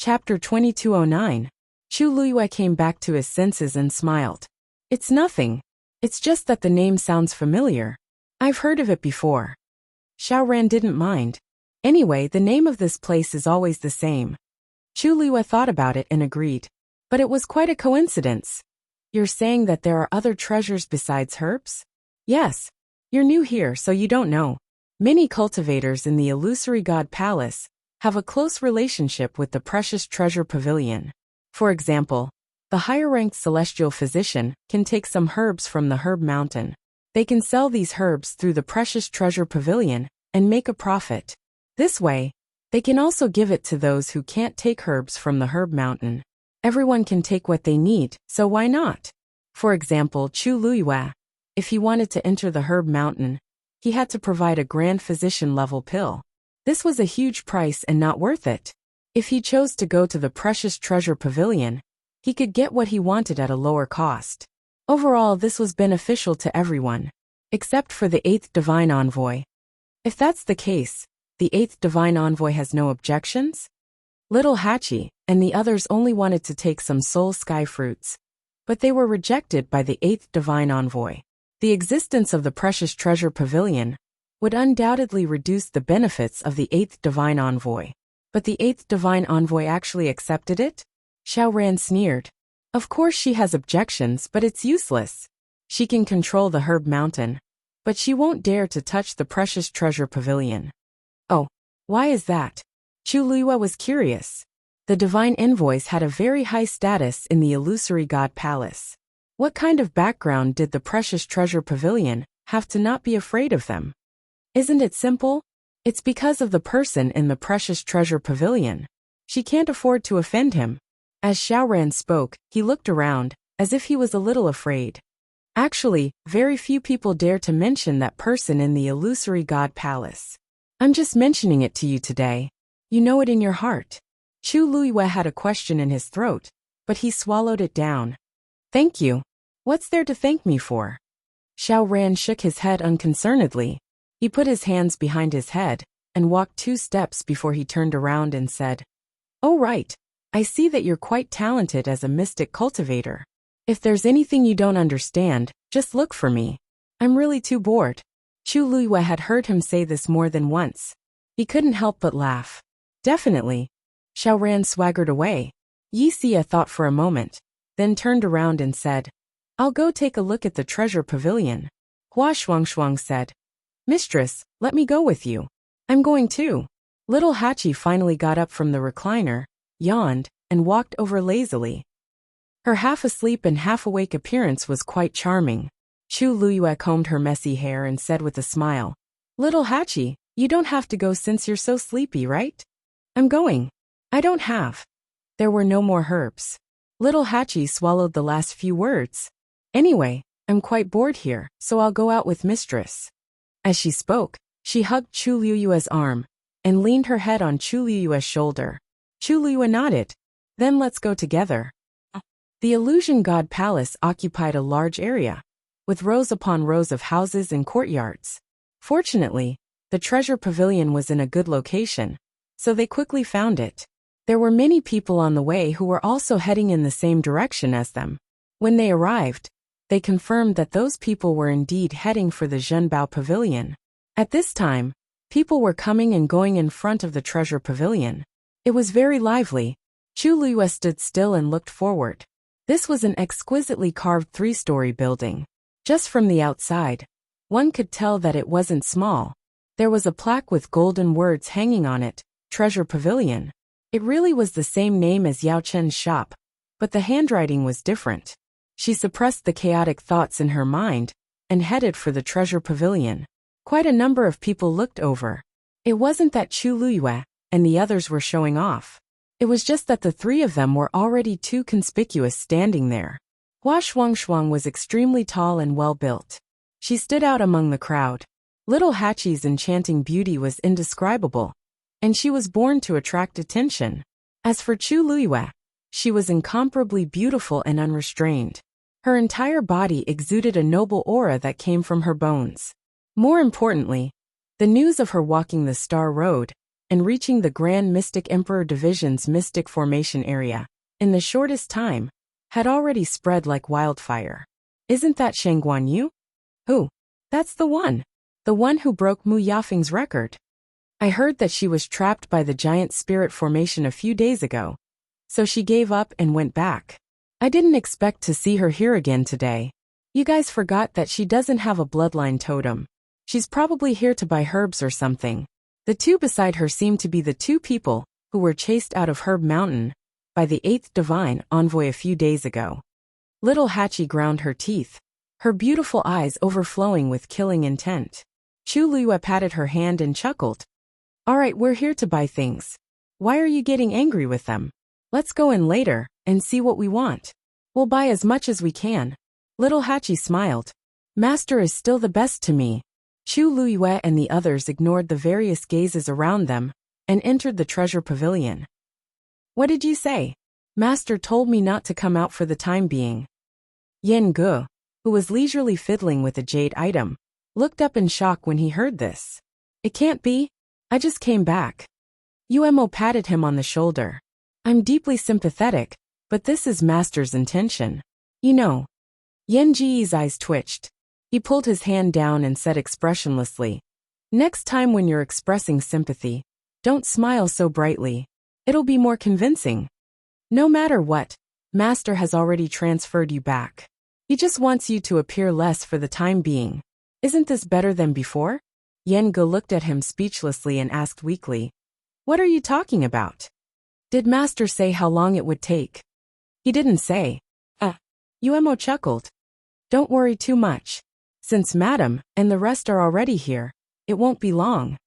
Chapter 2209. Chu Luiyue came back to his senses and smiled. It's nothing. It's just that the name sounds familiar. I've heard of it before. Xiaoran didn't mind. Anyway, the name of this place is always the same. Chu Luiyue thought about it and agreed. But it was quite a coincidence. You're saying that there are other treasures besides herbs? Yes. You're new here, so you don't know. Many cultivators in the Illusory God Palace have a close relationship with the Precious Treasure Pavilion. For example, the higher-ranked celestial physician can take some herbs from the herb mountain. They can sell these herbs through the Precious Treasure Pavilion and make a profit. This way, they can also give it to those who can't take herbs from the herb mountain. Everyone can take what they need, so why not? For example, Chu Luiyue, if he wanted to enter the herb mountain, he had to provide a grand physician-level pill. This was a huge price and not worth it. If he chose to go to the Precious Treasure Pavilion, he could get what he wanted at a lower cost. Overall, this was beneficial to everyone, except for the 8th Divine Envoy. If that's the case, the 8th Divine Envoy has no objections? Little Hachi and the others only wanted to take some soul sky fruits, but they were rejected by the 8th Divine Envoy. The existence of the Precious Treasure Pavilion would undoubtedly reduce the benefits of the 8th Divine Envoy. But the 8th Divine Envoy actually accepted it? Xiaoran sneered. Of course she has objections, but it's useless. She can control the herb mountain, but she won't dare to touch the Precious Treasure Pavilion. Oh, why is that? Chu Luiyue was curious. The Divine Envoys had a very high status in the Illusory God Palace. What kind of background did the Precious Treasure Pavilion have to not be afraid of them? Isn't it simple? It's because of the person in the Precious Treasure Pavilion. She can't afford to offend him. As Xiaoran spoke, he looked around, as if he was a little afraid. Actually, very few people dare to mention that person in the Illusory God Palace. I'm just mentioning it to you today. You know it in your heart. Chu Luiyue had a question in his throat, but he swallowed it down. Thank you. What's there to thank me for? Xiaoran shook his head unconcernedly. He put his hands behind his head and walked 2 steps before he turned around and said, Oh right, I see that you're quite talented as a mystic cultivator. If there's anything you don't understand, just look for me. I'm really too bored. Chu Luiyue had heard him say this more than once. He couldn't help but laugh. Definitely. Xiaoran swaggered away. Yi Xia thought for a moment, then turned around and said, I'll go take a look at the treasure pavilion. Hua Shuangshuang said, Mistress, let me go with you. I'm going too. Little Hachi finally got up from the recliner, yawned, and walked over lazily. Her half-asleep and half-awake appearance was quite charming. Chu Luiyue combed her messy hair and said with a smile, Little Hachi, you don't have to go since you're so sleepy, right? I'm going. I don't have. There were no more herbs. Little Hachi swallowed the last few words. Anyway, I'm quite bored here, so I'll go out with Mistress. As she spoke, she hugged Chu Luiyue's arm and leaned her head on Chu Luiyue's shoulder. Chu Luiyue nodded. Then let's go together. The Illusion God Palace occupied a large area, with rows upon rows of houses and courtyards. Fortunately, the treasure pavilion was in a good location, so they quickly found it. There were many people on the way who were also heading in the same direction as them. When they arrived, they confirmed that those people were indeed heading for the Zhenbao Pavilion. At this time, people were coming and going in front of the treasure pavilion. It was very lively. Chu Luiyue stood still and looked forward. This was an exquisitely carved 3-story building. Just from the outside, one could tell that it wasn't small. There was a plaque with golden words hanging on it, Treasure Pavilion. It really was the same name as Yao Chen's shop, but the handwriting was different. She suppressed the chaotic thoughts in her mind and headed for the treasure pavilion. Quite a number of people looked over. It wasn't that Chu Luiyue and the others were showing off. It was just that the 3 of them were already too conspicuous standing there. Hua Shuangshuang was extremely tall and well-built. She stood out among the crowd. Little Hachi's enchanting beauty was indescribable, and she was born to attract attention. As for Chu Luiyue, she was incomparably beautiful and unrestrained. Her entire body exuded a noble aura that came from her bones. More importantly, the news of her walking the Star Road and reaching the Grand Mystic Emperor Division's Mystic Formation area, in the shortest time, had already spread like wildfire. Isn't that Shang Guanyu? Who? That's the one. The one who broke Mu Yafeng's record. I heard that she was trapped by the giant spirit formation a few days ago, so she gave up and went back. I didn't expect to see her here again today. You guys forgot that she doesn't have a bloodline totem. She's probably here to buy herbs or something. The two beside her seemed to be the two people who were chased out of Herb Mountain by the 8th Divine Envoy a few days ago. Little Hachi ground her teeth, her beautiful eyes overflowing with killing intent. Chu Luiyue patted her hand and chuckled. All right, we're here to buy things. Why are you getting angry with them? Let's go in later and see what we want. We'll buy as much as we can. Little Hachi smiled. Master is still the best to me. Chu Luiyue and the others ignored the various gazes around them and entered the treasure pavilion. What did you say? Master told me not to come out for the time being. Yen Ge, who was leisurely fiddling with a jade item, looked up in shock when he heard this. It can't be. I just came back. Umo patted him on the shoulder. I'm deeply sympathetic, but this is Master's intention. You know. Yen Ji's eyes twitched. He pulled his hand down and said expressionlessly, next time when you're expressing sympathy, don't smile so brightly. It'll be more convincing. No matter what, Master has already transferred you back. He just wants you to appear less for the time being. Isn't this better than before? Yen Ge looked at him speechlessly and asked weakly, what are you talking about? Did Master say how long it would take? He didn't say. Umo chuckled. Don't worry too much. Since Madam and the rest are already here, it won't be long.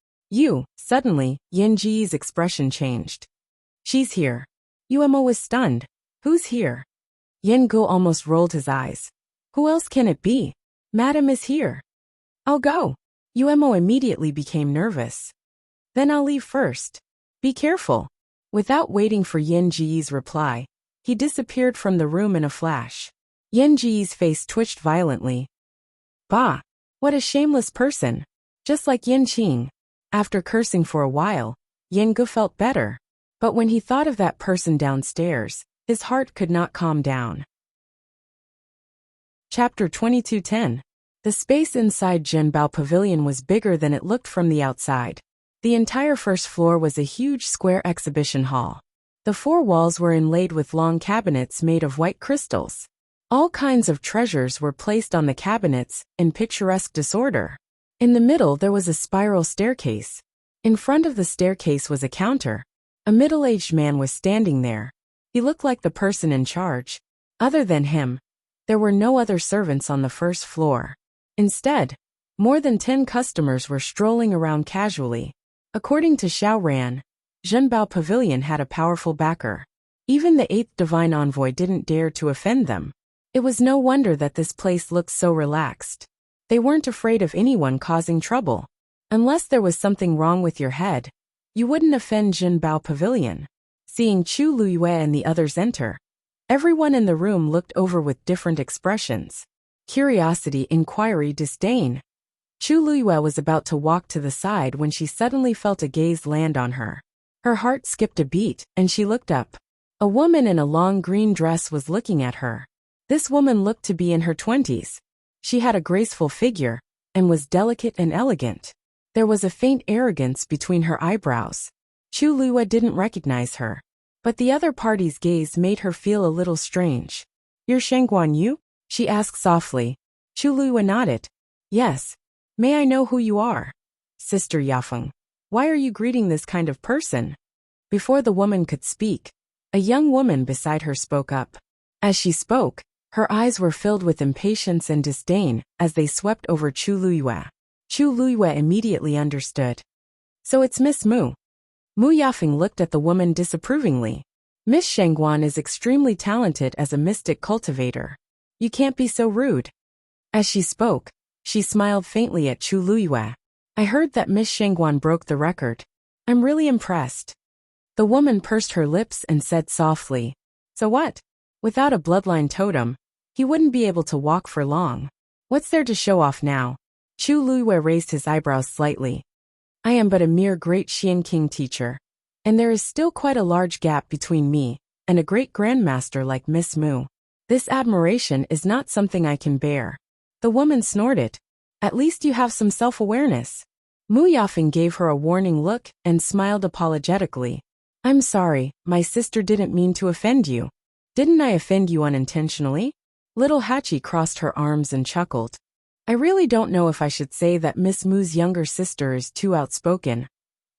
Suddenly, Yen Ji's expression changed. She's here. Umo was stunned. Who's here? Yen Ge almost rolled his eyes. Who else can it be? Madam is here. I'll go. Umo immediately became nervous. Then I'll leave first. Be careful. Without waiting for Yen Ji's reply, he disappeared from the room in a flash. Yen Ji's face twitched violently. Bah! What a shameless person. Just like Yen Qing. After cursing for a while, Yen Ge felt better. But when he thought of that person downstairs, his heart could not calm down. Chapter 2210. The space inside Jinbao Pavilion was bigger than it looked from the outside. The entire first floor was a huge square exhibition hall. The four walls were inlaid with long cabinets made of white crystals. All kinds of treasures were placed on the cabinets in picturesque disorder. In the middle there was a spiral staircase. In front of the staircase was a counter. A middle-aged man was standing there. He looked like the person in charge. Other than him, there were no other servants on the first floor. Instead, more than 10 customers were strolling around casually. According to Xiao Ran, Jinbao Pavilion had a powerful backer. Even the 8th Divine Envoy didn't dare to offend them. It was no wonder that this place looked so relaxed. They weren't afraid of anyone causing trouble. Unless there was something wrong with your head, you wouldn't offend Jinbao Pavilion. Seeing Chu Luiyue and the others enter, everyone in the room looked over with different expressions. Curiosity, inquiry, disdain. Chu Luiyue was about to walk to the side when she suddenly felt a gaze land on her. Her heart skipped a beat, and she looked up. A woman in a long green dress was looking at her. This woman looked to be in her 20s. She had a graceful figure, and was delicate and elegant. There was a faint arrogance between her eyebrows. Chu Luiyue didn't recognize her. But the other party's gaze made her feel a little strange. You're Shang Guanyu? She asked softly. Chu Luiyue nodded. Yes. May I know who you are? Sister Yafeng. Why are you greeting this kind of person? Before the woman could speak, a young woman beside her spoke up. As she spoke, her eyes were filled with impatience and disdain as they swept over Chu Luiyue. Chu Luiyue immediately understood. So it's Miss Mu. Mu Yafeng looked at the woman disapprovingly. Miss Shangguan is extremely talented as a mystic cultivator. You can't be so rude. As she spoke, she smiled faintly at Chu Luiyue. I heard that Miss Shangguan broke the record. I'm really impressed. The woman pursed her lips and said softly. So what? Without a bloodline totem, he wouldn't be able to walk for long. What's there to show off now? Chu Luiyue raised his eyebrows slightly. I am but a mere great Xian King teacher, and there is still quite a large gap between me and a great grandmaster like Miss Mu. This admiration is not something I can bear." The woman snorted. "At least you have some self-awareness." Mu Yafeng gave her a warning look and smiled apologetically. "I'm sorry, my sister didn't mean to offend you." "Didn't I offend you unintentionally?" Little Hachi crossed her arms and chuckled. "I really don't know if I should say that Miss Mu's younger sister is too outspoken,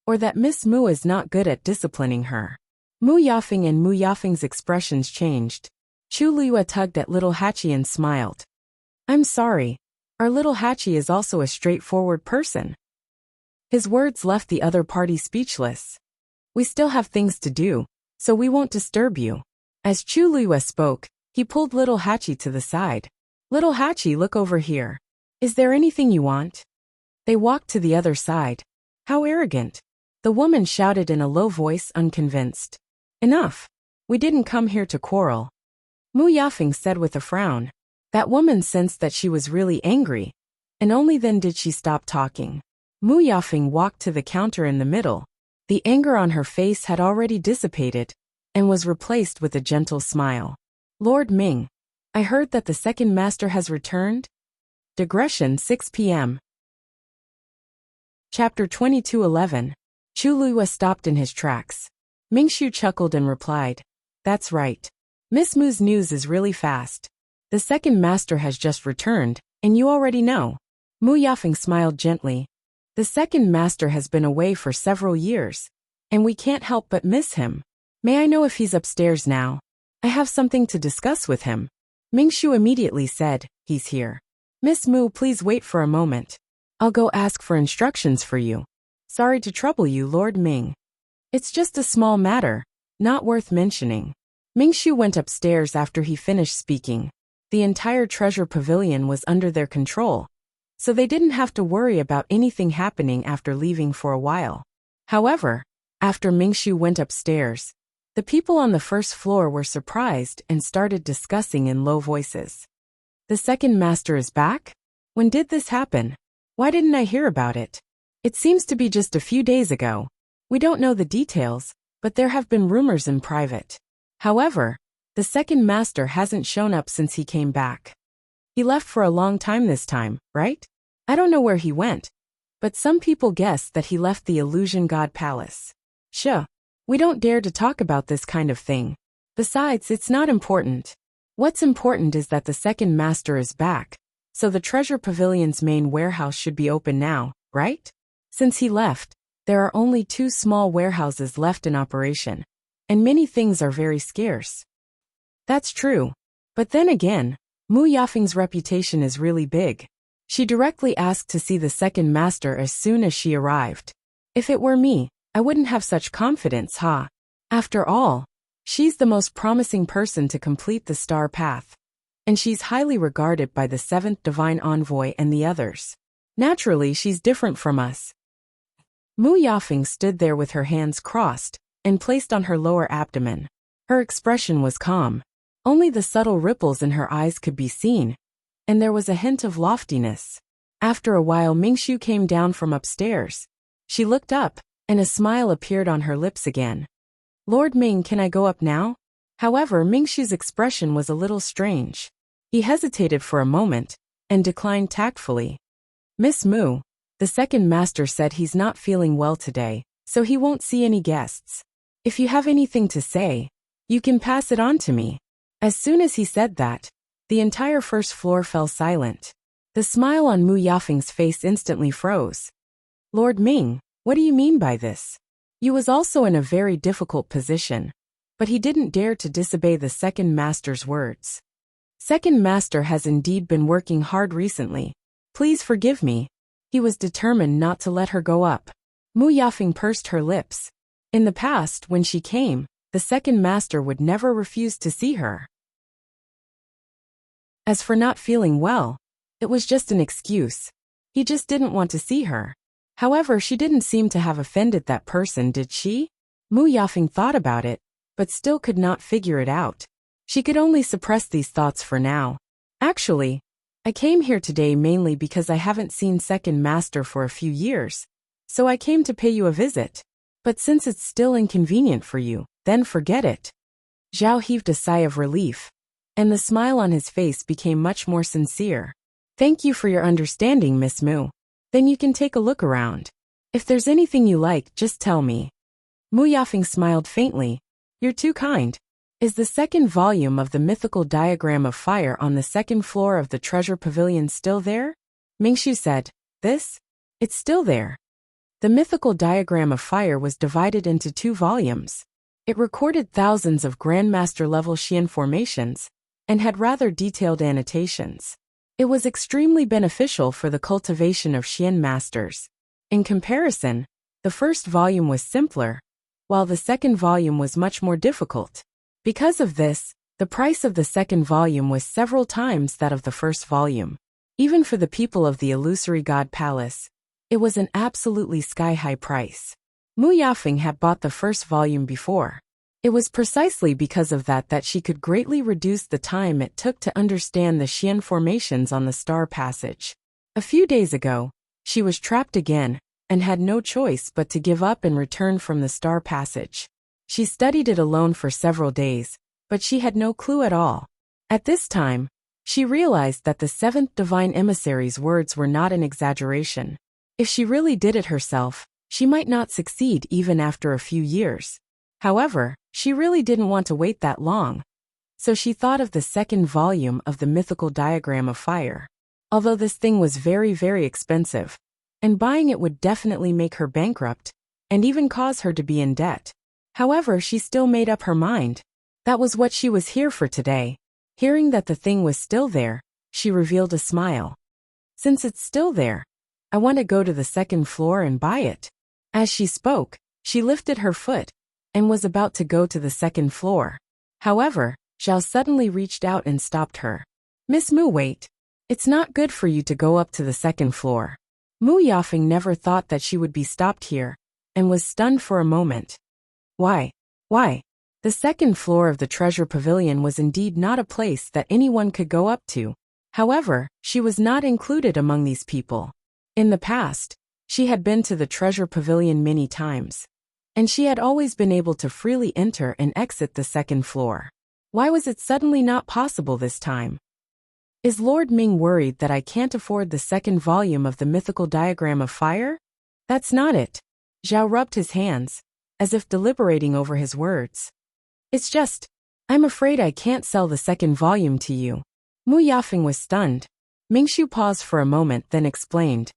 or that Miss Mu is not good at disciplining her." Mu Yafeng and Mu Yafeng's expressions changed. Chu Liyue tugged at Little Hachi and smiled. "I'm sorry. Our Little Hachi is also a straightforward person." His words left the other party speechless. "We still have things to do, so we won't disturb you." As Chu Liyue spoke, he pulled Little Hachi to the side. "Little Hachi, look over here. Is there anything you want?" They walked to the other side. "How arrogant!" The woman shouted in a low voice, unconvinced. "Enough. We didn't come here to quarrel." Mu Yafeng said with a frown. That woman sensed that she was really angry, and only then did she stop talking. Mu Yafeng walked to the counter in the middle. The anger on her face had already dissipated, and was replaced with a gentle smile. "Lord Ming, I heard that the second master has returned?" Digression 6 p.m. Chapter 22:11. Chu Liyue stopped in his tracks. Mingshu chuckled and replied, "That's right. Miss Mu's news is really fast. The second master has just returned, and you already know." Mu Yafeng smiled gently. "The second master has been away for several years, and we can't help but miss him. May I know if he's upstairs now? I have something to discuss with him." Mingshu immediately said, "He's here." "Miss Mu, please wait for a moment. I'll go ask for instructions for you." "Sorry to trouble you, Lord Ming. It's just a small matter, not worth mentioning." Mingshu went upstairs after he finished speaking. The entire treasure pavilion was under their control, so they didn't have to worry about anything happening after leaving for a while. However, after Mingshu went upstairs, the people on the first floor were surprised and started discussing in low voices. "The second master is back? When did this happen? Why didn't I hear about it? It seems to be just a few days ago. We don't know the details, but there have been rumors in private. However, the second master hasn't shown up since he came back. He left for a long time this time, right? I don't know where he went, but some people guess that he left the Illusion God Palace." "Shuh. We don't dare to talk about this kind of thing. Besides, it's not important. What's important is that the second master is back, so the treasure pavilion's main warehouse should be open now, right? Since he left, there are only 2 small warehouses left in operation, and many things are very scarce." "That's true. But then again, Mu Yafeng's reputation is really big. She directly asked to see the second master as soon as she arrived. If it were me, I wouldn't have such confidence, huh? After all, she's the most promising person to complete the star path, and she's highly regarded by the 7th Divine Envoy and the others. Naturally, she's different from us." Mu Yafeng stood there with her hands crossed and placed on her lower abdomen. Her expression was calm. Only the subtle ripples in her eyes could be seen, and there was a hint of loftiness. After a while, Mingshu came down from upstairs. She looked up, and a smile appeared on her lips again. "Lord Ming, can I go up now?" However, Mingshu's expression was a little strange. He hesitated for a moment, and declined tactfully. "Miss Mu, the second master said he's not feeling well today, so he won't see any guests. If you have anything to say, you can pass it on to me." As soon as he said that, the entire first floor fell silent. The smile on Mu Yafeng's face instantly froze. "Lord Ming, what do you mean by this?" He was also in a very difficult position, but he didn't dare to disobey the second master's words. "Second master has indeed been working hard recently. Please forgive me." He was determined not to let her go up. Mu Yafeng pursed her lips. In the past, when she came, the second master would never refuse to see her. As for not feeling well, it was just an excuse. He just didn't want to see her. However, she didn't seem to have offended that person, did she? Mu Yafeng thought about it, but still could not figure it out. She could only suppress these thoughts for now. "Actually, I came here today mainly because I haven't seen second master for a few years, so I came to pay you a visit. But since it's still inconvenient for you, then forget it." Zhao heaved a sigh of relief, and the smile on his face became much more sincere. "Thank you for your understanding, Miss Mu. Then you can take a look around. If there's anything you like, just tell me." Mu Yafeng smiled faintly. "You're too kind. Is the second volume of the mythical diagram of fire on the second floor of the treasure pavilion still there?" Mingxu said. "This? It's still there." The mythical diagram of fire was divided into 2 volumes. It recorded thousands of Grandmaster-level Xian formations, and had rather detailed annotations. It was extremely beneficial for the cultivation of Xian masters. In comparison, the first volume was simpler, while the second volume was much more difficult. Because of this, the price of the second volume was several times that of the first volume. Even for the people of the Illusory God Palace, it was an absolutely sky-high price. Mu Yafeng had bought the first volume before. It was precisely because of that she could greatly reduce the time it took to understand the Xian formations on the Star Passage. A few days ago, she was trapped again, and had no choice but to give up and return from the Star Passage. She studied it alone for several days, but she had no clue at all. At this time, she realized that the 7th Divine Emissary's words were not an exaggeration. If she really did it herself, she might not succeed even after a few years. However, she really didn't want to wait that long. So she thought of the second volume of the mythical diagram of fire. Although this thing was very, very expensive, and buying it would definitely make her bankrupt, and even cause her to be in debt. However, she still made up her mind. That was what she was here for today. Hearing that the thing was still there, she revealed a smile. "Since it's still there, I want to go to the second floor and buy it." As she spoke, she lifted her foot, and was about to go to the second floor. However, Zhao suddenly reached out and stopped her. "Miss Mu, wait. It's not good for you to go up to the second floor." Mu Yafeng never thought that she would be stopped here, and was stunned for a moment. Why? Why? The second floor of the treasure pavilion was indeed not a place that anyone could go up to. However, she was not included among these people. In the past, she had been to the treasure pavilion many times, and she had always been able to freely enter and exit the second floor. Why was it suddenly not possible this time? Is Lord Ming worried that I can't afford the second volume of the mythical diagram of fire? That's not it. Zhao rubbed his hands, as if deliberating over his words. It's just, I'm afraid I can't sell the second volume to you. Mu Yafeng was stunned. Mingxu paused for a moment, then explained.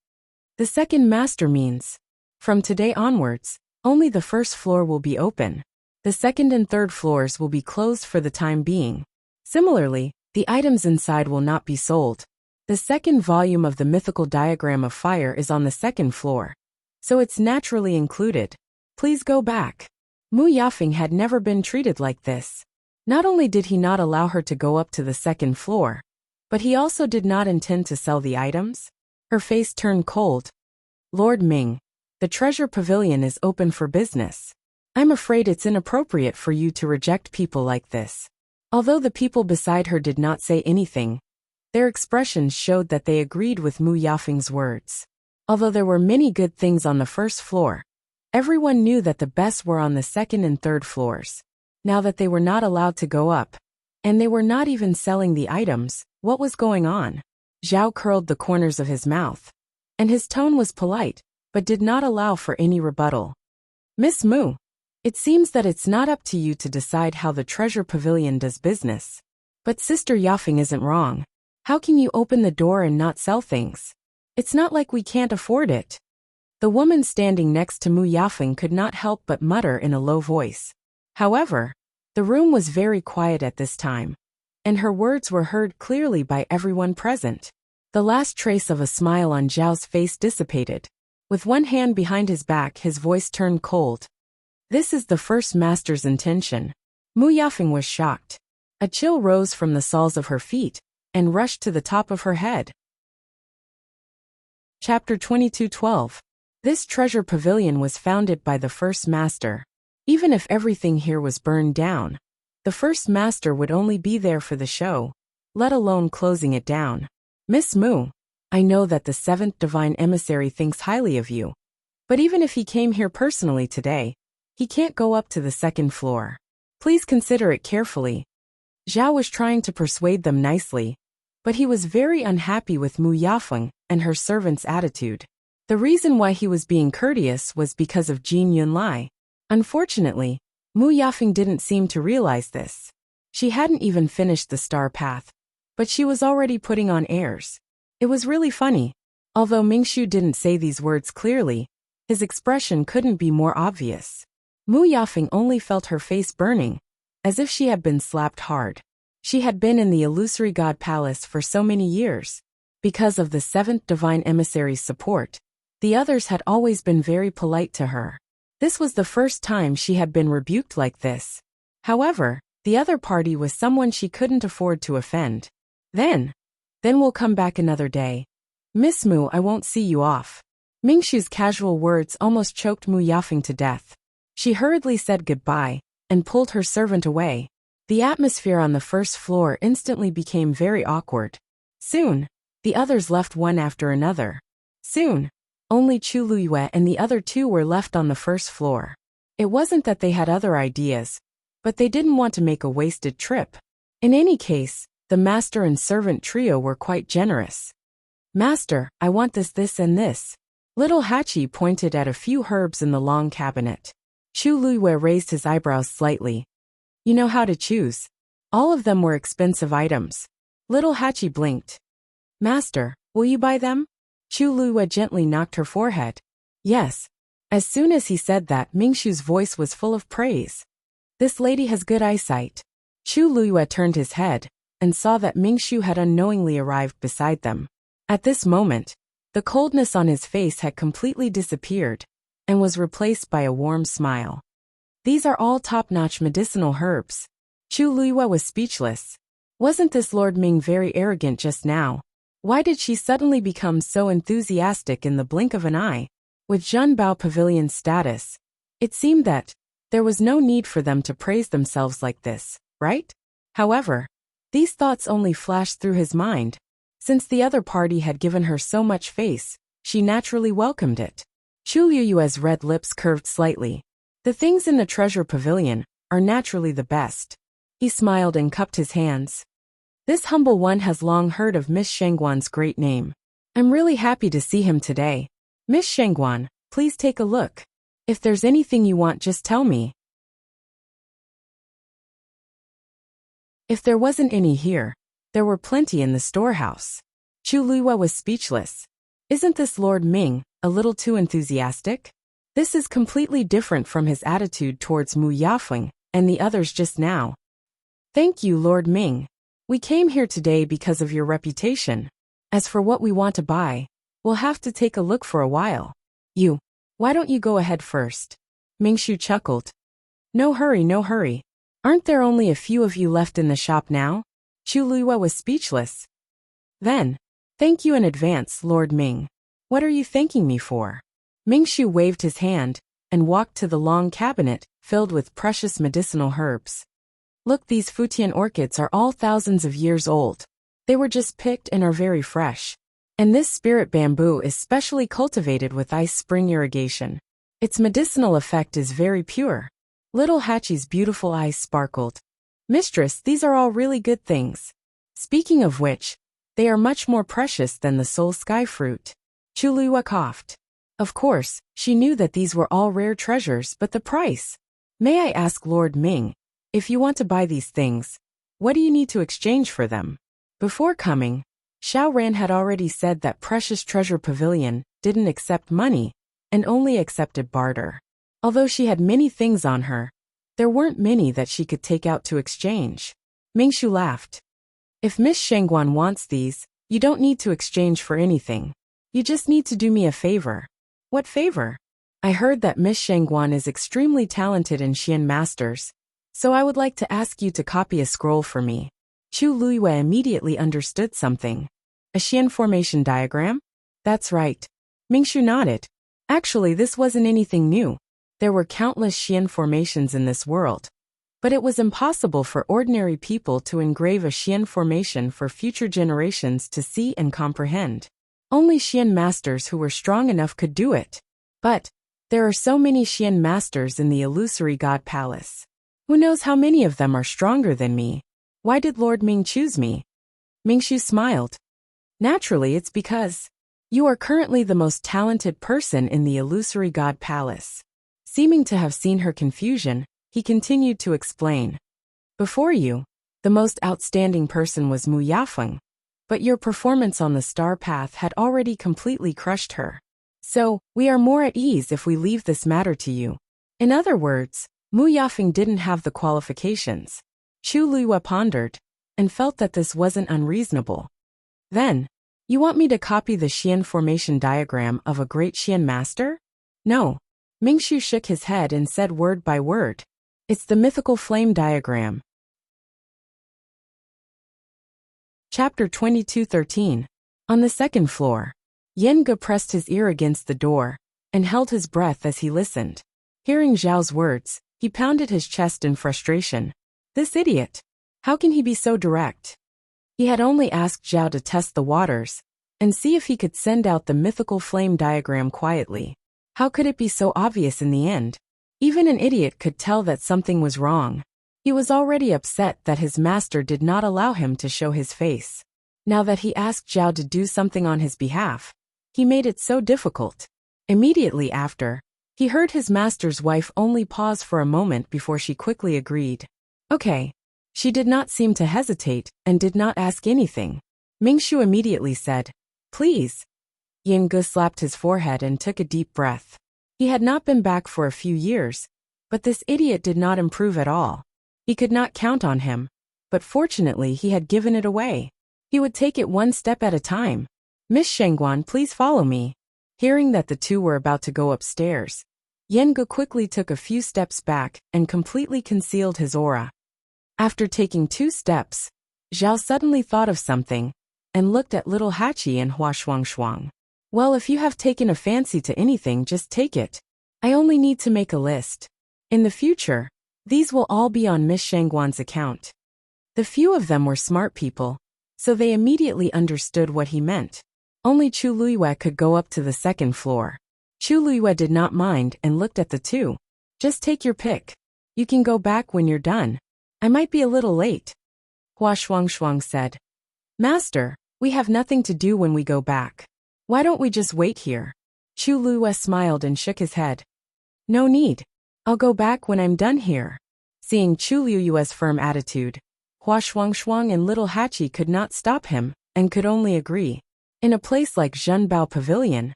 The second master means, from today onwards, only the first floor will be open. The second and third floors will be closed for the time being. Similarly, the items inside will not be sold. The second volume of the mythical diagram of fire is on the second floor, so it's naturally included. Please go back. Mu Yafeng had never been treated like this. Not only did he not allow her to go up to the second floor, but he also did not intend to sell the items. Her face turned cold. Lord Ming, the treasure pavilion is open for business. I'm afraid it's inappropriate for you to reject people like this. Although the people beside her did not say anything, their expressions showed that they agreed with Mu Yafeng's words. Although there were many good things on the first floor, everyone knew that the best were on the second and third floors. Now that they were not allowed to go up, and they were not even selling the items, what was going on? Zhao curled the corners of his mouth, and his tone was polite, but did not allow for any rebuttal. Miss Mu, it seems that it's not up to you to decide how the treasure pavilion does business. But Sister Yafeng isn't wrong. How can you open the door and not sell things? It's not like we can't afford it. The woman standing next to Mu Yafeng could not help but mutter in a low voice. However, the room was very quiet at this time, and her words were heard clearly by everyone present. The last trace of a smile on Zhao's face dissipated. With one hand behind his back, his voice turned cold. This is the first master's intention. Mu Yafeng was shocked. A chill rose from the soles of her feet, and rushed to the top of her head. Chapter 22:12. This treasure pavilion was founded by the first master. Even if everything here was burned down, the first master would only be there for the show, let alone closing it down. Miss Mu, I know that the seventh divine emissary thinks highly of you, But even if he came here personally today, he can't go up to the second floor. Please consider it carefully. Zhao was trying to persuade them nicely, but he was very unhappy with Mu Yafeng and her servant's attitude. The reason why he was being courteous was because of Jin Yunlai. Unfortunately, Mu Yafeng didn't seem to realize this. She hadn't even finished the star path, but she was already putting on airs. It was really funny. Although Mingshu didn't say these words clearly, his expression couldn't be more obvious. Mu Yafeng only felt her face burning, as if she had been slapped hard. She had been in the illusory god palace for so many years. Because of the seventh divine emissary's support, the others had always been very polite to her. This was the first time she had been rebuked like this. However, the other party was someone she couldn't afford to offend. Then we'll come back another day. Miss Mu, I won't see you off. Mingshu's casual words almost choked Mu Yafeng to death. She hurriedly said goodbye and pulled her servant away. The atmosphere on the first floor instantly became very awkward. Soon, the others left one after another. Soon, only Chu Luyue and the other two were left on the first floor. It wasn't that they had other ideas, but they didn't want to make a wasted trip. In any case, the master and servant trio were quite generous. Master, I want this and this. Little Hachi pointed at a few herbs in the long cabinet. Chu Luyue raised his eyebrows slightly. You know how to choose. All of them were expensive items. Little Hachi blinked. Master, will you buy them? Chu Luyue gently knocked her forehead. Yes. As soon as he said that, Mingshu's voice was full of praise. This lady has good eyesight. Chu Luyue turned his head and saw that Mingshu had unknowingly arrived beside them. At this moment, the coldness on his face had completely disappeared and was replaced by a warm smile. These are all top-notch medicinal herbs. Chu Luyue was speechless. Wasn't this Lord Ming very arrogant just now? Why did she suddenly become so enthusiastic in the blink of an eye? With Zhenbao Pavilion's status, it seemed that there was no need for them to praise themselves like this, right? However, these thoughts only flashed through his mind. Since the other party had given her so much face, she naturally welcomed it. Chu Luyue's red lips curved slightly. The things in the treasure pavilion are naturally the best. He smiled and cupped his hands. This humble one has long heard of Miss Shengguan's great name. I'm really happy to see him today. Miss Shengguan, please take a look. If there's anything you want, just tell me. If there wasn't any here, there were plenty in the storehouse. Chu Luyue was speechless. Isn't this Lord Ming a little too enthusiastic? This is completely different from his attitude towards Mu Yafeng and the others just now. Thank you, Lord Ming. We came here today because of your reputation. As for what we want to buy, we'll have to take a look for a while. Why don't you go ahead first? Mingshu chuckled. No hurry, no hurry. Aren't there only a few of you left in the shop now? Chu Luyue was speechless. Then, thank you in advance, Lord Ming. What are you thanking me for? Mingshu waved his hand and walked to the long cabinet filled with precious medicinal herbs. Look, these Futian orchids are all thousands of years old. They were just picked and are very fresh. And this spirit bamboo is specially cultivated with ice spring irrigation. Its medicinal effect is very pure. Little Hachi's beautiful eyes sparkled. Mistress, these are all really good things. Speaking of which, they are much more precious than the soul sky fruit. Chu Luyue coughed. Of course, she knew that these were all rare treasures, but the price. May I ask, Lord Ming, if you want to buy these things, what do you need to exchange for them? Before coming, Xiao Ran had already said that Precious Treasure Pavilion didn't accept money and only accepted barter. Although she had many things on her, there weren't many that she could take out to exchange. Mingshu laughed. If Miss Shengguan wants these, you don't need to exchange for anything. You just need to do me a favor. What favor? I heard that Miss Shengguan is extremely talented in Xian masters, so I would like to ask you to copy a scroll for me. Chu Luyue immediately understood something. A Xian formation diagram? That's right. Mingshu nodded. Actually, this wasn't anything new. There were countless Xian formations in this world. But it was impossible for ordinary people to engrave a Xian formation for future generations to see and comprehend. Only Xian masters who were strong enough could do it. But there are so many Xian masters in the illusory god palace. Who knows how many of them are stronger than me? Why did Lord Ming choose me? Mingshu smiled. Naturally, it's because you are currently the most talented person in the illusory god palace. Seeming to have seen her confusion, he continued to explain. Before you, the most outstanding person was Mu Yafeng, but your performance on the star path had already completely crushed her. So, we are more at ease if we leave this matter to you. In other words, Mu Yafeng didn't have the qualifications. Chu Luiyue pondered, and felt that this wasn't unreasonable. Then, you want me to copy the Xian formation diagram of a great Xian master? No. Mingshu shook his head and said word by word. It's the mythical flame diagram. Chapter 22:13. On the second floor. Yen Ge pressed his ear against the door, and held his breath as he listened. Hearing Zhao's words, he pounded his chest in frustration. This idiot! How can he be so direct? He had only asked Zhao to test the waters, and see if he could send out the mythical flame diagram quietly. How could it be so obvious in the end? Even an idiot could tell that something was wrong. He was already upset that his master did not allow him to show his face. Now that he asked Zhao to do something on his behalf, he made it so difficult. Immediately after, he heard his master's wife only pause for a moment before she quickly agreed. Okay. She did not seem to hesitate, and did not ask anything. Mingshu immediately said, Please. Yen Ge slapped his forehead and took a deep breath. He had not been back for a few years, but this idiot did not improve at all. He could not count on him, but fortunately he had given it away. He would take it one step at a time. Miss Shengguan, please follow me. Hearing that the two were about to go upstairs, Yen Ge quickly took a few steps back and completely concealed his aura. After taking 2 steps, Zhao suddenly thought of something, and looked at little Hachi and Hua Shuang. Well, if you have taken a fancy to anything, just take it. I only need to make a list. In the future, these will all be on Miss Shengguan's account. The few of them were smart people, so they immediately understood what he meant. Only Chu Luiyue could go up to the second floor. Chu Luiyue did not mind and looked at the two. Just take your pick. You can go back when you're done. I might be a little late. Hua Shuang said. Master, we have nothing to do when we go back. Why don't we just wait here? Chu Luiyue smiled and shook his head. No need. I'll go back when I'm done here. Seeing Chu Luiyue's firm attitude, Hua Shuang and little Hachi could not stop him, and could only agree. In a place like Zhenbao Pavilion,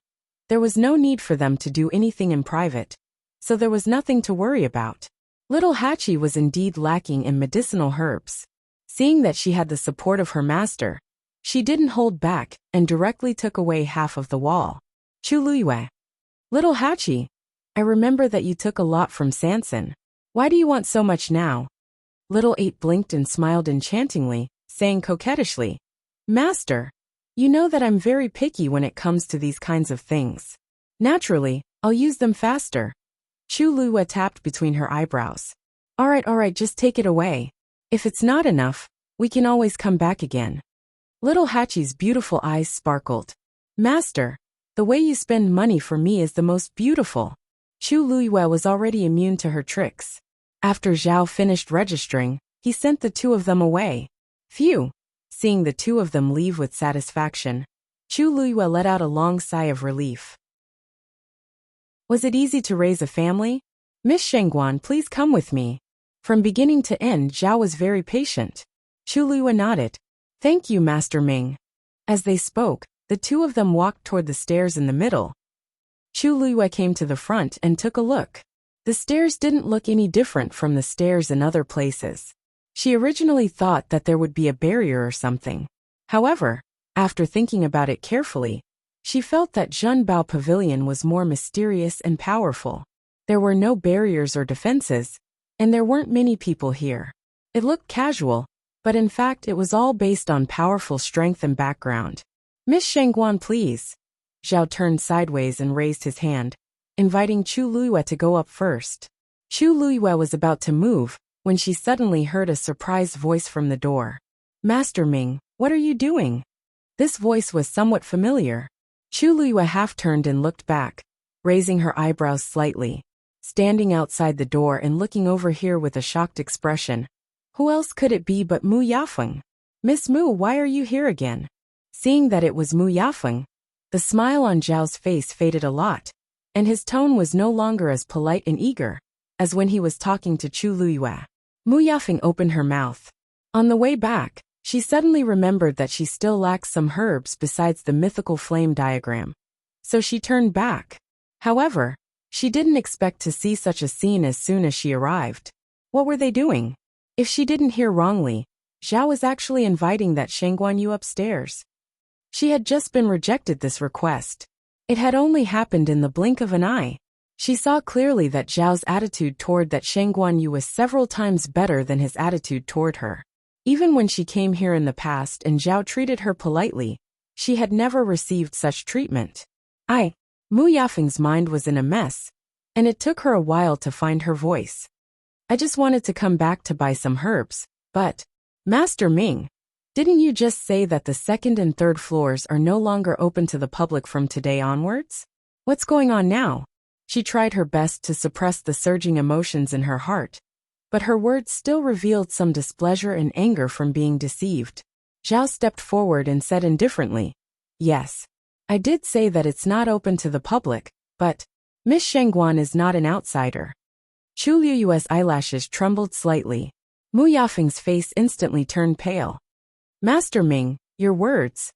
there was no need for them to do anything in private, so there was nothing to worry about. Little Hachi was indeed lacking in medicinal herbs. Seeing that she had the support of her master, she didn't hold back and directly took away half of the wall. Chu Luiyue. Little Hachi, I remember that you took a lot from Sanson. Why do you want so much now? Little Eight blinked and smiled enchantingly, saying coquettishly, Master, you know that I'm very picky when it comes to these kinds of things. Naturally, I'll use them faster. Chu Luiyue tapped between her eyebrows. All right, just take it away. If it's not enough, we can always come back again. Little Hachi's beautiful eyes sparkled. Master, the way you spend money for me is the most beautiful. Chu Luiyue was already immune to her tricks. After Zhao finished registering, he sent the two of them away. Phew! Seeing the two of them leave with satisfaction, Chu Luiyue let out a long sigh of relief. Was it easy to raise a family? Miss Shengguan, please come with me. From beginning to end, Zhao was very patient. Chu Luiyue nodded. Thank you, Master Ming. As they spoke, the two of them walked toward the stairs in the middle. Chu Luiyue came to the front and took a look. The stairs didn't look any different from the stairs in other places. She originally thought that there would be a barrier or something. However, after thinking about it carefully, she felt that Zhenbao Pavilion was more mysterious and powerful. There were no barriers or defenses, and there weren't many people here. It looked casual, but in fact it was all based on powerful strength and background. Miss Shengguan, please. Zhao turned sideways and raised his hand, inviting Chu Luiyue to go up first. Chu Luiyue was about to move, when she suddenly heard a surprised voice from the door. Master Ming, what are you doing? This voice was somewhat familiar. Chu Luiyue half turned and looked back, raising her eyebrows slightly, standing outside the door and looking over here with a shocked expression. Who else could it be but Mu Yafeng? Miss Mu, why are you here again? Seeing that it was Mu Yafeng, the smile on Zhao's face faded a lot, and his tone was no longer as polite and eager as when he was talking to Chu Luyue. Mu Yafeng opened her mouth. On the way back, she suddenly remembered that she still lacked some herbs besides the mythical flame diagram. So she turned back. However, she didn't expect to see such a scene as soon as she arrived. What were they doing? If she didn't hear wrongly, Zhao was actually inviting that Shangguan Yu upstairs. She had just been rejected this request. It had only happened in the blink of an eye. She saw clearly that Zhao's attitude toward that Shangguan Yu was several times better than his attitude toward her. Even when she came here in the past and Zhao treated her politely, she had never received such treatment. Mu Yafeng's mind was in a mess, and it took her a while to find her voice. I just wanted to come back to buy some herbs, but, Master Ming, didn't you just say that the second and third floors are no longer open to the public from today onwards? What's going on now? She tried her best to suppress the surging emotions in her heart, but her words still revealed some displeasure and anger from being deceived. Zhao stepped forward and said indifferently, Yes, I did say that it's not open to the public, but Miss Shangguan is not an outsider. Chu Liyue's eyelashes trembled slightly. Mu Yafeng's face instantly turned pale. Master Ming, your words.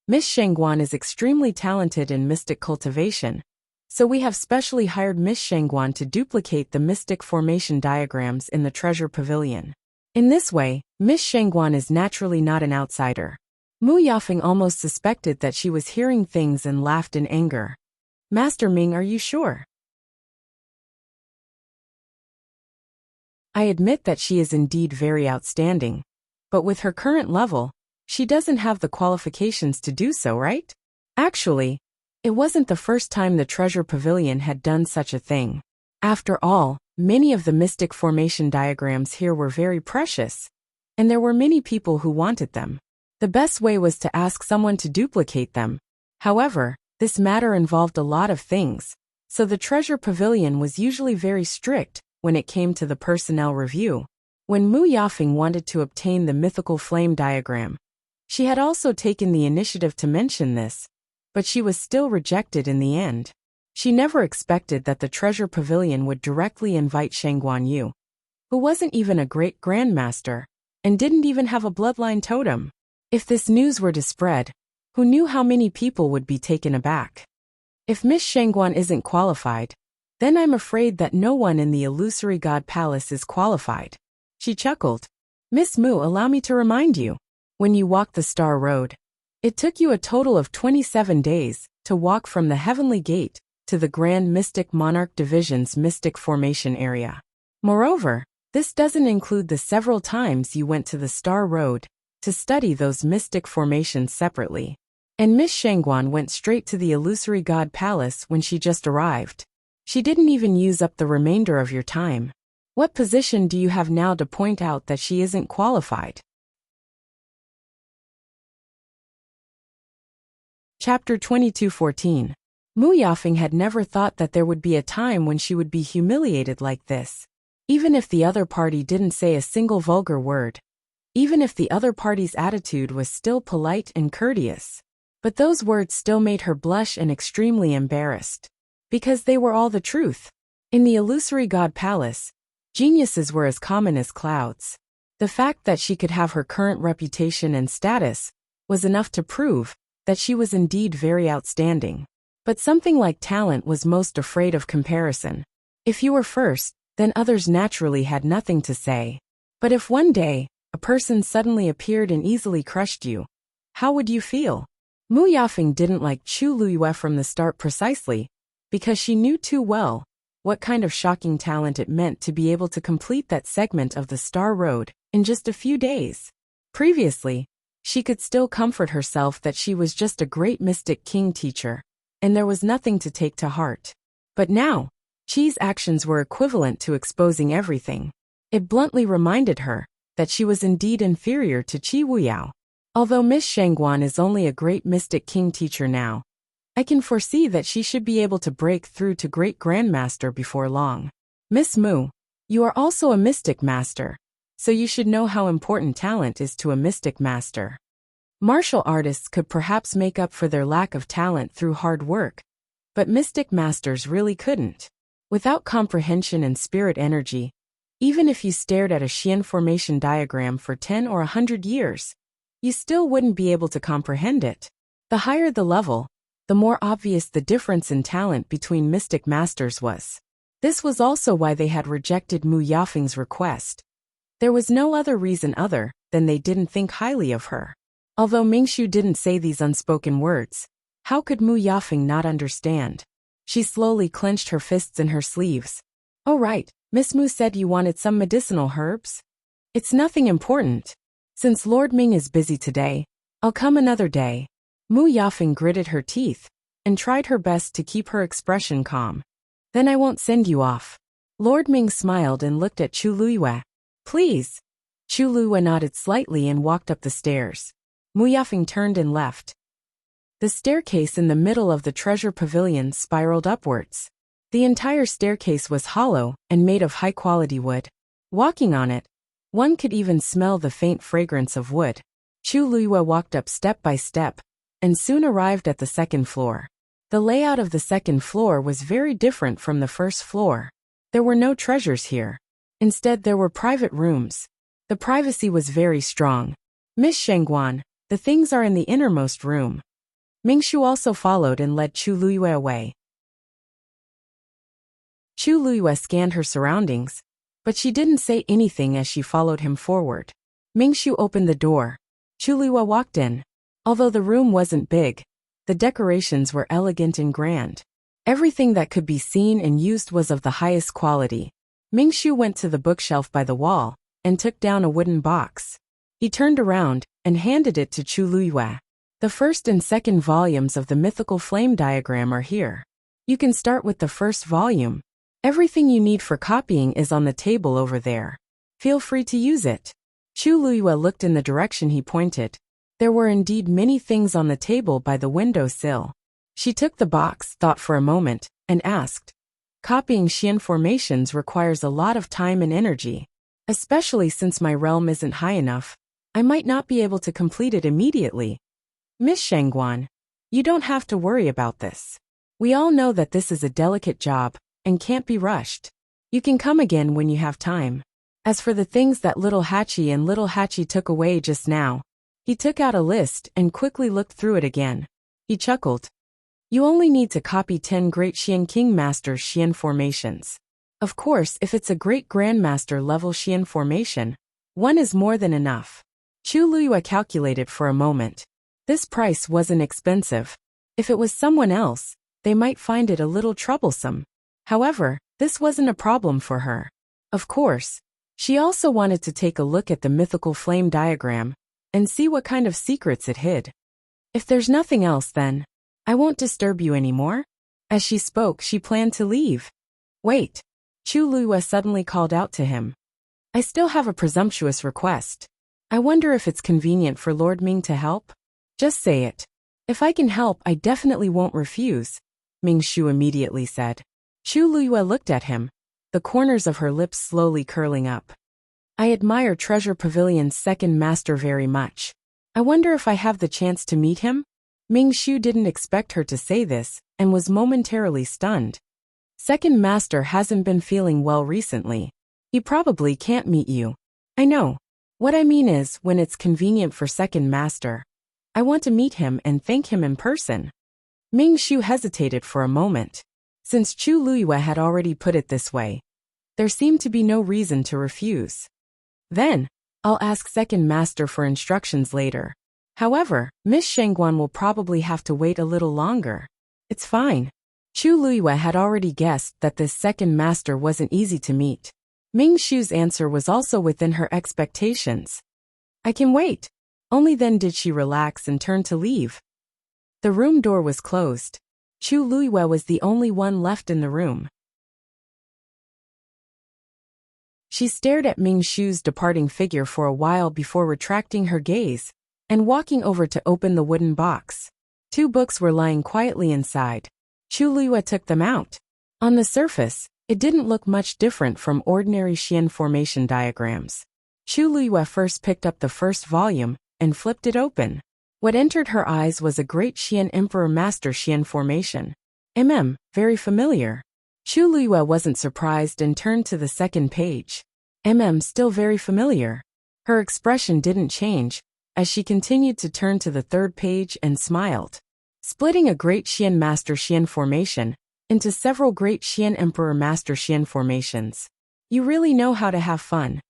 Miss Shangguan is extremely talented in mystic cultivation, so we have specially hired Miss Shangguan to duplicate the mystic formation diagrams in the treasure pavilion. In this way, Miss Shangguan is naturally not an outsider. Mu Yafeng almost suspected that she was hearing things and laughed in anger. Master Ming, are you sure? I admit that she is indeed very outstanding, but with her current level, she doesn't have the qualifications to do so, right? Actually, it wasn't the first time the treasure pavilion had done such a thing. After all, many of the mystic formation diagrams here were very precious, and there were many people who wanted them. The best way was to ask someone to duplicate them. However, this matter involved a lot of things, so the treasure pavilion was usually very strict when it came to the personnel review. When Mu Yafeng wanted to obtain the mythical flame diagram, she had also taken the initiative to mention this, but she was still rejected in the end. She never expected that the treasure pavilion would directly invite Shangguan Yu, who wasn't even a great grandmaster, and didn't even have a bloodline totem. If this news were to spread, who knew how many people would be taken aback? If Miss Shangguan isn't qualified, then I'm afraid that no one in the illusory god palace is qualified. She chuckled. Miss Mu, allow me to remind you. When you walked the Star Road, it took you a total of 27 days to walk from the Heavenly Gate to the Grand Mystic Monarch Division's Mystic Formation area. Moreover, this doesn't include the several times you went to the Star Road to study those mystic formations separately. And Miss Shangguan went straight to the illusory god palace when she just arrived. She didn't even use up the remainder of your time. What position do you have now to point out that she isn't qualified? Chapter 22:14. Mu Yafeng had never thought that there would be a time when she would be humiliated like this. Even if the other party didn't say a single vulgar word. Even if the other party's attitude was still polite and courteous. But those words still made her blush and extremely embarrassed. Because they were all the truth. In the illusory god palace, geniuses were as common as clouds. The fact that she could have her current reputation and status was enough to prove that she was indeed very outstanding. But something like talent was most afraid of comparison. If you were first, then others naturally had nothing to say. But if one day, a person suddenly appeared and easily crushed you, how would you feel? Mu Yafeng didn't like Chu Luyue from the start precisely because she knew too well what kind of shocking talent it meant to be able to complete that segment of the Star Road in just a few days. Previously, she could still comfort herself that she was just a great mystic king teacher, and there was nothing to take to heart. But now, Qi's actions were equivalent to exposing everything. It bluntly reminded her that she was indeed inferior to Qi Wuyao. Although Miss Shangguan is only a great mystic king teacher now, I can foresee that she should be able to break through to Great Grandmaster before long. Miss Mu, you are also a mystic master, so you should know how important talent is to a mystic master. Martial artists could perhaps make up for their lack of talent through hard work, but mystic masters really couldn't. Without comprehension and spirit energy, even if you stared at a Xian formation diagram for 10 or 100 years, you still wouldn't be able to comprehend it. The higher the level, the more obvious the difference in talent between mystic masters was. This was also why they had rejected Mu Yafeng's request. There was no other reason other than they didn't think highly of her. Although Mingshu didn't say these unspoken words, how could Mu Yafeng not understand? She slowly clenched her fists in her sleeves. Oh right, Miss Mu said you wanted some medicinal herbs? It's nothing important. Since Lord Ming is busy today, I'll come another day. Mu Yafeng gritted her teeth and tried her best to keep her expression calm. Then I won't send you off. Lord Ming smiled and looked at Chu Luiyue. Please. Chu Luiyue nodded slightly and walked up the stairs. Mu Yafeng turned and left. The staircase in the middle of the treasure pavilion spiraled upwards. The entire staircase was hollow and made of high-quality wood. Walking on it, one could even smell the faint fragrance of wood. Chu Luiyue walked up step by step, and soon arrived at the second floor. The layout of the second floor was very different from the first floor. There were no treasures here. Instead, there were private rooms. The privacy was very strong. Miss Shengguan, the things are in the innermost room. Mingshu also followed and led Chu Luiyue away. Chu Luiyue scanned her surroundings, but she didn't say anything as she followed him forward. Mingshu opened the door. Chu Luiyue walked in. Although the room wasn't big, the decorations were elegant and grand. Everything that could be seen and used was of the highest quality. Mingshu went to the bookshelf by the wall and took down a wooden box. He turned around and handed it to Chu Luiyue. The first and second volumes of the mythical flame diagram are here. You can start with the first volume. Everything you need for copying is on the table over there. Feel free to use it. Chu Luiyue looked in the direction he pointed. There were indeed many things on the table by the window sill. She took the box, thought for a moment, and asked, copying Xian formations requires a lot of time and energy. Especially since my realm isn't high enough, I might not be able to complete it immediately. Miss Shengguan, you don't have to worry about this. We all know that this is a delicate job and can't be rushed. You can come again when you have time. As for the things that Little Hachi took away just now, he took out a list and quickly looked through it again. He chuckled. You only need to copy 10 Great Xian King Master Xian formations. Of course, if it's a Great Grandmaster level Xian formation, one is more than enough. Chu Luiyue calculated for a moment. This price wasn't expensive. If it was someone else, they might find it a little troublesome. However, this wasn't a problem for her. Of course, she also wanted to take a look at the mythical flame diagram and see what kind of secrets it hid. If there's nothing else then, I won't disturb you anymore. As she spoke, she planned to leave. Wait. Chu Luiyue suddenly called out to him. I still have a presumptuous request. I wonder if it's convenient for Lord Ming to help? Just say it. If I can help, I definitely won't refuse, Mingshu immediately said. Chu Luiyue looked at him, the corners of her lips slowly curling up. I admire Treasure Pavilion's second master very much. I wonder if I have the chance to meet him? Mingshu didn't expect her to say this and was momentarily stunned. Second master hasn't been feeling well recently. He probably can't meet you. I know. What I mean is, when it's convenient for second master, I want to meet him and thank him in person. Mingshu hesitated for a moment. Since Chu Luiyue had already put it this way, there seemed to be no reason to refuse. Then, I'll ask second master for instructions later. However, Miss Shengguan will probably have to wait a little longer. It's fine. Chu Luiyue had already guessed that this second master wasn't easy to meet. Mingshu's answer was also within her expectations. I can wait. Only then did she relax and turn to leave. The room door was closed. Chu Luiyue was the only one left in the room. She stared at Mingshu's departing figure for a while before retracting her gaze and walking over to open the wooden box. 2 books were lying quietly inside. Chu Liyue took them out. On the surface, it didn't look much different from ordinary Xian formation diagrams. Chu Liyue first picked up the first volume and flipped it open. What entered her eyes was a great Xian Emperor Master Xian formation. Very familiar. Chu Liyue wasn't surprised and turned to the second page. Still very familiar. Her expression didn't change as she continued to turn to the third page and smiled. Splitting a great Xian Master Xian formation into several great Xian Emperor Master Xian formations. You really know how to have fun.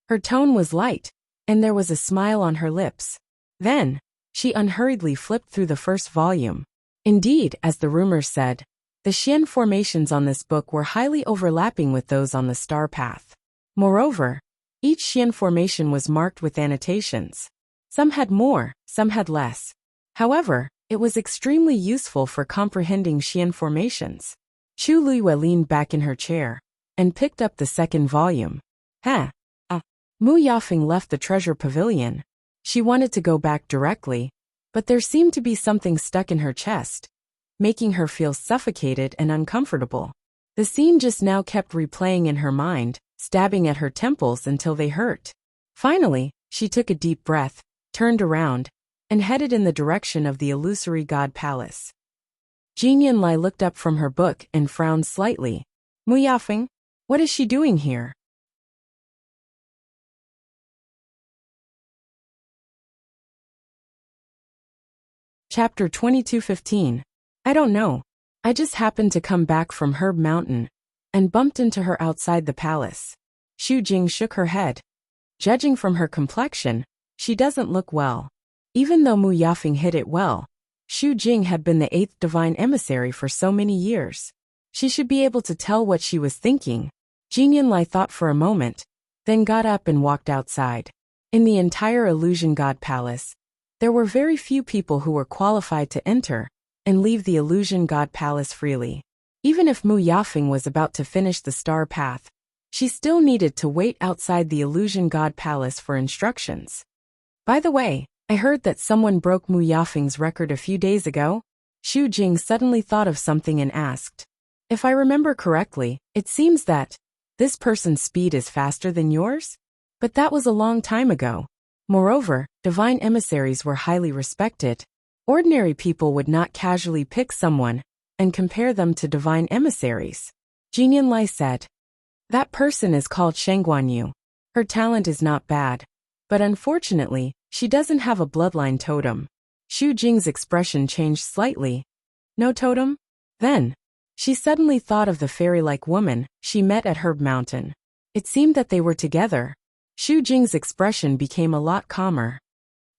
Her tone was light, and there was a smile on her lips. Then, she unhurriedly flipped through the first volume. Indeed, as the rumors said, the Xian formations on this book were highly overlapping with those on the star path. Moreover, each Xian formation was marked with annotations. Some had more, some had less. However, it was extremely useful for comprehending Xian formations. Chu Liyue leaned back in her chair and picked up the second volume. Mu Yafeng left the treasure pavilion. She wanted to go back directly, but there seemed to be something stuck in her chest, making her feel suffocated and uncomfortable. The scene just now kept replaying in her mind, stabbing at her temples until they hurt. Finally, she took a deep breath, turned around, and headed in the direction of the illusory god palace. Jin Yunlai looked up from her book and frowned slightly. Mu Yafeng, what is she doing here? Chapter 22:15. I don't know. I just happened to come back from Herb Mountain and bumped into her outside the palace. Xu Jing shook her head. Judging from her complexion, she doesn't look well. Even though Mu Yafeng hid it well, Xu Jing had been the 8th divine emissary for so many years. She should be able to tell what she was thinking. Jin Yunlai thought for a moment, then got up and walked outside. In the entire Illusion God Palace, there were very few people who were qualified to enter and leave the Illusion God Palace freely. Even if Mu Yafeng was about to finish the star path, she still needed to wait outside the Illusion God Palace for instructions. By the way, I heard that someone broke Mu Yafeng's record a few days ago. Xu Jing suddenly thought of something and asked. If I remember correctly, it seems that this person's speed is faster than yours? But that was a long time ago. Moreover, divine emissaries were highly respected. Ordinary people would not casually pick someone and compare them to divine emissaries. Jin Yunlai said. That person is called Shengguanyu. Her talent is not bad, but unfortunately, she doesn't have a bloodline totem. Xu Jing's expression changed slightly. No totem? Then, she suddenly thought of the fairy-like woman she met at Herb Mountain. It seemed that they were together. Xu Jing's expression became a lot calmer.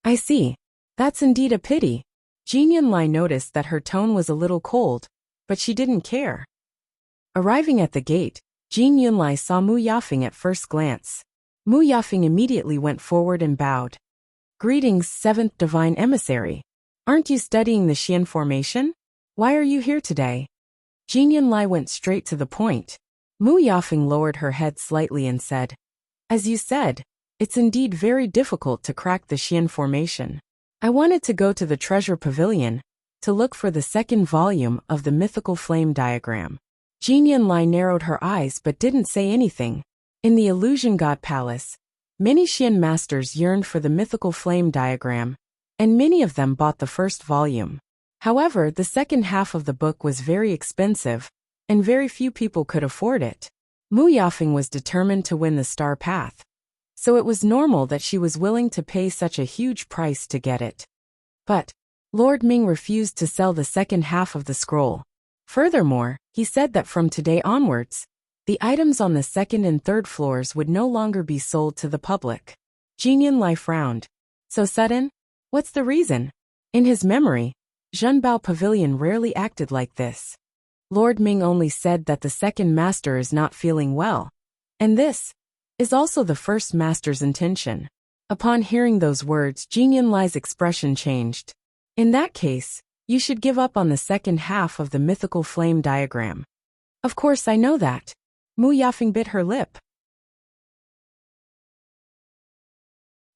I see. That's indeed a pity. Jin Yunlai noticed that her tone was a little cold, but she didn't care. Arriving at the gate, Jin Yunlai saw Mu Yafeng at first glance. Mu Yafeng immediately went forward and bowed. Greetings, 7th Divine Emissary. Aren't you studying the Xian formation? Why are you here today? Jin Yunlai went straight to the point. Mu Yafeng lowered her head slightly and said, As you said, it's indeed very difficult to crack the Xian formation. I wanted to go to the treasure pavilion to look for the second volume of the mythical flame diagram. Jin Yunlai narrowed her eyes but didn't say anything. In the Illusion God Palace, many Xian masters yearned for the mythical flame diagram, and many of them bought the first volume. However, the second half of the book was very expensive, and very few people could afford it. Mu Yafeng was determined to win the star path, so it was normal that she was willing to pay such a huge price to get it. But Lord Ming refused to sell the second half of the scroll. Furthermore, he said that from today onwards, the items on the second and third floors would no longer be sold to the public. Jin Yunlai frowned. So sudden? What's the reason? In his memory, Zhenbao Pavilion rarely acted like this. Lord Ming only said that the second master is not feeling well, and this is also the first master's intention. Upon hearing those words, Jin Yunlai's expression changed. In that case, you should give up on the second half of the mythical flame diagram. Of course I know that. Mu Yafeng bit her lip.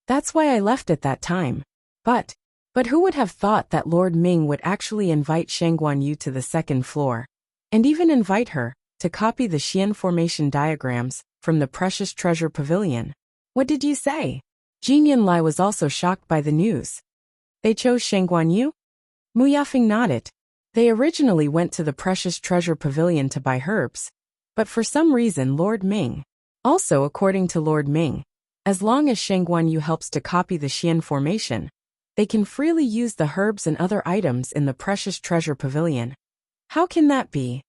That's why I left at that time. But But who would have thought that Lord Ming would actually invite Shang Guanyu to the second floor, and even invite her to copy the Xian formation diagrams from the precious treasure pavilion? What did you say? Jin Yunlai was also shocked by the news. They chose Shang Guanyu? Mu Yafeng nodded. They originally went to the precious treasure pavilion to buy herbs, but for some reason Lord Ming. Also, according to Lord Ming, as long as Shang Guanyu helps to copy the Xian formation, they can freely use the herbs and other items in the precious treasure pavilion. How can that be?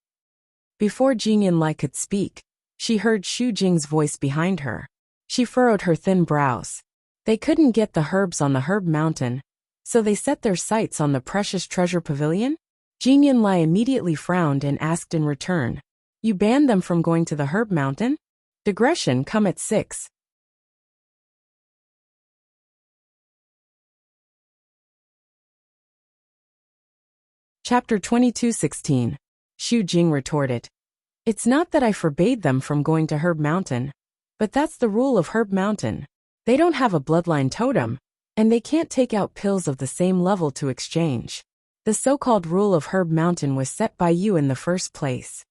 Before Jin Yunlai could speak, she heard Xu Jing's voice behind her. She furrowed her thin brows. They couldn't get the herbs on the herb mountain, so they set their sights on the precious treasure pavilion? Jin Yunlai immediately frowned and asked in return, "You banned them from going to the herb mountain? Digression come at 6. Chapter 22:16. Xu Jing retorted, "It's not that I forbade them from going to Herb Mountain, but that's the rule of Herb Mountain. They don't have a bloodline totem, and they can't take out pills of the same level to exchange. The so-called rule of Herb Mountain was set by you in the first place."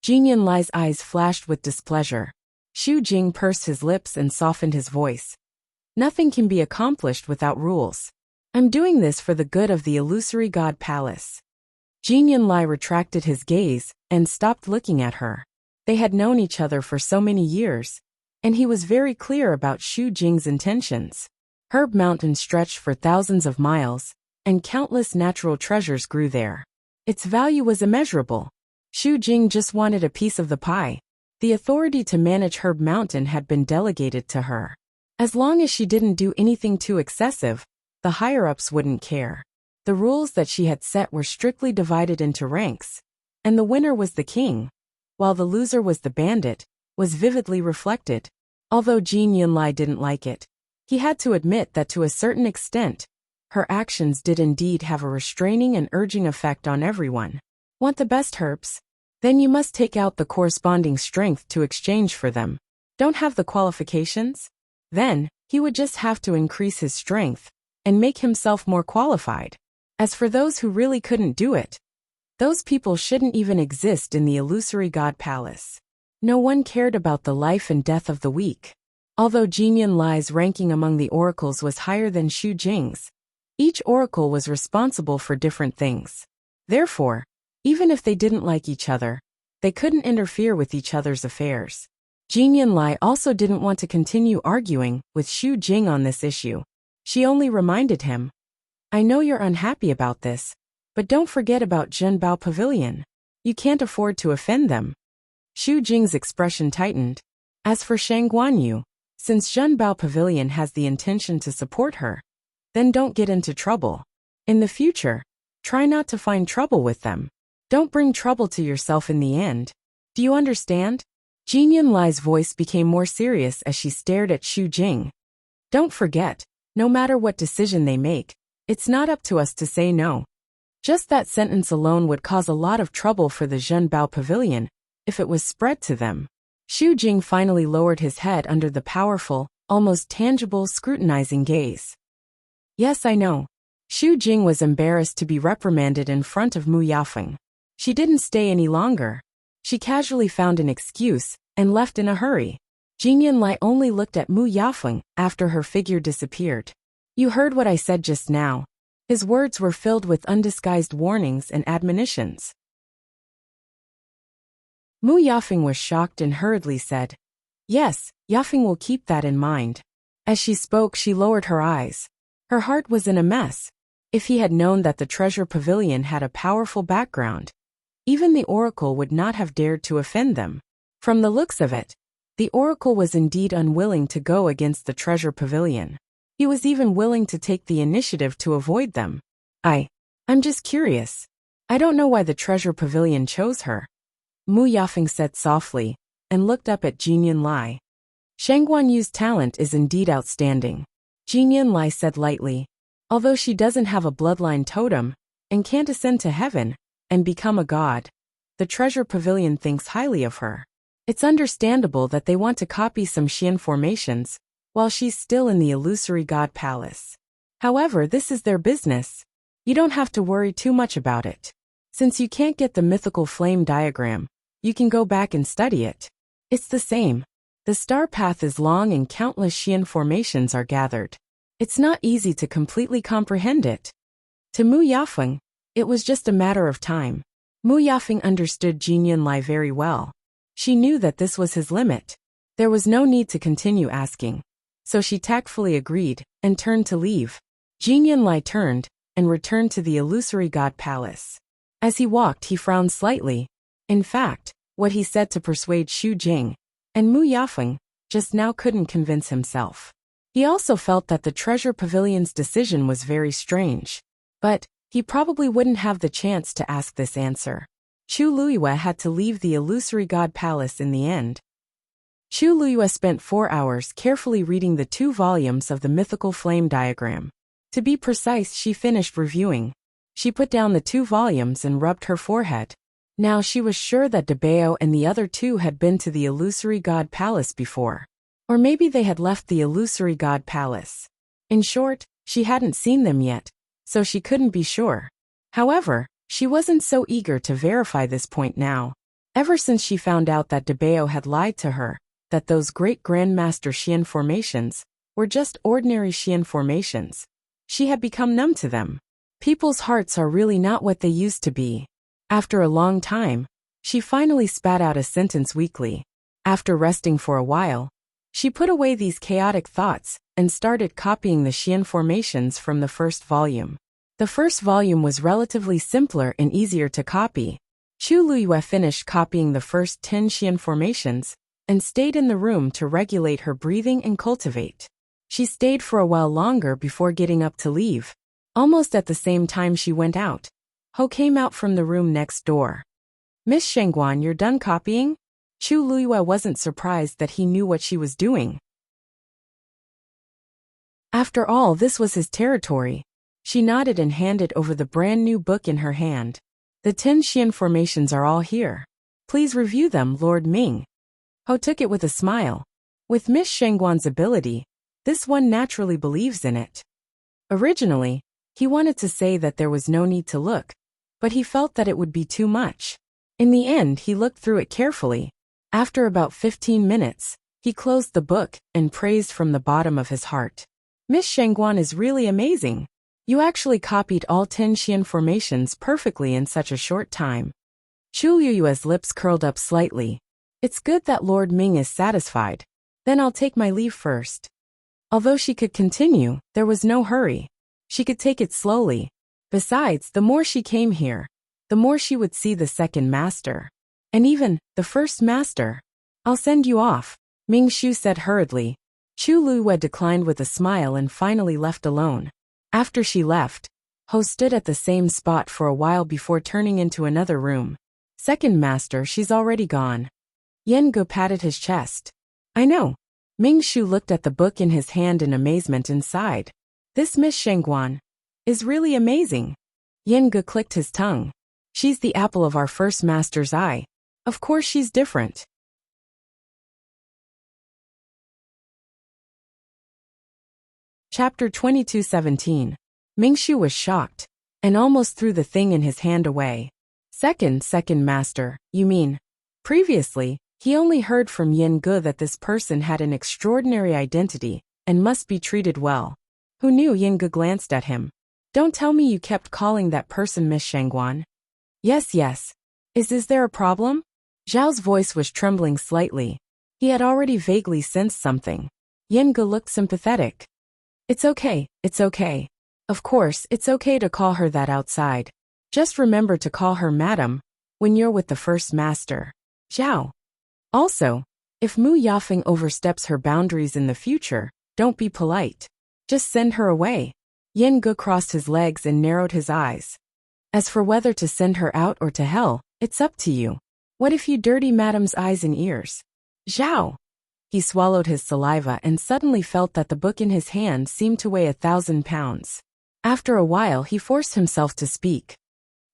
Jin Yunlai's eyes flashed with displeasure. Xu Jing pursed his lips and softened his voice. "Nothing can be accomplished without rules. I'm doing this for the good of the illusory god palace." Jin Yunlai retracted his gaze and stopped looking at her. They had known each other for so many years, and he was very clear about Xu Jing's intentions. Herb Mountain stretched for thousands of miles, and countless natural treasures grew there. Its value was immeasurable. Xu Jing just wanted a piece of the pie. The authority to manage Herb Mountain had been delegated to her. As long as she didn't do anything too excessive, the higher-ups wouldn't care. The rules that she had set were strictly divided into ranks, and the winner was the king, while the loser was the bandit, was vividly reflected. Although Jin Yunlai didn't like it, he had to admit that to a certain extent, her actions did indeed have a restraining and urging effect on everyone. Want the best herbs? Then you must take out the corresponding strength to exchange for them. Don't have the qualifications? Then, he would just have to increase his strength and make himself more qualified. As for those who really couldn't do it, those people shouldn't even exist in the illusory god palace. No one cared about the life and death of the weak. Although Jin Yunlai's ranking among the oracles was higher than Xu Jing's, each oracle was responsible for different things. Therefore, even if they didn't like each other, they couldn't interfere with each other's affairs. Jin Yunlai also didn't want to continue arguing with Xu Jing on this issue. She only reminded him, "I know you're unhappy about this, but don't forget about Zhenbao Pavilion. You can't afford to offend them." Xu Jing's expression tightened. As for Shang Guanyu, since Zhenbao Pavilion has the intention to support her, then don't get into trouble. In the future, try not to find trouble with them. Don't bring trouble to yourself in the end. Do you understand? Jin Yunlai's voice became more serious as she stared at Xu Jing. "Don't forget, no matter what decision they make, it's not up to us to say no." Just that sentence alone would cause a lot of trouble for the Zhenbao Pavilion if it was spread to them. Xu Jing finally lowered his head under the powerful, almost tangible scrutinizing gaze. "Yes, I know." Xu Jing was embarrassed to be reprimanded in front of Mu Yafeng. She didn't stay any longer. She casually found an excuse and left in a hurry. Jin Yunlai only looked at Mu Yafeng after her figure disappeared. "You heard what I said just now." His words were filled with undisguised warnings and admonitions. Mu Yafeng was shocked and hurriedly said, "Yes, Yafeng will keep that in mind." As she spoke, she lowered her eyes. Her heart was in a mess. If he had known that the treasure pavilion had a powerful background, even the oracle would not have dared to offend them. From the looks of it, the oracle was indeed unwilling to go against the treasure pavilion. He was even willing to take the initiative to avoid them. I'm just curious. I don't know why the treasure pavilion chose her," Mu Yafeng said softly, and looked up at Jin Yunlai. "Shang Guanyu's talent is indeed outstanding," Jin Yunlai said lightly. "Although she doesn't have a bloodline totem, and can't ascend to heaven and become a god, the treasure pavilion thinks highly of her. It's understandable that they want to copy some Xian formations, while she's still in the illusory god palace." However, this is their business. You don't have to worry too much about it. Since you can't get the mythical flame diagram, you can go back and study it. It's the same. The star path is long and countless Xian formations are gathered. It's not easy to completely comprehend it. To Mu Yafeng, it was just a matter of time. Mu Yafeng understood Jin Yunlai very well. She knew that this was his limit. There was no need to continue asking. So she tactfully agreed and turned to leave. Jin Yunlai turned and returned to the illusory god palace. As he walked, he frowned slightly. In fact, what he said to persuade Xu Jing and Mu Yafeng just now couldn't convince himself. He also felt that the treasure pavilion's decision was very strange. But he probably wouldn't have the chance to ask this answer. Chu Luiyue had to leave the illusory god palace in the end. Chu Luiyue spent 4 hours carefully reading the 2 volumes of the mythical flame diagram. To be precise, she finished reviewing. She put down the 2 volumes and rubbed her forehead. Now she was sure that Debao and the other 2 had been to the illusory god palace before. Or maybe they had left the illusory god palace. In short, she hadn't seen them yet, so she couldn't be sure. However, she wasn't so eager to verify this point now. Ever since she found out that Debao had lied to her, that those great Grandmaster Xian formations were just ordinary Xian formations, she had become numb to them. People's hearts are really not what they used to be. After a long time, she finally spat out a sentence weakly. After resting for a while, she put away these chaotic thoughts and started copying the Xian formations from the first volume. The first volume was relatively simpler and easier to copy. Chu Luiyue finished copying the first 10 Xian formations and stayed in the room to regulate her breathing and cultivate. She stayed for a while longer before getting up to leave. Almost at the same time she went out, Ho came out from the room next door. "Miss Shengguan, you're done copying?" Chu Luiyue wasn't surprised that he knew what she was doing. After all, this was his territory. She nodded and handed over the brand new book in her hand. "The 10 Xian formations are all here. Please review them, Lord Ming." Ho took it with a smile. With Miss Shengguan's ability, this one naturally believes in it. Originally, he wanted to say that there was no need to look, but he felt that it would be too much. In the end, he looked through it carefully. After about 15 minutes, he closed the book and praised from the bottom of his heart. "Miss Shengguan is really amazing. You actually copied all 10 Xian formations perfectly in such a short time." Chu Liyue's lips curled up slightly. "It's good that Lord Ming is satisfied. Then I'll take my leave first." Although she could continue, there was no hurry. She could take it slowly. Besides, the more she came here, the more she would see the second master. And even the first master. "I'll send you off," Ming Shu said hurriedly. Chu Luiyue declined with a smile and finally left alone. After she left, Ho stood at the same spot for a while before turning into another room. "Second master, she's already gone." Yan Ge patted his chest. "I know." Ming Shu looked at the book in his hand in amazement and sighed. "This Miss Shengguan is really amazing." Yan Ge clicked his tongue. "She's the apple of our first master's eye. Of course she's different." Chapter 22:17. Ming Shu was shocked and almost threw the thing in his hand away. Second master, you mean?" Previously, he only heard from Yan Ge that this person had an extraordinary identity and must be treated well. Who knew? Yan Ge glanced at him. "Don't tell me you kept calling that person Miss Shengguan." Yes. Is there a problem?" Zhao's voice was trembling slightly. He had already vaguely sensed something. Yan Ge looked sympathetic. It's okay. Of course, it's okay to call her that outside. Just remember to call her Madam when you're with the first master. Zhao. Also, if Mu Yafeng oversteps her boundaries in the future, don't be polite. Just send her away." Yan Ge crossed his legs and narrowed his eyes. "As for whether to send her out or to hell, it's up to you. What if you dirty Madam's eyes and ears?" "Zhao." He swallowed his saliva and suddenly felt that the book in his hand seemed to weigh 1,000 pounds. After a while, he forced himself to speak.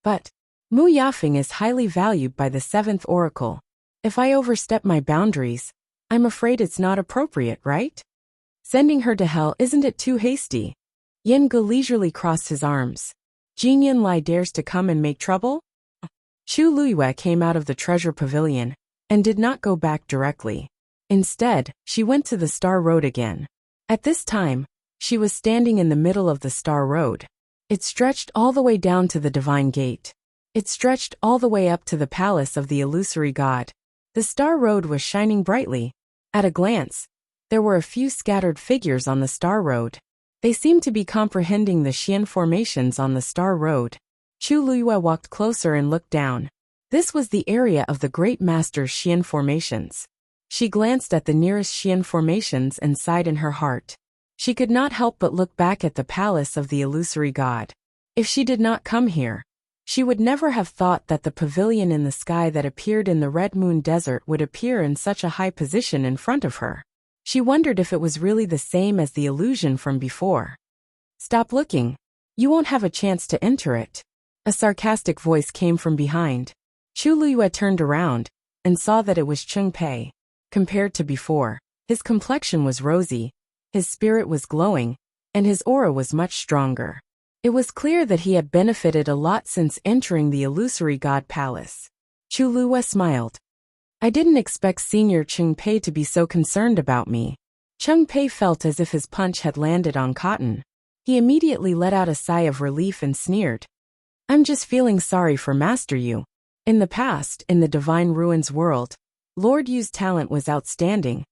"But Mu Yafeng is highly valued by the 7th Oracle. If I overstep my boundaries, I'm afraid it's not appropriate, right? Sending her to hell, isn't it too hasty?" Yen Ge leisurely crossed his arms. Jin Yin Lai dares to come and make trouble? Chu Luiyue came out of the treasure pavilion and did not go back directly. Instead, she went to the Star Road again. At this time, she was standing in the middle of the Star Road. It stretched all the way down to the Divine Gate. It stretched all the way up to the palace of the illusory god. The Star Road was shining brightly. At a glance, there were a few scattered figures on the Star Road. They seemed to be comprehending the Xian formations on the Star Road. Chu Luiyue walked closer and looked down. This was the area of the Great Master's Xian formations. She glanced at the nearest Xian formations and sighed in her heart. She could not help but look back at the palace of the illusory god. If she did not come here, she would never have thought that the pavilion in the sky that appeared in the Red Moon Desert would appear in such a high position in front of her. She wondered if it was really the same as the illusion from before. Stop looking. You won't have a chance to enter it. A sarcastic voice came from behind. Chu Luiyue turned around and saw that it was Cheng Pei. Compared to before, his complexion was rosy, his spirit was glowing, and his aura was much stronger. It was clear that he had benefited a lot since entering the illusory god palace. Chu Luiyue smiled. I didn't expect Senior Cheng Pei to be so concerned about me. Cheng Pei felt as if his punch had landed on cotton. He immediately let out a sigh of relief and sneered. I'm just feeling sorry for Master Yu. In the past, in the Divine Ruins world, Lord Yu's talent was outstanding,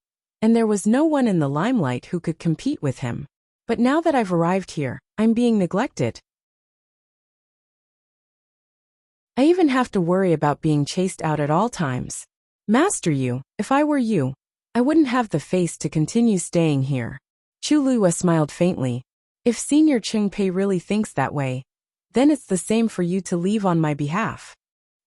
and there was no one in the limelight who could compete with him. But now that I've arrived here, I'm being neglected. I even have to worry about being chased out at all times. Master Yu, if I were you, I wouldn't have the face to continue staying here. Chu Luiyue smiled faintly. If Senior Cheng Pei really thinks that way, then it's the same for you to leave on my behalf.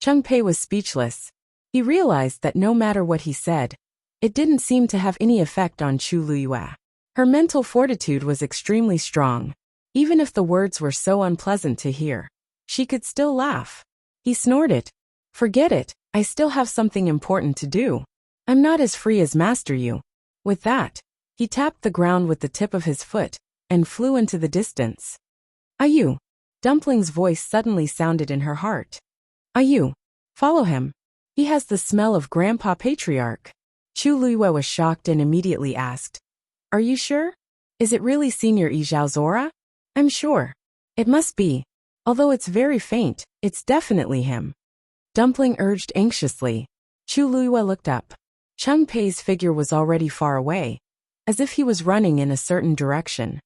Cheng Pei was speechless. He realized that no matter what he said, it didn't seem to have any effect on Chu Luiyue. Her mental fortitude was extremely strong. Even if the words were so unpleasant to hear, she could still laugh. He snorted. Forget it, I still have something important to do. I'm not as free as Master Yu. With that, he tapped the ground with the tip of his foot and flew into the distance. Ayu. Dumpling's voice suddenly sounded in her heart. Ayu. Follow him. He has the smell of Grandpa Patriarch. Chu Luiyue was shocked and immediately asked. Are you sure? Is it really Senior Yizhao's aura? I'm sure. It must be. Although it's very faint, it's definitely him. Dumpling urged anxiously. Chu Luiyue looked up. Cheng Pei's figure was already far away, as if he was running in a certain direction.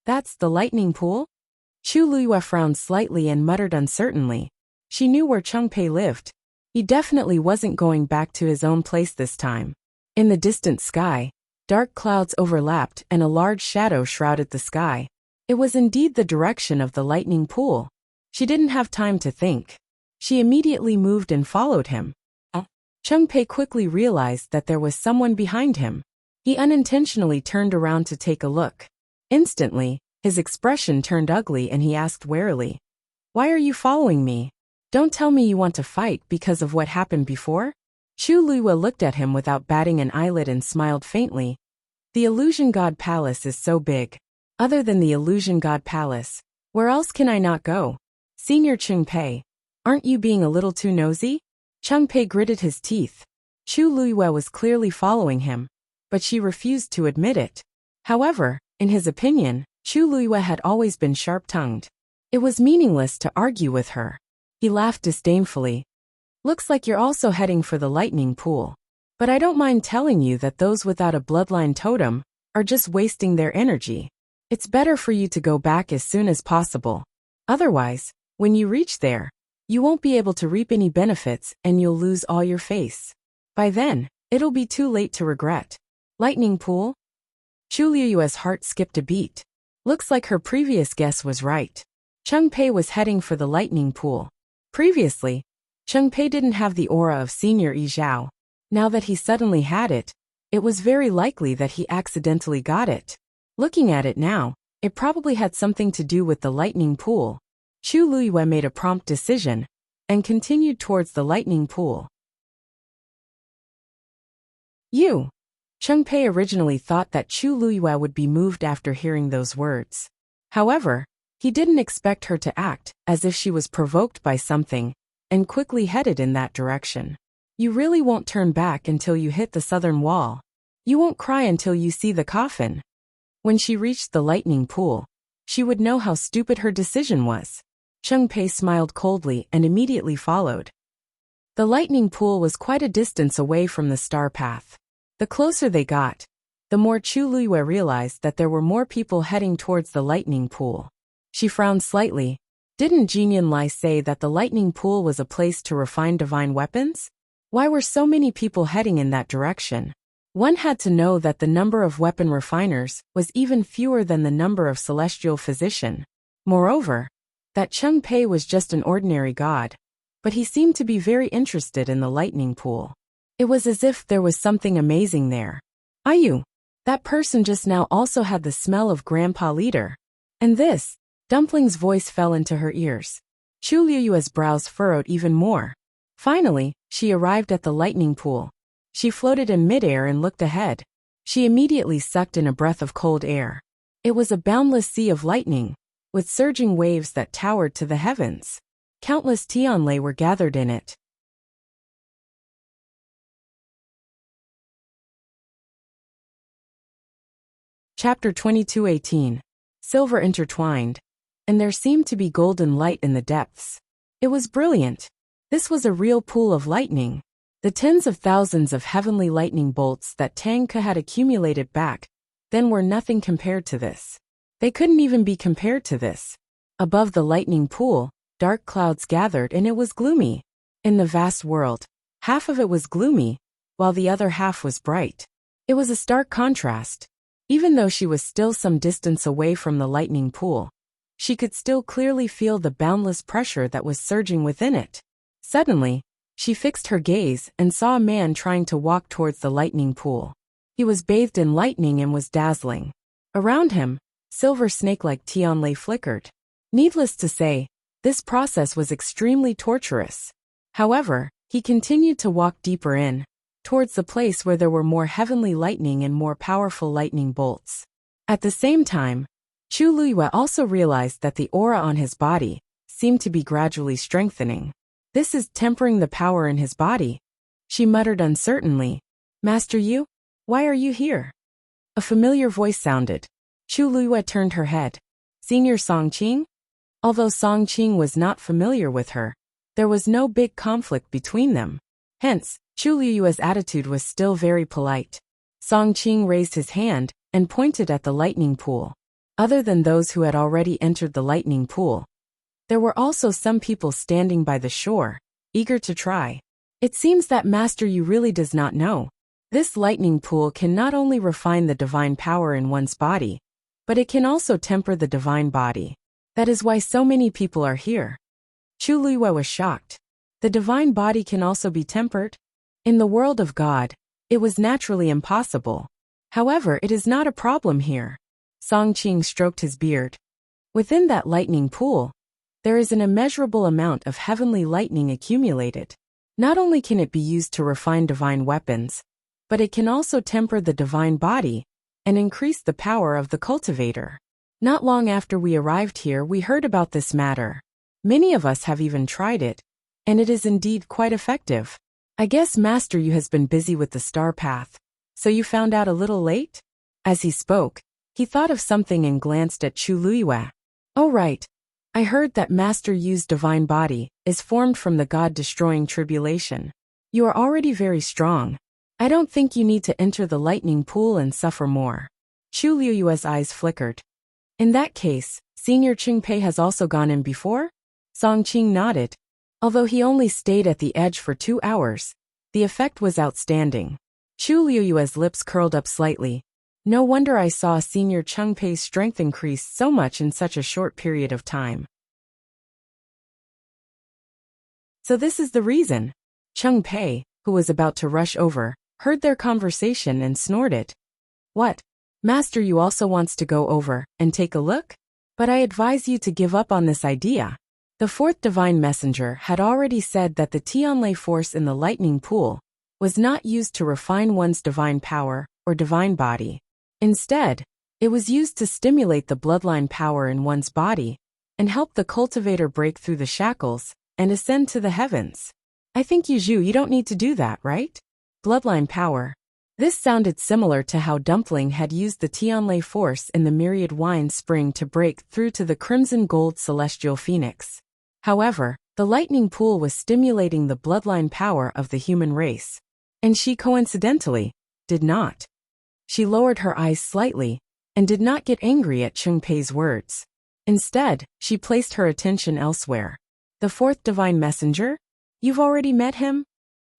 That's the lightning pool? Chu Luiyue frowned slightly and muttered uncertainly. She knew where Cheng Pei lived. He definitely wasn't going back to his own place this time. In the distant sky, dark clouds overlapped and a large shadow shrouded the sky. It was indeed the direction of the lightning pool. She didn't have time to think. She immediately moved and followed him. Cheng Pei quickly realized that there was someone behind him. He unintentionally turned around to take a look. Instantly, his expression turned ugly and he asked warily, Why are you following me? Don't tell me you want to fight because of what happened before? Chu Luiyue looked at him without batting an eyelid and smiled faintly. The Illusion God Palace is so big. Other than the Illusion God Palace, where else can I not go? Senior Cheng Pei, aren't you being a little too nosy? Cheng Pei gritted his teeth. Chu Luiyue was clearly following him, but she refused to admit it. However, in his opinion, Chu Luiyue had always been sharp-tongued. It was meaningless to argue with her. He laughed disdainfully. Looks like you're also heading for the lightning pool. But I don't mind telling you that those without a bloodline totem are just wasting their energy. It's better for you to go back as soon as possible. Otherwise, when you reach there, you won't be able to reap any benefits and you'll lose all your face. By then, it'll be too late to regret. Lightning pool? Chu Luiyue's heart skipped a beat. Looks like her previous guess was right. Cheng Pei was heading for the lightning pool. Previously, Cheng Pei didn't have the aura of Senior Yizhao. Now that he suddenly had it, it was very likely that he accidentally got it. Looking at it now, it probably had something to do with the lightning pool. Chu Luiyue made a prompt decision and continued towards the lightning pool. Cheng Pei originally thought that Chu Luiyue would be moved after hearing those words. However, he didn't expect her to act as if she was provoked by something, and quickly headed in that direction. You really won't turn back until you hit the southern wall. You won't cry until you see the coffin. When she reached the lightning pool, she would know how stupid her decision was. Changpei smiled coldly and immediately followed. The lightning pool was quite a distance away from the star path. The closer they got, the more Chu Luiyue realized that there were more people heading towards the lightning pool. She frowned slightly. Didn't Jinyan Lai say that the lightning pool was a place to refine divine weapons? Why were so many people heading in that direction? One had to know that the number of weapon refiners was even fewer than the number of celestial physicians. Moreover, that Changpei was just an ordinary god, but he seemed to be very interested in the lightning pool. It was as if there was something amazing there. Ayu, that person just now also had the smell of Grandpa Leader. And this, Dumpling's voice fell into her ears. Chu Liyue's brows furrowed even more. Finally, she arrived at the lightning pool. She floated in midair and looked ahead. She immediately sucked in a breath of cold air. It was a boundless sea of lightning, with surging waves that towered to the heavens. Countless Tianlei were gathered in it. Chapter 22:18. Silver intertwined. And there seemed to be golden light in the depths. It was brilliant. This was a real pool of lightning. The tens of thousands of heavenly lightning bolts that Tang Ke had accumulated back then were nothing compared to this. They couldn't even be compared to this. Above the lightning pool, dark clouds gathered and it was gloomy. In the vast world, half of it was gloomy, while the other half was bright. It was a stark contrast. Even though she was still some distance away from the lightning pool, she could still clearly feel the boundless pressure that was surging within it. Suddenly, she fixed her gaze and saw a man trying to walk towards the lightning pool. He was bathed in lightning and was dazzling. Around him, silver snake-like Tianlei flickered. Needless to say, this process was extremely torturous. However, he continued to walk deeper in, towards the place where there were more heavenly lightning and more powerful lightning bolts. At the same time, Chu Luiyue also realized that the aura on his body seemed to be gradually strengthening. This is tempering the power in his body. She muttered uncertainly, Master Yu, why are you here? A familiar voice sounded. Chu Luiyue turned her head. Senior Songqing? Although Songqing was not familiar with her, there was no big conflict between them. Hence, Chu Liyue's attitude was still very polite. Songqing raised his hand and pointed at the lightning pool. Other than those who had already entered the lightning pool, there were also some people standing by the shore, eager to try. It seems that Master Yu really does not know. This lightning pool can not only refine the divine power in one's body, but it can also temper the divine body. That is why so many people are here. Chu Luiyue was shocked. The divine body can also be tempered? In the world of God, it was naturally impossible. However, it is not a problem here. Songqing stroked his beard. Within that lightning pool, there is an immeasurable amount of heavenly lightning accumulated. Not only can it be used to refine divine weapons, but it can also temper the divine body and increase the power of the cultivator. Not long after we arrived here, we heard about this matter. Many of us have even tried it, and it is indeed quite effective. I guess Master Yu has been busy with the star path, so you found out a little late? As he spoke, he thought of something and glanced at Chu Luiyue. Oh right, I heard that Master Yu's divine body is formed from the God-destroying tribulation. You are already very strong. I don't think you need to enter the lightning pool and suffer more. Chu Liyue's eyes flickered. In that case, Senior Changpei has also gone in before? Songqing nodded. Although he only stayed at the edge for 2 hours, the effect was outstanding. Chu Liyue's lips curled up slightly. No wonder I saw Senior Changpei's strength increase so much in such a short period of time. So this is the reason. Changpei, who was about to rush over, heard their conversation and snorted. What? Master Yu also wants to go over and take a look? But I advise you to give up on this idea. The fourth divine messenger had already said that the Tianlei force in the lightning pool was not used to refine one's divine power or divine body. Instead, It was used to stimulate the bloodline power in one's body and help the cultivator break through the shackles and ascend to the heavens. I think you don't need to do that, right? Bloodline power. This sounded similar to how Dumpling had used the Tianlei force in the myriad wine spring to break through to the crimson gold celestial phoenix. However, the lightning pool was stimulating the bloodline power of the human race. And she coincidentally did not. She lowered her eyes slightly and did not get angry at Chengpei's words. Instead, she placed her attention elsewhere. The fourth divine messenger? You've already met him?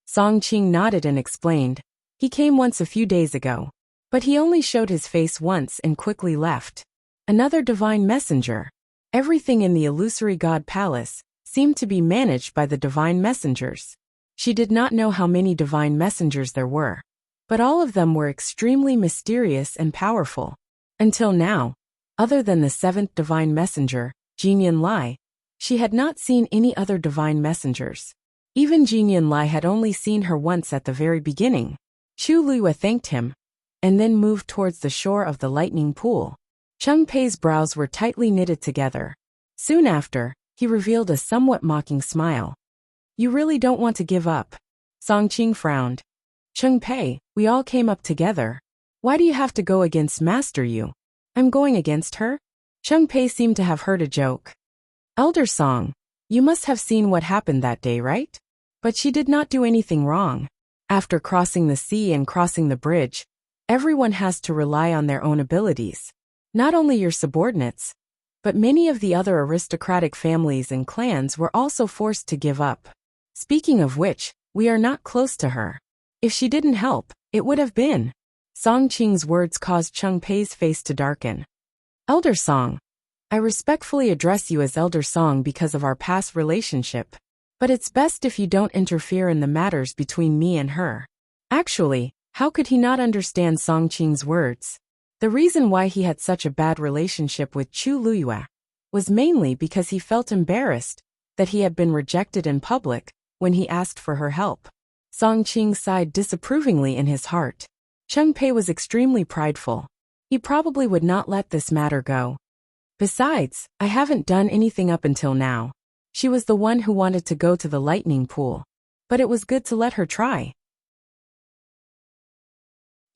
Song Qing nodded and explained. He came once a few days ago, but he only showed his face once and quickly left. Another divine messenger. Everything in the illusory god palace seemed to be managed by the divine messengers. She did not know how many divine messengers there were, but all of them were extremely mysterious and powerful. Until now, other than the seventh divine messenger, Jinyan Lai, she had not seen any other divine messengers. Even Jinyan Lai had only seen her once at the very beginning. Chu Luiyue thanked him, and then moved towards the shore of the lightning pool. Chengpei's brows were tightly knitted together. Soon after, he revealed a somewhat mocking smile. You really don't want to give up? Song Qing frowned. Chengpei, we all came up together. Why do you have to go against Master Yu? I'm going against her? Chengpei seemed to have heard a joke. Elder Song, you must have seen what happened that day, right? But she did not do anything wrong. After crossing the sea and crossing the bridge, everyone has to rely on their own abilities. Not only your subordinates, but many of the other aristocratic families and clans were also forced to give up. Speaking of which, we are not close to her. If she didn't help, it would have been. Song Qing's words caused Chengpei's face to darken. Elder Song, I respectfully address you as Elder Song because of our past relationship. But it's best if you don't interfere in the matters between me and her. Actually, how could he not understand Song Qing's words? The reason why he had such a bad relationship with Chu Luiyue was mainly because he felt embarrassed that he had been rejected in public when he asked for her help. Song Qing sighed disapprovingly in his heart. Chengpei was extremely prideful. He probably would not let this matter go. Besides, I haven't done anything up until now. She was the one who wanted to go to the lightning pool, but it was good to let her try.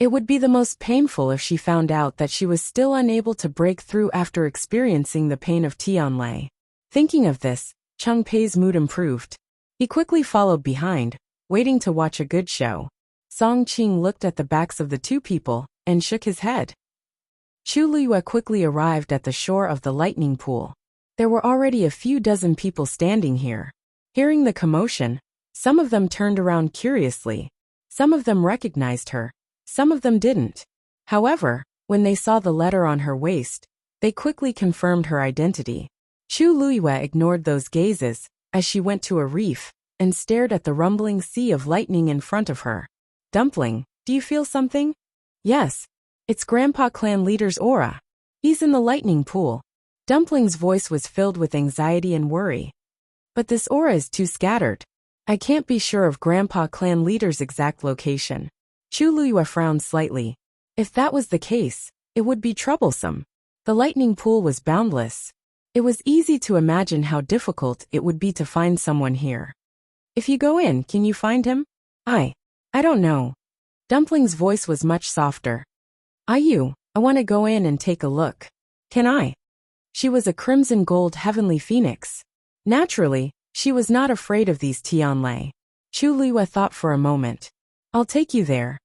It would be the most painful if she found out that she was still unable to break through after experiencing the pain of Tianlei. Thinking of this, Chengpei's mood improved. He quickly followed behind, waiting to watch a good show. Song Qing looked at the backs of the two people and shook his head. Chu Luiyue quickly arrived at the shore of the lightning pool. There were already a few dozen people standing here. Hearing the commotion, some of them turned around curiously. Some of them recognized her. Some of them didn't. However, when they saw the letter on her waist, they quickly confirmed her identity. Chu Luiyue ignored those gazes as she went to a reef and stared at the rumbling sea of lightning in front of her. Dumpling, do you feel something? Yes. It's Grandpa Clan Leader's aura. He's in the lightning pool. Dumpling's voice was filled with anxiety and worry. But this aura is too scattered. I can't be sure of Grandpa Clan Leader's exact location. Chu Luiyue frowned slightly. If that was the case, it would be troublesome. The lightning pool was boundless. It was easy to imagine how difficult it would be to find someone here. If you go in, can you find him? I don't know. Dumpling's voice was much softer. I want to go in and take a look. Can I? She was a crimson gold heavenly phoenix. Naturally, she was not afraid of these Tianlei. Chu Luiyue thought for a moment. I'll take you there.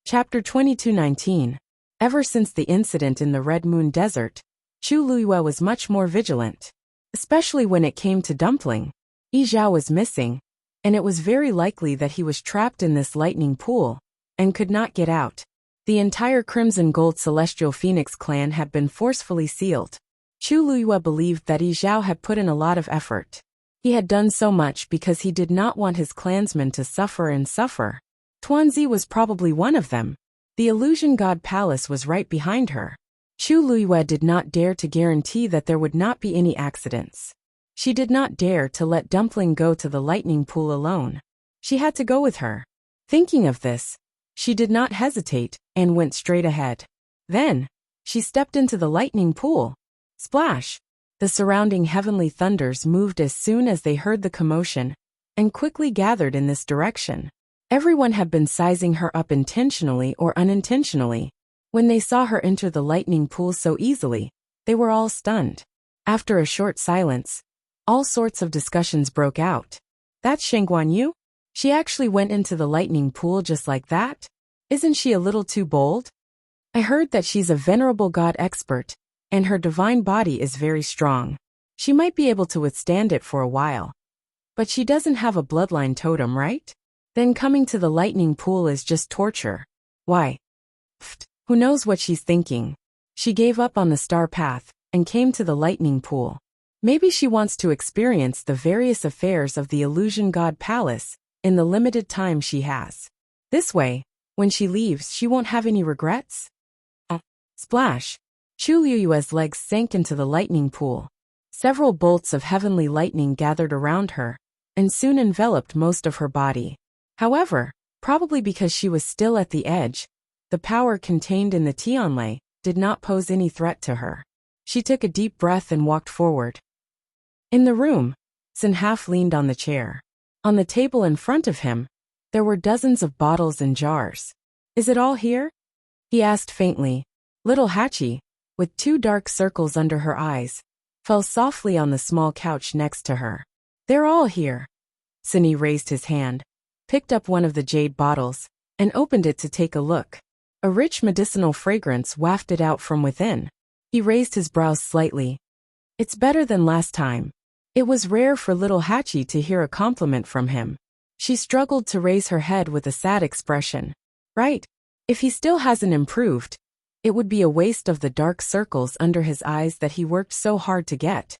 Chapter 22:19. Ever since the incident in the Red Moon Desert, Chu Luiyue was much more vigilant. Especially when it came to Dumpling. Yi Zhao was missing, and it was very likely that he was trapped in this lightning pool and could not get out. The entire Crimson Gold Celestial Phoenix clan had been forcefully sealed. Chu Luiyue believed that Yi Zhao had put in a lot of effort. He had done so much because he did not want his clansmen to suffer and suffer. Tuanzi was probably one of them. The illusion god palace was right behind her. Chu Luiyue did not dare to guarantee that there would not be any accidents. She did not dare to let Dumpling go to the lightning pool alone. She had to go with her. Thinking of this, she did not hesitate and went straight ahead. Then, she stepped into the lightning pool. Splash! The surrounding heavenly thunders moved as soon as they heard the commotion, and quickly gathered in this direction. Everyone had been sizing her up intentionally or unintentionally. When they saw her enter the lightning pool so easily, they were all stunned. After a short silence, all sorts of discussions broke out. That's Shengguan Yu? She actually went into the lightning pool just like that? Isn't she a little too bold? I heard that she's a venerable god expert, and her divine body is very strong. She might be able to withstand it for a while. But she doesn't have a bloodline totem, right? Then coming to the lightning pool is just torture. Why? Pfft, who knows what she's thinking? She gave up on the star path and came to the lightning pool. Maybe she wants to experience the various affairs of the illusion god palace in the limited time she has. This way, when she leaves, she won't have any regrets. Splash! Chu Liyue's legs sank into the lightning pool. Several bolts of heavenly lightning gathered around her, and soon enveloped most of her body. However, probably because she was still at the edge, the power contained in the Tianlei did not pose any threat to her. She took a deep breath and walked forward. In the room, Sun half leaned on the chair. On the table in front of him, there were dozens of bottles and jars. Is it all here? He asked faintly. Little Hachi, with 2 dark circles under her eyes, fell softly on the small couch next to her. They're all here. Sunny raised his hand, picked up one of the jade bottles, and opened it to take a look. A rich medicinal fragrance wafted out from within. He raised his brows slightly. It's better than last time. It was rare for little Hachi to hear a compliment from him. She struggled to raise her head with a sad expression. Right. If he still hasn't improved, it would be a waste of the dark circles under his eyes that he worked so hard to get.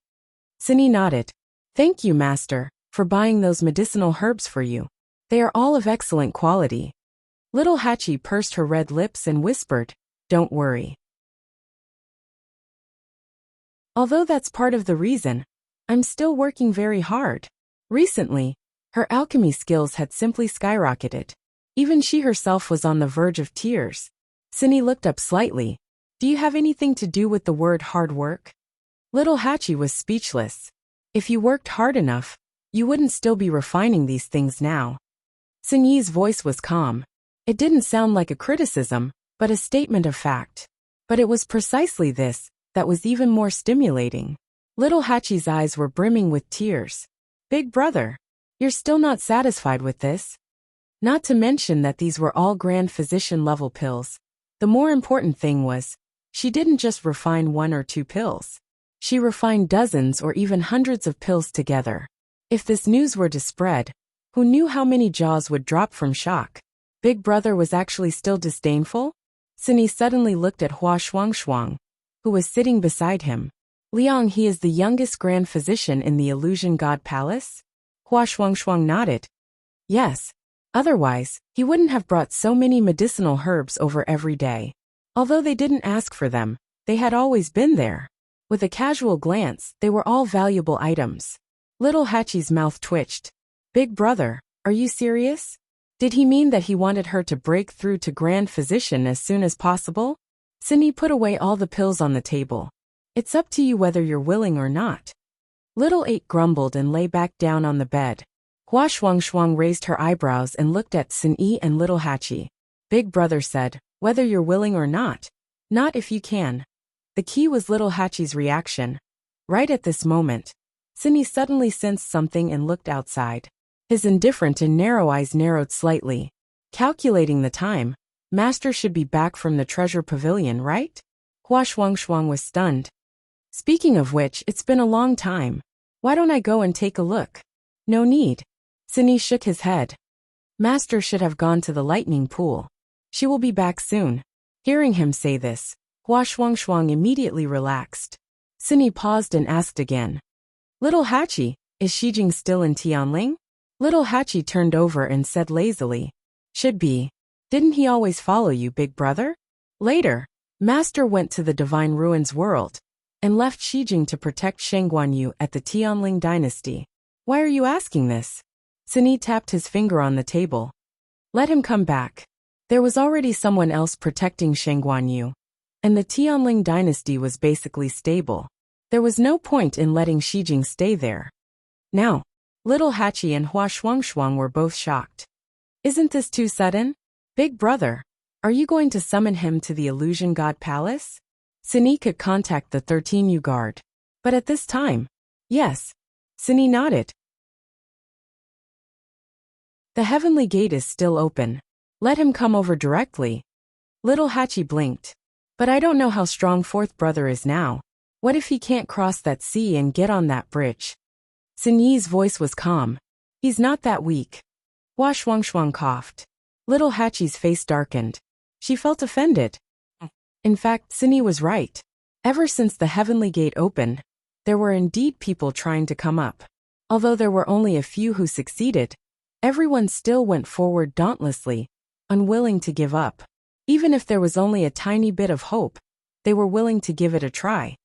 Sunny nodded. Thank you, Master, for buying those medicinal herbs for you. They are all of excellent quality. Little Hachi pursed her red lips and whispered, Don't worry. Although that's part of the reason, I'm still working very hard. Recently, her alchemy skills had simply skyrocketed. Even she herself was on the verge of tears. Sunny looked up slightly. Do you have anything to do with the word hard work? Little Hachi was speechless. If you worked hard enough, you wouldn't still be refining these things now. Sun Yi's voice was calm. It didn't sound like a criticism, but a statement of fact. But it was precisely this that was even more stimulating. Little Hachi's eyes were brimming with tears. Big brother, you're still not satisfied with this? Not to mention that these were all grand physician level pills. The more important thing was, she didn't just refine 1 or 2 pills. She refined dozens or even hundreds of pills together. If this news were to spread, who knew how many jaws would drop from shock? Big brother was actually still disdainful? Sunny suddenly looked at Hua Shuangshuang, who was sitting beside him. Liang, he is the youngest grand physician in the illusion god palace? Hua Shuangshuang nodded. Yes. Otherwise, he wouldn't have brought so many medicinal herbs over every day. Although they didn't ask for them, they had always been there. With a casual glance, they were all valuable items. Little Hachi's mouth twitched. Big brother, are you serious? Did he mean that he wanted her to break through to grand physician as soon as possible? Sunny put away all the pills on the table. It's up to you whether you're willing or not. Little 8 grumbled and lay back down on the bed. Hua Shuangshuang raised her eyebrows and looked at Sun Yi and little Hachi. Big brother said, whether you're willing or not. Not if you can. The key was little Hachi's reaction. Right at this moment, Sun Yi suddenly sensed something and looked outside. His indifferent and narrow eyes narrowed slightly. Calculating the time, Master should be back from the treasure pavilion, right? Hua Shuangshuang was stunned. Speaking of which, it's been a long time. Why don't I go and take a look? No need. Sun Yi shook his head. Master should have gone to the lightning pool. She will be back soon. Hearing him say this, Hua Shuangshuang immediately relaxed. Sun Yi paused and asked again. Little Hachi, is Shijing still in Tianling? Little Hachi turned over and said lazily. Should be. Didn't he always follow you, big brother? Later, Master went to the Divine Ruins world and left Shijing to protect Shengguan Yu at the Tianling dynasty. Why are you asking this? Sun Yi tapped his finger on the table. Let him come back. There was already someone else protecting Shengguanyu, and the Tianling dynasty was basically stable. There was no point in letting Xijing stay there. Now, little Hachi and Hua Shuangshuang were both shocked. Isn't this too sudden? Big brother, are you going to summon him to the Illusion God Palace? Sini could contact the 13U guard. But at this time, yes. Sini nodded. The heavenly gate is still open. Let him come over directly. Little Hachi blinked. But I don't know how strong fourth brother is now. What if he can't cross that sea and get on that bridge? Sin Yi's voice was calm. He's not that weak. Hua Shuangshuang coughed. Little Hachi's face darkened. She felt offended. In fact, Sin Yi was right. Ever since the heavenly gate opened, there were indeed people trying to come up. Although there were only a few who succeeded, everyone still went forward dauntlessly, unwilling to give up. Even if there was only a tiny bit of hope, they were willing to give it a try.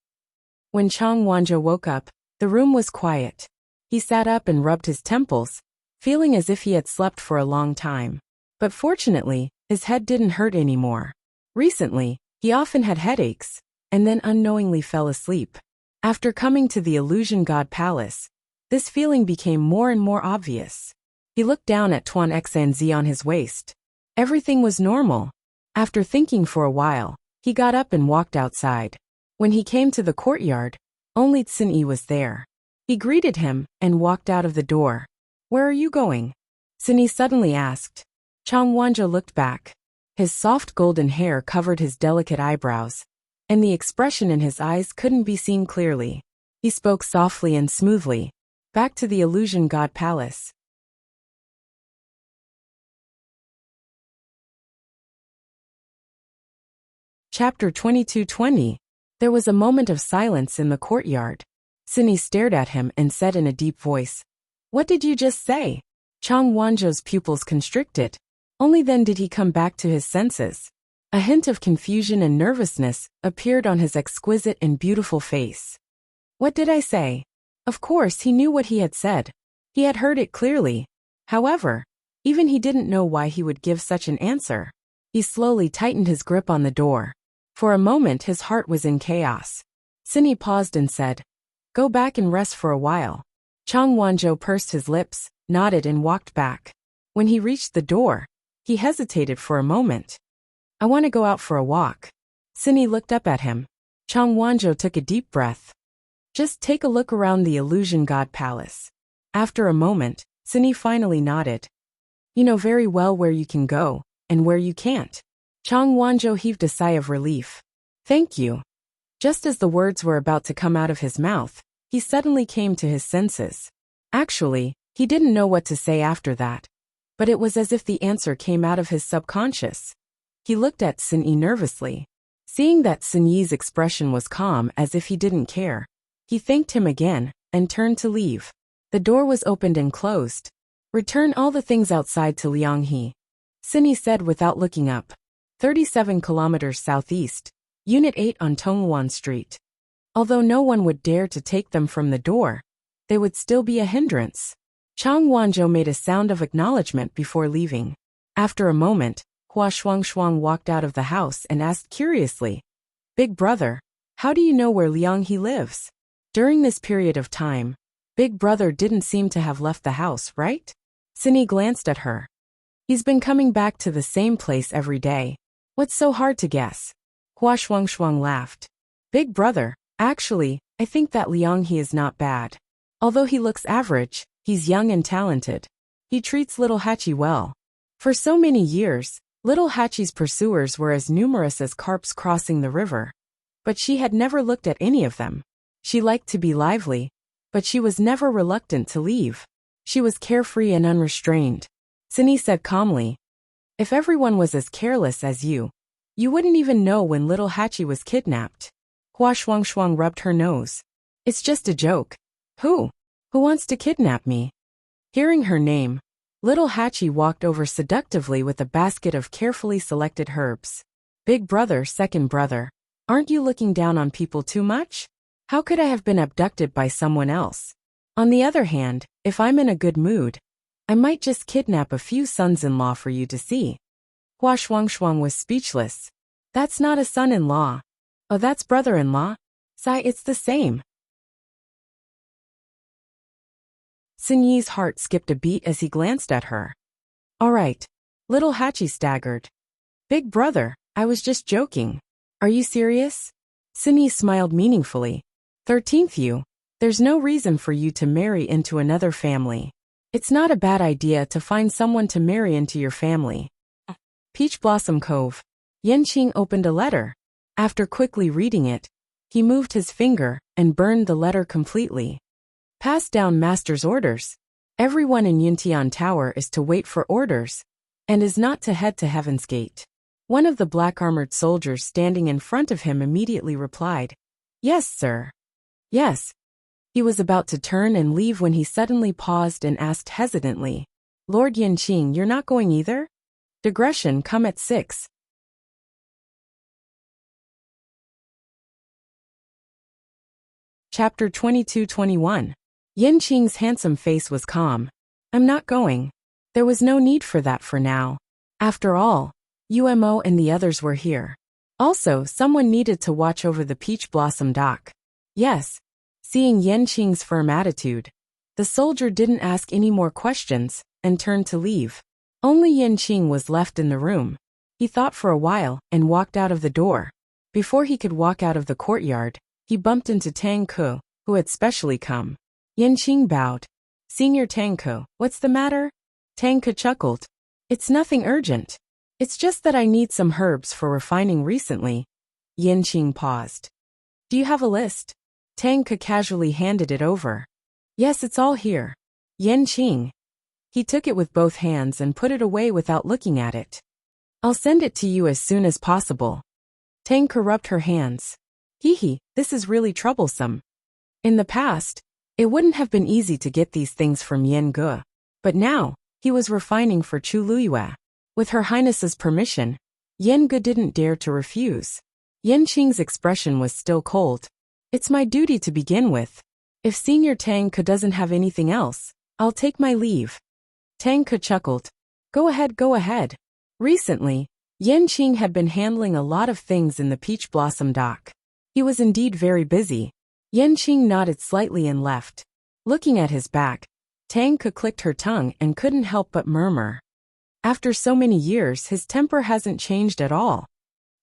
When Chang Wanzhou woke up, the room was quiet. He sat up and rubbed his temples, feeling as if he had slept for a long time. But fortunately, his head didn't hurt anymore. Recently, he often had headaches, and then unknowingly fell asleep. After coming to the Illusion God Palace, this feeling became more and more obvious. He looked down at Tuan Xanzi on his waist. Everything was normal. After thinking for a while, he got up and walked outside. When he came to the courtyard, only Sin Yi was there. He greeted him and walked out of the door. Where are you going? Sin Yi suddenly asked. Chang Wanzhou looked back. His soft golden hair covered his delicate eyebrows, and the expression in his eyes couldn't be seen clearly. He spoke softly and smoothly. Back to the Illusion God Palace. Chapter 22:20. There was a moment of silence in the courtyard. Sin Yi stared at him and said in a deep voice, "What did you just say?" Chang Wanzhou's pupils constricted. Only then did he come back to his senses. A hint of confusion and nervousness appeared on his exquisite and beautiful face. What did I say? Of course, he knew what he had said. He had heard it clearly. However, even he didn't know why he would give such an answer. He slowly tightened his grip on the door. For a moment his heart was in chaos. Sin Yi paused and said, "Go back and rest for a while." Chang Wanzhou pursed his lips, nodded and walked back. When he reached the door, he hesitated for a moment. "I want to go out for a walk." Sin Yi looked up at him. Chang Wanzhou took a deep breath. "Just take a look around the Illusion God Palace." After a moment, Sin Yi finally nodded. "You know very well where you can go, and where you can't." Chang Wanzhou heaved a sigh of relief. "Thank you." Just as the words were about to come out of his mouth, he suddenly came to his senses. Actually, he didn't know what to say after that. But it was as if the answer came out of his subconscious. He looked at Sin Yi nervously. Seeing that Sin Yi's expression was calm as if he didn't care, he thanked him again and turned to leave. The door was opened and closed. "Return all the things outside to Lianghe," Sin Yi said without looking up. 37 kilometers southeast, Unit 8 on Tongluan Street. Although no one would dare to take them from the door, they would still be a hindrance. Chang Wanzhou made a sound of acknowledgement before leaving. After a moment, Hua Shuangshuang walked out of the house and asked curiously, "Big brother, how do you know where Lianghe lives?" During this period of time, Big brother didn't seem to have left the house, right? Sin Yi glanced at her. "He's been coming back to the same place every day. What's so hard to guess?" Hua Shuangshuang laughed. "Big brother, actually, I think that Lianghe is not bad. Although he looks average, he's young and talented. He treats little Hachi well. For so many years, little Hachi's pursuers were as numerous as carps crossing the river. But she had never looked at any of them. She liked to be lively, but she was never reluctant to leave. She was carefree and unrestrained." Sin Yi said calmly, "If everyone was as careless as you wouldn't even know when little Hachi was kidnapped." Hua Shuangshuang rubbed her nose. "It's just a joke. Who wants to kidnap me?" Hearing her name, little Hachi walked over seductively with a basket of carefully selected herbs. "Big brother, second brother, aren't you looking down on people too much? How could I have been abducted by someone else? On the other hand, if I'm in a good mood, I might just kidnap a few sons-in-law for you to see. Hua Shuangshuang was speechless. That's not a son-in-law. Oh, that's brother-in-law. Sigh, it's the same. Xin Yi's heart skipped a beat as he glanced at her. All right. Little Hachi staggered. Big brother, I was just joking. Are you serious? Xin Yi smiled meaningfully. 13th you. There's no reason for you to marry into another family. It's not a bad idea to find someone to marry into your family. Peach Blossom Cove. Yanqing opened a letter. After quickly reading it, he moved his finger and burned the letter completely. Pass down master's orders. Everyone in Yuntian Tower is to wait for orders, and is not to head to Heaven's Gate. One of the black-armored soldiers standing in front of him immediately replied, Yes, sir. Yes. He was about to turn and leave when he suddenly paused and asked hesitantly, Lord Yanqing, you're not going either? Digression come at 6. Chapter 22-21. Yanqing's handsome face was calm. I'm not going. There was no need for that for now. After all, UMO and the others were here. Also, someone needed to watch over the Peach Blossom dock. Yes. Seeing Yanqing's firm attitude, the soldier didn't ask any more questions and turned to leave. Only Yanqing was left in the room. He thought for a while and walked out of the door. Before he could walk out of the courtyard, he bumped into Tang Ke, who had specially come. Yanqing bowed. Senior Tang Ke, what's the matter? Tang Ke chuckled. It's nothing urgent. It's just that I need some herbs for refining recently. Yanqing paused. Do you have a list? Tang Ke casually handed it over. Yes, it's all here. Yanqing. He took it with both hands and put it away without looking at it. I'll send it to you as soon as possible. Tang Ke rubbed her hands. Hee, this is really troublesome. In the past, it wouldn't have been easy to get these things from Yan Ge. But now, he was refining for Chu Luyue. With Her Highness's permission, Yan Ge didn't dare to refuse. Yanqing's expression was still cold. It's my duty to begin with. If Senior Tang Ke doesn't have anything else, I'll take my leave. Tang Ke chuckled. Go ahead. Recently, Yanqing had been handling a lot of things in the Peach Blossom dock. He was indeed very busy. Yanqing nodded slightly and left. Looking at his back, Tang Ke clicked her tongue and couldn't help but murmur. After so many years, his temper hasn't changed at all.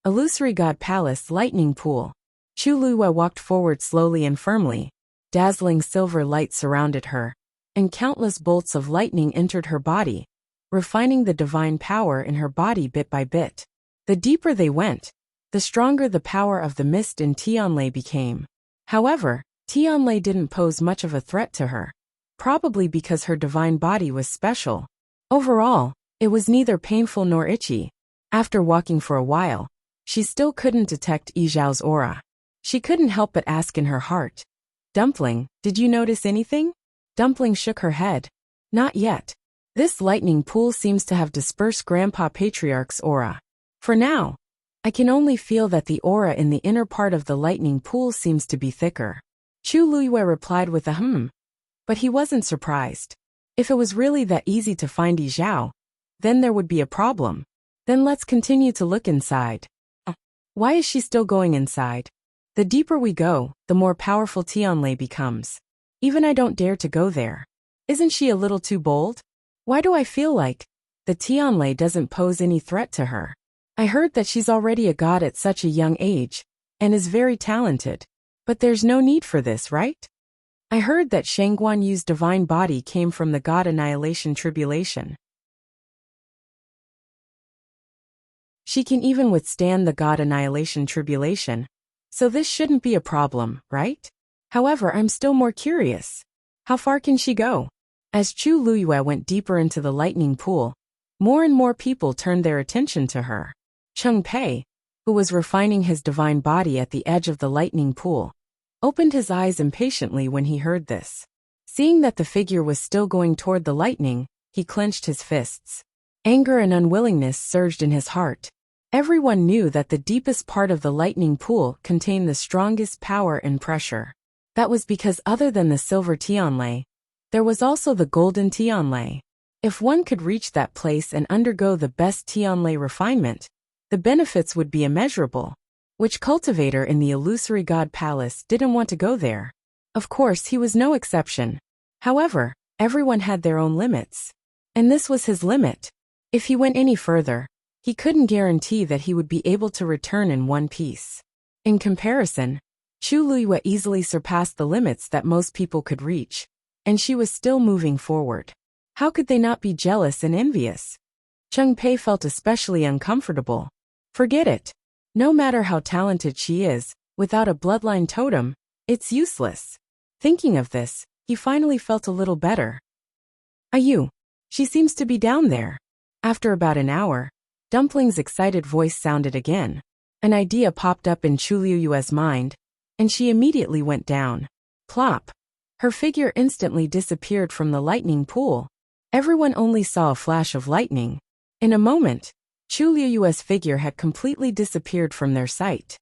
Illusory God Palace Lightning Pool. Chu Luyue walked forward slowly and firmly. Dazzling silver light surrounded her, and countless bolts of lightning entered her body, refining the divine power in her body bit by bit. The deeper they went, the stronger the power of the mist in Tianlei became. However, Tianlei didn't pose much of a threat to her, probably because her divine body was special. Overall, it was neither painful nor itchy. After walking for a while, she still couldn't detect Yizhao's aura. She couldn't help but ask in her heart, Dumpling, did you notice anything? Dumpling shook her head. Not yet. This lightning pool seems to have dispersed Grandpa Patriarch's aura. For now, I can only feel that the aura in the inner part of the lightning pool seems to be thicker. Chu Luyue replied with a but he wasn't surprised. If it was really that easy to find Yizhao, then there would be a problem. Then let's continue to look inside. Why is she still going inside? The deeper we go, the more powerful Tianlei becomes. Even I don't dare to go there. Isn't she a little too bold? Why do I feel like the Tianlei doesn't pose any threat to her? I heard that she's already a god at such a young age, and is very talented. But there's no need for this, right? I heard that Shangguan Yu's divine body came from the god Annihilation Tribulation. She can even withstand the god Annihilation Tribulation. So this shouldn't be a problem, right? However, I'm still more curious. How far can she go? As Chu Luyue went deeper into the lightning pool, more and more people turned their attention to her. Cheng Pei, who was refining his divine body at the edge of the lightning pool, opened his eyes impatiently when he heard this. Seeing that the figure was still going toward the lightning, he clenched his fists. Anger and unwillingness surged in his heart. Everyone knew that the deepest part of the lightning pool contained the strongest power and pressure. That was because other than the silver Tianlei, there was also the golden Tianlei. If one could reach that place and undergo the best Tianlei refinement, the benefits would be immeasurable. Which cultivator in the illusory god palace didn't want to go there? Of course, he was no exception. However, everyone had their own limits. And this was his limit. If he went any further, he couldn't guarantee that he would be able to return in one piece. In comparison, Chu Luiyue easily surpassed the limits that most people could reach, and she was still moving forward. How could they not be jealous and envious? Cheng Pei felt especially uncomfortable. Forget it. No matter how talented she is, without a bloodline totem, it's useless. Thinking of this, he finally felt a little better. Ayu. She seems to be down there. After about an hour, Dumpling's excited voice sounded again. An idea popped up in Chu Luiyue's mind, and she immediately went down. Plop. Her figure instantly disappeared from the lightning pool. Everyone only saw a flash of lightning. In a moment, Chu Luiyue's figure had completely disappeared from their sight.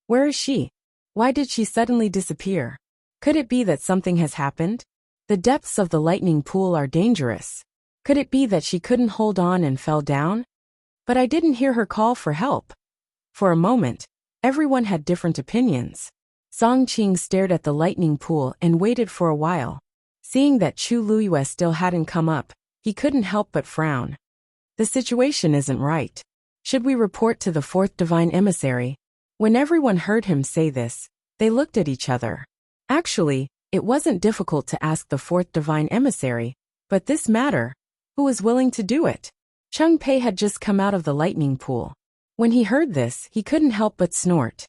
Where is she? Why did she suddenly disappear? Could it be that something has happened? The depths of the lightning pool are dangerous. Could it be that she couldn't hold on and fell down? But I didn't hear her call for help. For a moment, everyone had different opinions. Song Qing stared at the lightning pool and waited for a while. Seeing that Chu Luiyue still hadn't come up, he couldn't help but frown. The situation isn't right. Should we report to the fourth divine emissary? When everyone heard him say this, they looked at each other. Actually, it wasn't difficult to ask the fourth divine emissary, but this matter, who was willing to do it? Cheng Pei had just come out of the lightning pool. When he heard this, he couldn't help but snort.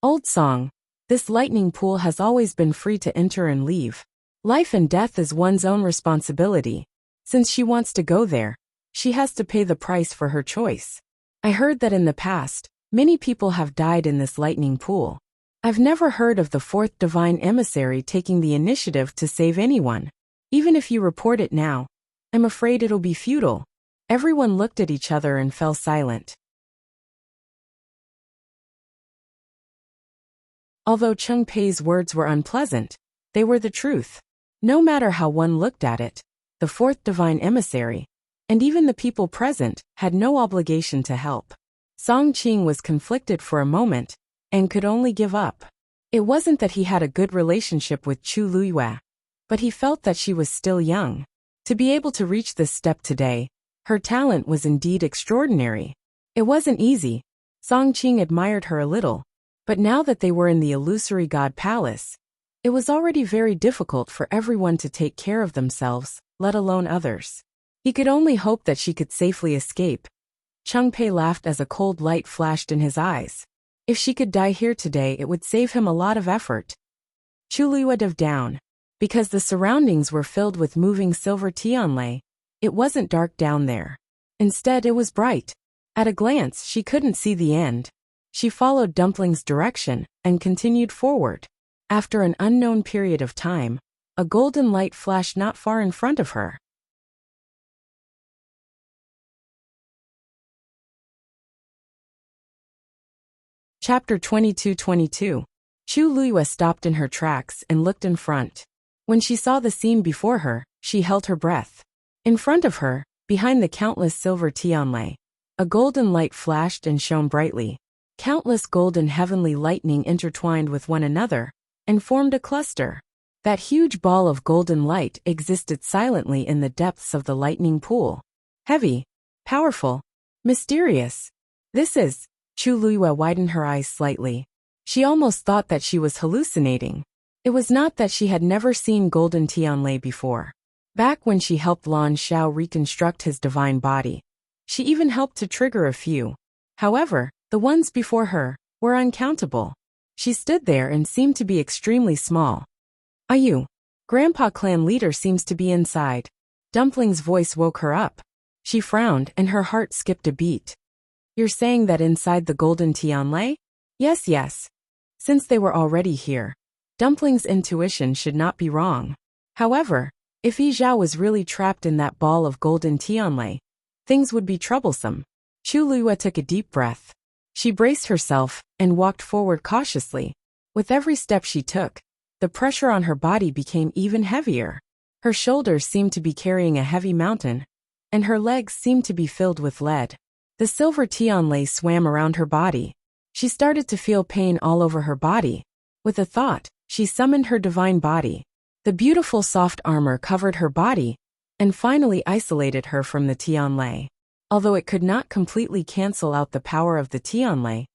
Old song, this lightning pool has always been free to enter and leave. Life and death is one's own responsibility. Since she wants to go there, she has to pay the price for her choice. I heard that in the past, many people have died in this lightning pool. I've never heard of the fourth divine emissary taking the initiative to save anyone. Even if you report it now, I'm afraid it'll be futile. Everyone looked at each other and fell silent. Although Cheng Pei's words were unpleasant, they were the truth. No matter how one looked at it, the fourth divine emissary, and even the people present, had no obligation to help. Song Qing was conflicted for a moment, and could only give up. It wasn't that he had a good relationship with Chu Luiyue, but he felt that she was still young. To be able to reach this step today, her talent was indeed extraordinary. It wasn't easy. Song Qing admired her a little, but now that they were in the illusory god palace, it was already very difficult for everyone to take care of themselves, let alone others. He could only hope that she could safely escape. Cheng Pei laughed as a cold light flashed in his eyes. If she could die here today, it would save him a lot of effort. Chu Luiyue dove down. Because the surroundings were filled with moving silver tianlei, it wasn't dark down there. Instead, it was bright. At a glance, she couldn't see the end. She followed Dumpling's direction and continued forward. After an unknown period of time, a golden light flashed not far in front of her. Chapter 22-22. Chu Luiyue stopped in her tracks and looked in front. When she saw the scene before her, she held her breath. In front of her, behind the countless silver tianlei, a golden light flashed and shone brightly. Countless golden heavenly lightning intertwined with one another and formed a cluster. That huge ball of golden light existed silently in the depths of the lightning pool. Heavy, powerful, mysterious. This is... Chu Luiyue widened her eyes slightly. She almost thought that she was hallucinating. It was not that she had never seen golden tianlei before. Back when she helped Lan Xiao reconstruct his divine body, she even helped to trigger a few. However, the ones before her were uncountable. She stood there and seemed to be extremely small. Ayu, Grandpa clan leader seems to be inside. Dumpling's voice woke her up. She frowned and her heart skipped a beat. You're saying that inside the golden tianlei? Yes. Since they were already here, Dumpling's intuition should not be wrong. However, if Yi Zhao was really trapped in that ball of golden tianlei, things would be troublesome. Chu Luiyue took a deep breath. She braced herself and walked forward cautiously. With every step she took, the pressure on her body became even heavier. Her shoulders seemed to be carrying a heavy mountain, and her legs seemed to be filled with lead. The silver Tianlei swam around her body. She started to feel pain all over her body. With a thought, she summoned her divine body. The beautiful soft armor covered her body, and finally isolated her from the Tianlei. Although it could not completely cancel out the power of the Tianlei,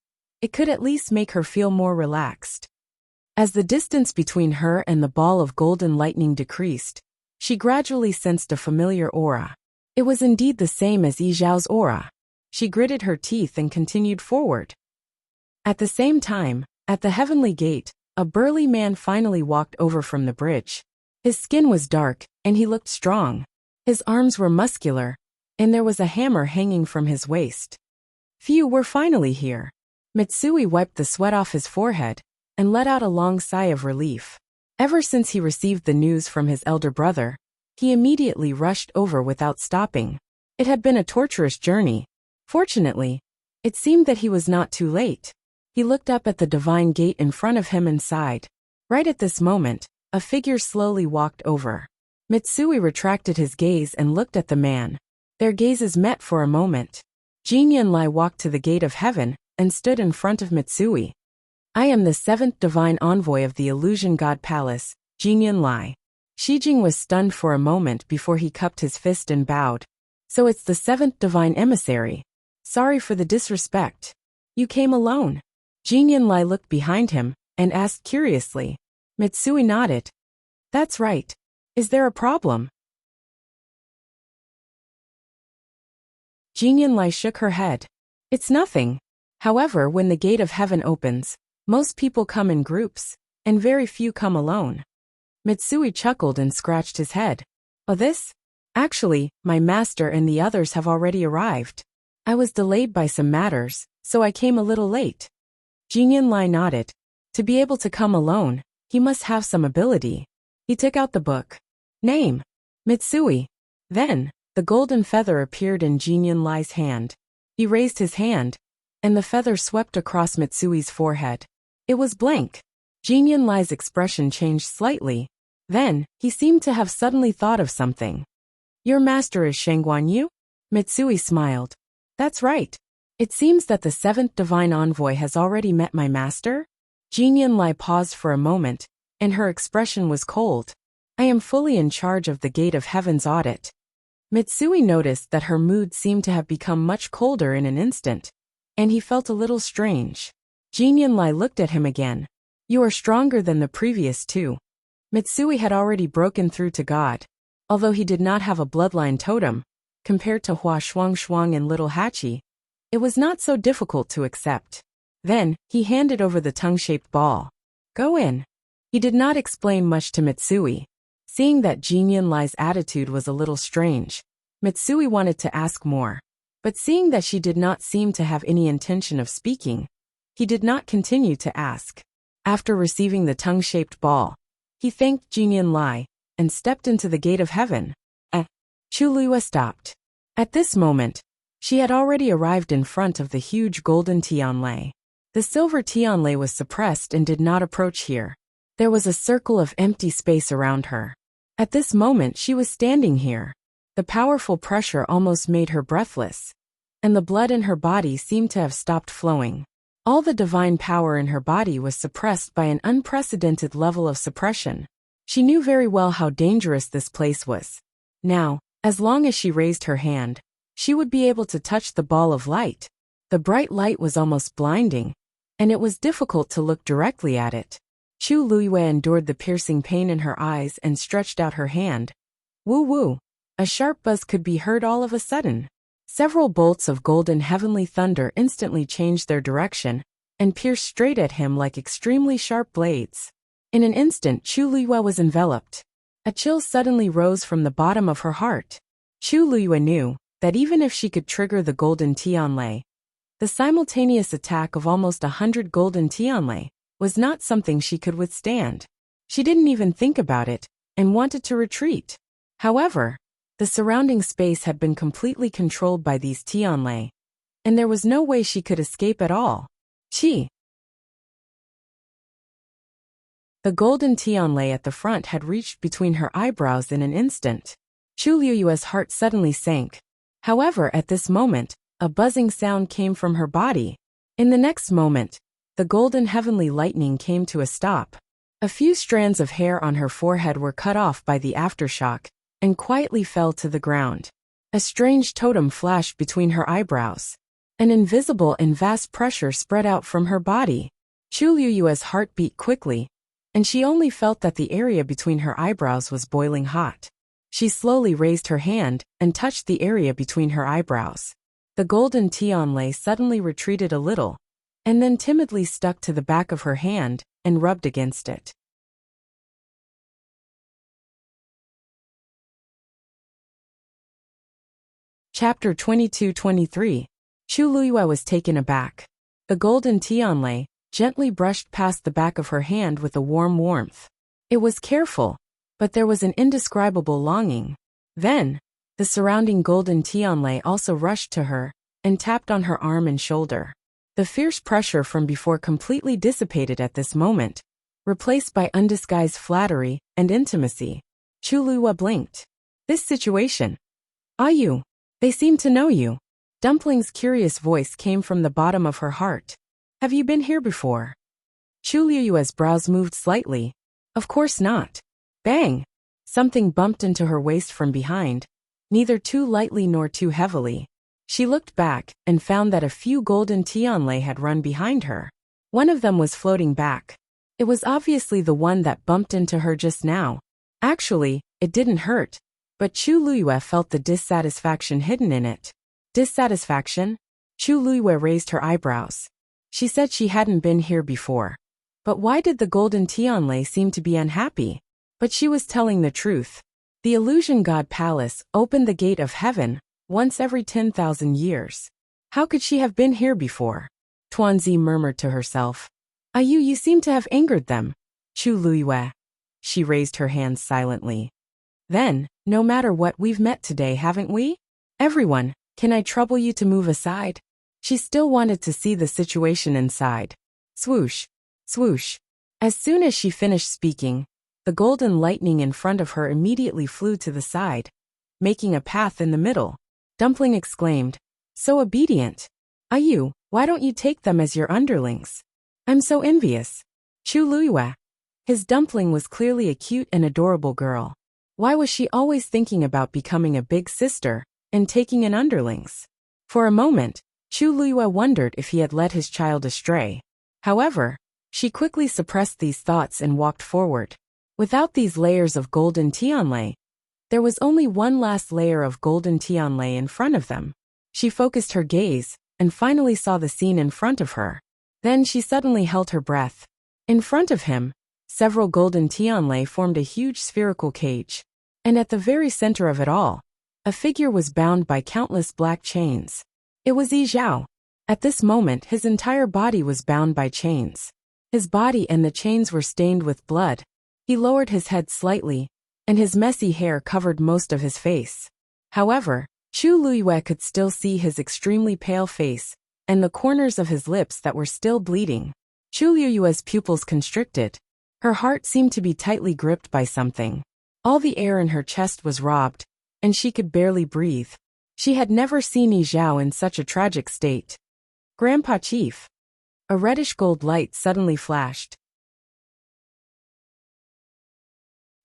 it could at least make her feel more relaxed. As the distance between her and the ball of golden lightning decreased, she gradually sensed a familiar aura. It was indeed the same as Yi Zhao's aura. She gritted her teeth and continued forward. At the same time, at the heavenly gate, a burly man finally walked over from the bridge. His skin was dark, and he looked strong. His arms were muscular, and there was a hammer hanging from his waist. Phew, we're finally here. Mitsui wiped the sweat off his forehead and let out a long sigh of relief. Ever since he received the news from his elder brother, he immediately rushed over without stopping. It had been a torturous journey. Fortunately, it seemed that he was not too late. He looked up at the divine gate in front of him and sighed. Right at this moment, a figure slowly walked over. Mitsui retracted his gaze and looked at the man. Their gazes met for a moment. Jin Yunlai walked to the gate of heaven and stood in front of Mitsui. I am the seventh divine envoy of the illusion god palace, Jin Yunlai. Shijing was stunned for a moment before he cupped his fist and bowed. So it's the seventh divine emissary. Sorry for the disrespect. You came alone. Jin Yunlai looked behind him and asked curiously. Mitsui nodded. That's right. Is there a problem? Jin Yunlai shook her head. It's nothing. However, when the gate of heaven opens, most people come in groups, and very few come alone. Mitsui chuckled and scratched his head. Oh, this? Actually, my master and the others have already arrived. I was delayed by some matters, so I came a little late. Jin Yunlai nodded. To be able to come alone, he must have some ability. He took out the book. Name: Mitsui. Then, the golden feather appeared in Jin Yunlai's hand. He raised his hand, and the feather swept across Mitsui's forehead. It was blank. Jin Yunlai's expression changed slightly. Then, he seemed to have suddenly thought of something. Your master is Shangguan Yu? Mitsui smiled. That's right. It seems that the seventh divine envoy has already met my master? Jin Yunlai paused for a moment, and her expression was cold. I am fully in charge of the Gate of Heaven's audit. Mitsui noticed that her mood seemed to have become much colder in an instant, and he felt a little strange. Jin Yunlai looked at him again. You are stronger than the previous two. Mitsui had already broken through to God. Although he did not have a bloodline totem, compared to Hua Shuang and Little Hachi, it was not so difficult to accept. Then, he handed over the tongue-shaped ball. Go in. He did not explain much to Mitsui. Seeing that Jin Yunlai's attitude was a little strange, Mitsui wanted to ask more. But seeing that she did not seem to have any intention of speaking, he did not continue to ask. After receiving the tongue-shaped ball, he thanked Jin Yunlai and stepped into the gate of heaven. Chu Luiyue stopped. At this moment, she had already arrived in front of the huge golden Tianlei. The silver Tianlei was suppressed and did not approach here. There was a circle of empty space around her. At this moment she was standing here. The powerful pressure almost made her breathless, and the blood in her body seemed to have stopped flowing. All the divine power in her body was suppressed by an unprecedented level of suppression. She knew very well how dangerous this place was. Now, as long as she raised her hand, she would be able to touch the ball of light. The bright light was almost blinding, and it was difficult to look directly at it. Chu Luiyue endured the piercing pain in her eyes and stretched out her hand. Woo-woo! A sharp buzz could be heard all of a sudden. Several bolts of golden heavenly thunder instantly changed their direction and pierced straight at him like extremely sharp blades. In an instant, Chu Luiyue was enveloped. A chill suddenly rose from the bottom of her heart. Chu Luiyue knew that even if she could trigger the golden Tianlei, the simultaneous attack of almost 100 golden Tianlei was not something she could withstand. She didn't even think about it and wanted to retreat. However, the surrounding space had been completely controlled by these Tianlei, and there was no way she could escape at all. Chi! The golden Tianlei at the front had reached between her eyebrows in an instant. Chu Liyue's heart suddenly sank. However, at this moment, a buzzing sound came from her body. In the next moment, the golden heavenly lightning came to a stop. A few strands of hair on her forehead were cut off by the aftershock and quietly fell to the ground. A strange totem flashed between her eyebrows. An invisible and vast pressure spread out from her body. Chu Liyue's heart beat quickly, and she only felt that the area between her eyebrows was boiling hot. She slowly raised her hand and touched the area between her eyebrows. The golden tianlei suddenly retreated a little, and then timidly stuck to the back of her hand and rubbed against it. Chapter 22-23. Chu Liyue was taken aback. The golden tianlei gently brushed past the back of her hand with a warm warmth. It was careful, but there was an indescribable longing. Then, the surrounding golden tianlei also rushed to her and tapped on her arm and shoulder. The fierce pressure from before completely dissipated at this moment, replaced by undisguised flattery and intimacy. Chu Liyue blinked. This situation. Ah, you. They seem to know you. Dumpling's curious voice came from the bottom of her heart. Have you been here before? Chu Liyue's brows moved slightly. Of course not. Bang! Something bumped into her waist from behind, neither too lightly nor too heavily. She looked back and found that a few golden tianlei had run behind her. One of them was floating back. It was obviously the one that bumped into her just now. Actually, it didn't hurt, but Chu Liyue felt the dissatisfaction hidden in it. Dissatisfaction? Chu Liyue raised her eyebrows. She said she hadn't been here before. But why did the golden tianlei seem to be unhappy? But she was telling the truth. The illusion god palace opened the gate of heaven once every 10,000 years. How could she have been here before? Tuanzi murmured to herself. You seem to have angered them. Chu Liyue. She raised her hands silently. Then, no matter what, we've met today, haven't we? Everyone, can I trouble you to move aside? She still wanted to see the situation inside. Swoosh. Swoosh. As soon as she finished speaking, the golden lightning in front of her immediately flew to the side, making a path in the middle. Dumpling exclaimed, so obedient. You, why don't you take them as your underlings? I'm so envious. Chu Liyue. His Dumpling was clearly a cute and adorable girl. Why was she always thinking about becoming a big sister and taking in underlings? For a moment, Chu Liyue wondered if he had led his child astray. However, she quickly suppressed these thoughts and walked forward. Without these layers of golden tianlei, there was only one last layer of golden tianlei in front of them. She focused her gaze and finally saw the scene in front of her. Then she suddenly held her breath. In front of him, several golden tianlei formed a huge spherical cage. And at the very center of it all, a figure was bound by countless black chains. It was Yi Zhao. At this moment, his entire body was bound by chains. His body and the chains were stained with blood. He lowered his head slightly, and his messy hair covered most of his face. However, Chu Liyue could still see his extremely pale face and the corners of his lips that were still bleeding. Chu Liyue's pupils constricted. Her heart seemed to be tightly gripped by something. All the air in her chest was robbed, and she could barely breathe. She had never seen Yi Zhao in such a tragic state. Grandpa Chief. A reddish-gold light suddenly flashed.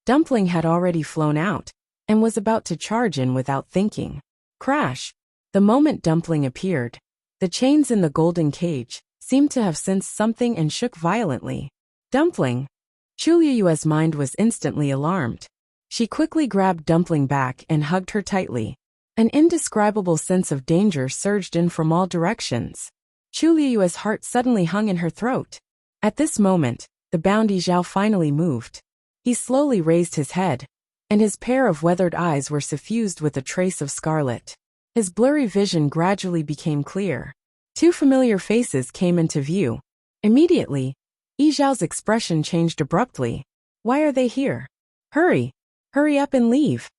Dumpling had already flown out, and was about to charge in without thinking. Crash! The moment Dumpling appeared, the chains in the golden cage seemed to have sensed something and shook violently. Dumpling! Chu Liyue's mind was instantly alarmed. She quickly grabbed Dumpling back and hugged her tightly. An indescribable sense of danger surged in from all directions. Chu Liyue's heart suddenly hung in her throat. At this moment, the bound Yi Zhao finally moved. He slowly raised his head, and his pair of weathered eyes were suffused with a trace of scarlet. His blurry vision gradually became clear. Two familiar faces came into view. Immediately, Yi Zhao's expression changed abruptly. Why are they here? Hurry! Hurry up and leave!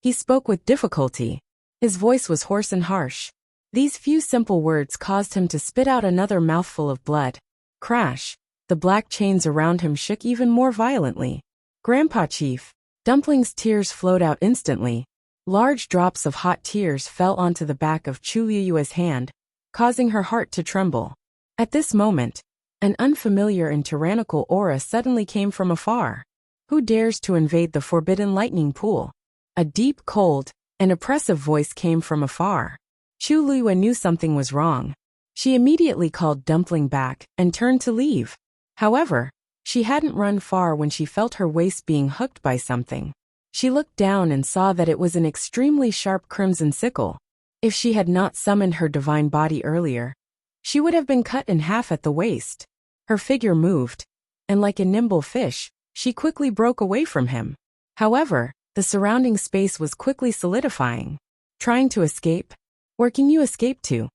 He spoke with difficulty. His voice was hoarse and harsh. These few simple words caused him to spit out another mouthful of blood. Crash! The black chains around him shook even more violently. Grandpa Chief. Dumpling's tears flowed out instantly. Large drops of hot tears fell onto the back of Chu Liyue's hand, causing her heart to tremble. At this moment, an unfamiliar and tyrannical aura suddenly came from afar. Who dares to invade the forbidden lightning pool? A deep, cold, and oppressive voice came from afar. Chu Liyue knew something was wrong. She immediately called Dumpling back and turned to leave. However, she hadn't run far when she felt her waist being hooked by something. She looked down and saw that it was an extremely sharp crimson sickle. If she had not summoned her divine body earlier, she would have been cut in half at the waist. Her figure moved, and like a nimble fish, she quickly broke away from him. However, the surrounding space was quickly solidifying. Trying to escape? Where can you escape to?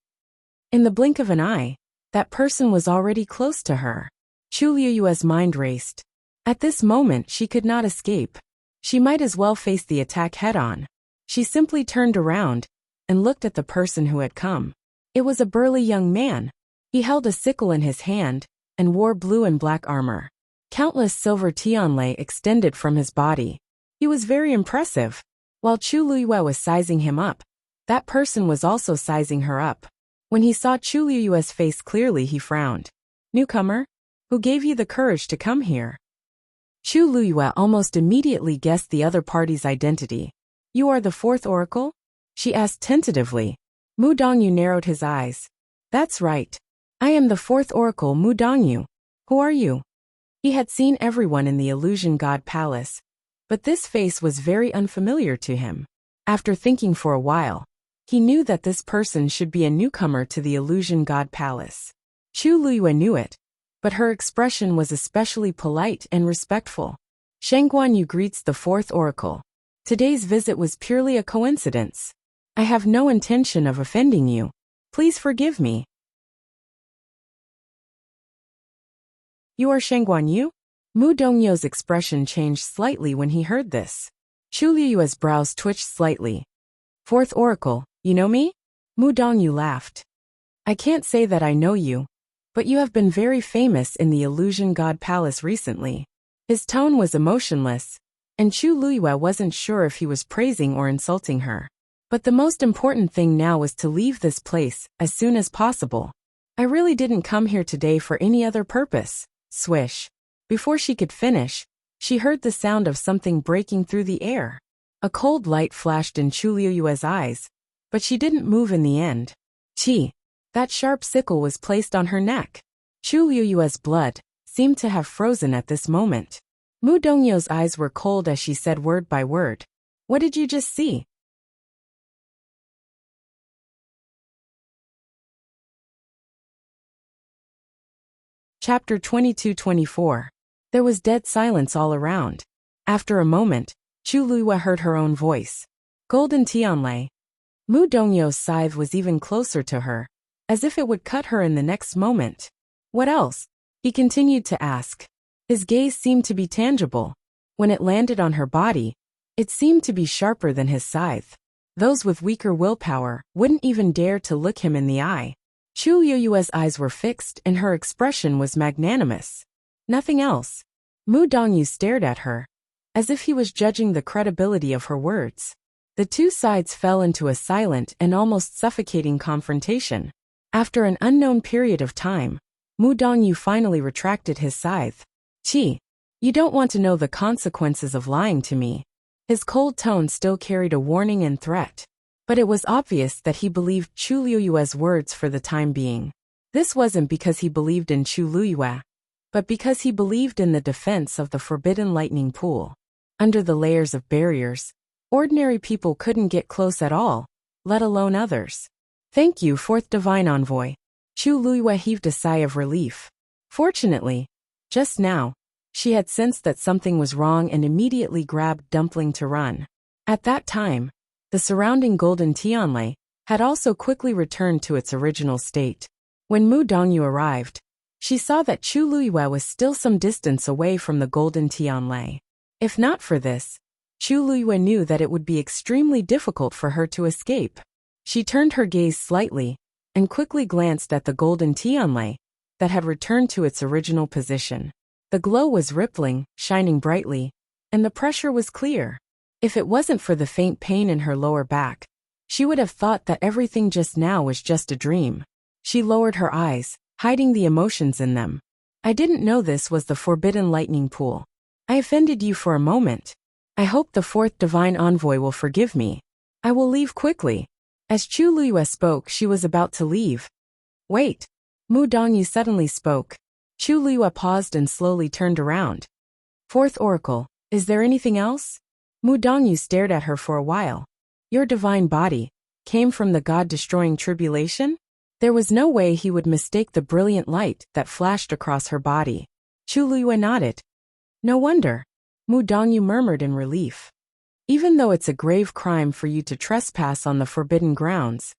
In the blink of an eye, that person was already close to her. Chu Liyue's mind raced. At this moment she could not escape. She might as well face the attack head-on. She simply turned around and looked at the person who had come. It was a burly young man. He held a sickle in his hand and wore blue and black armor. Countless silver tianlei extended from his body. He was very impressive. While Chu Liyue was sizing him up, that person was also sizing her up. When he saw Chu Liyue's face clearly, he frowned. Newcomer? Who gave you the courage to come here? Chu Liyue almost immediately guessed the other party's identity. You are the fourth oracle? She asked tentatively. Mu Dongyu narrowed his eyes. That's right. I am the fourth oracle, Mu Dongyu. Who are you? He had seen everyone in the Illusion God Palace, but this face was very unfamiliar to him. After thinking for a while, he knew that this person should be a newcomer to the Illusion God Palace. Chu Liyue knew it, but her expression was especially polite and respectful. Shengguan Yu greets the fourth oracle. Today's visit was purely a coincidence. I have no intention of offending you. Please forgive me. You are Shengguan Yu? Mu Dongyu's expression changed slightly when he heard this. Chu Liyue's brows twitched slightly. Fourth oracle, you know me? Mu Dongyu laughed. I can't say that I know you, but you have been very famous in the Illusion God Palace recently. His tone was emotionless, and Chu Liyue wasn't sure if he was praising or insulting her. But the most important thing now was to leave this place as soon as possible. I really didn't come here today for any other purpose. Swish. Before she could finish, she heard the sound of something breaking through the air. A cold light flashed in Chu Liyue's eyes, but she didn't move in the end. Chi. That sharp sickle was placed on her neck. Chu Liyue's blood seemed to have frozen at this moment. Mu Dongyu's eyes were cold as she said word by word. What did you just see? Chapter 22-24. There was dead silence all around. After a moment, Chu Liyue heard her own voice. Golden Tianlei. Mu Dongyu's scythe was even closer to her, as if it would cut her in the next moment. What else? He continued to ask. His gaze seemed to be tangible. When it landed on her body, it seemed to be sharper than his scythe. Those with weaker willpower wouldn't even dare to look him in the eye. Chu Liyue's eyes were fixed and her expression was magnanimous. Nothing else. Mu Dongyu stared at her, as if he was judging the credibility of her words. The two sides fell into a silent and almost suffocating confrontation. After an unknown period of time, Mu Dongyu finally retracted his scythe. Chi, you don't want to know the consequences of lying to me. His cold tone still carried a warning and threat. But it was obvious that he believed Chu Liyue's words for the time being. This wasn't because he believed in Chu Liyue, but because he believed in the defense of the forbidden lightning pool. Under the layers of barriers, ordinary people couldn't get close at all, let alone others. Thank you, fourth divine envoy. Chu Liyue heaved a sigh of relief. Fortunately, just now, she had sensed that something was wrong and immediately grabbed Dumpling to run. At that time, the surrounding golden tianlei had also quickly returned to its original state. When Mu Dongyu arrived, she saw that Chu Liyue was still some distance away from the golden tianlei. If not for this, Chu Liyue knew that it would be extremely difficult for her to escape. She turned her gaze slightly and quickly glanced at the golden tianlei that had returned to its original position. The glow was rippling, shining brightly, and the pressure was clear. If it wasn't for the faint pain in her lower back, she would have thought that everything just now was just a dream. She lowered her eyes, hiding the emotions in them. I didn't know this was the forbidden lightning pool. I offended you for a moment. I hope the fourth divine envoy will forgive me. I will leave quickly. As Chu Liyue spoke, she was about to leave. Wait. Mu Dongyu suddenly spoke. Chu Liyue paused and slowly turned around. Fourth oracle, is there anything else? Mu Dongyu stared at her for a while. Your divine body came from the god-destroying tribulation? There was no way he would mistake the brilliant light that flashed across her body. Chu Liyue nodded. No wonder. Mu Dongyu murmured in relief. Even though it's a grave crime for you to trespass on the forbidden grounds,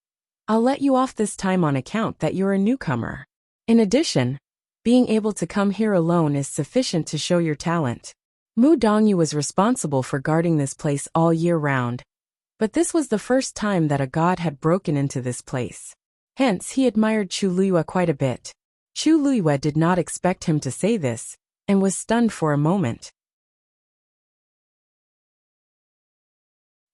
I'll let you off this time on account that you're a newcomer. In addition, being able to come here alone is sufficient to show your talent. Mu Dongyu was responsible for guarding this place all year round, but this was the first time that a god had broken into this place. Hence, he admired Chu Liyue quite a bit. Chu Liyue did not expect him to say this, and was stunned for a moment.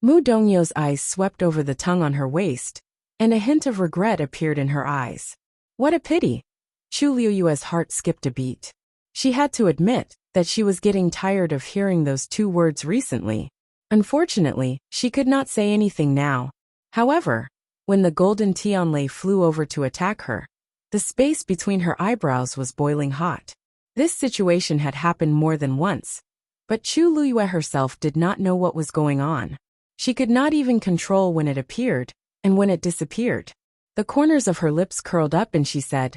Mu Dongyu's eyes swept over the tongue on her waist, and a hint of regret appeared in her eyes. What a pity! Chu Liyue's heart skipped a beat. She had to admit that she was getting tired of hearing those two words recently. Unfortunately, she could not say anything now. However, when the golden Tianlei flew over to attack her, the space between her eyebrows was boiling hot. This situation had happened more than once, but Chu Liyue herself did not know what was going on. She could not even control when it appeared, and when it disappeared. The corners of her lips curled up and she said,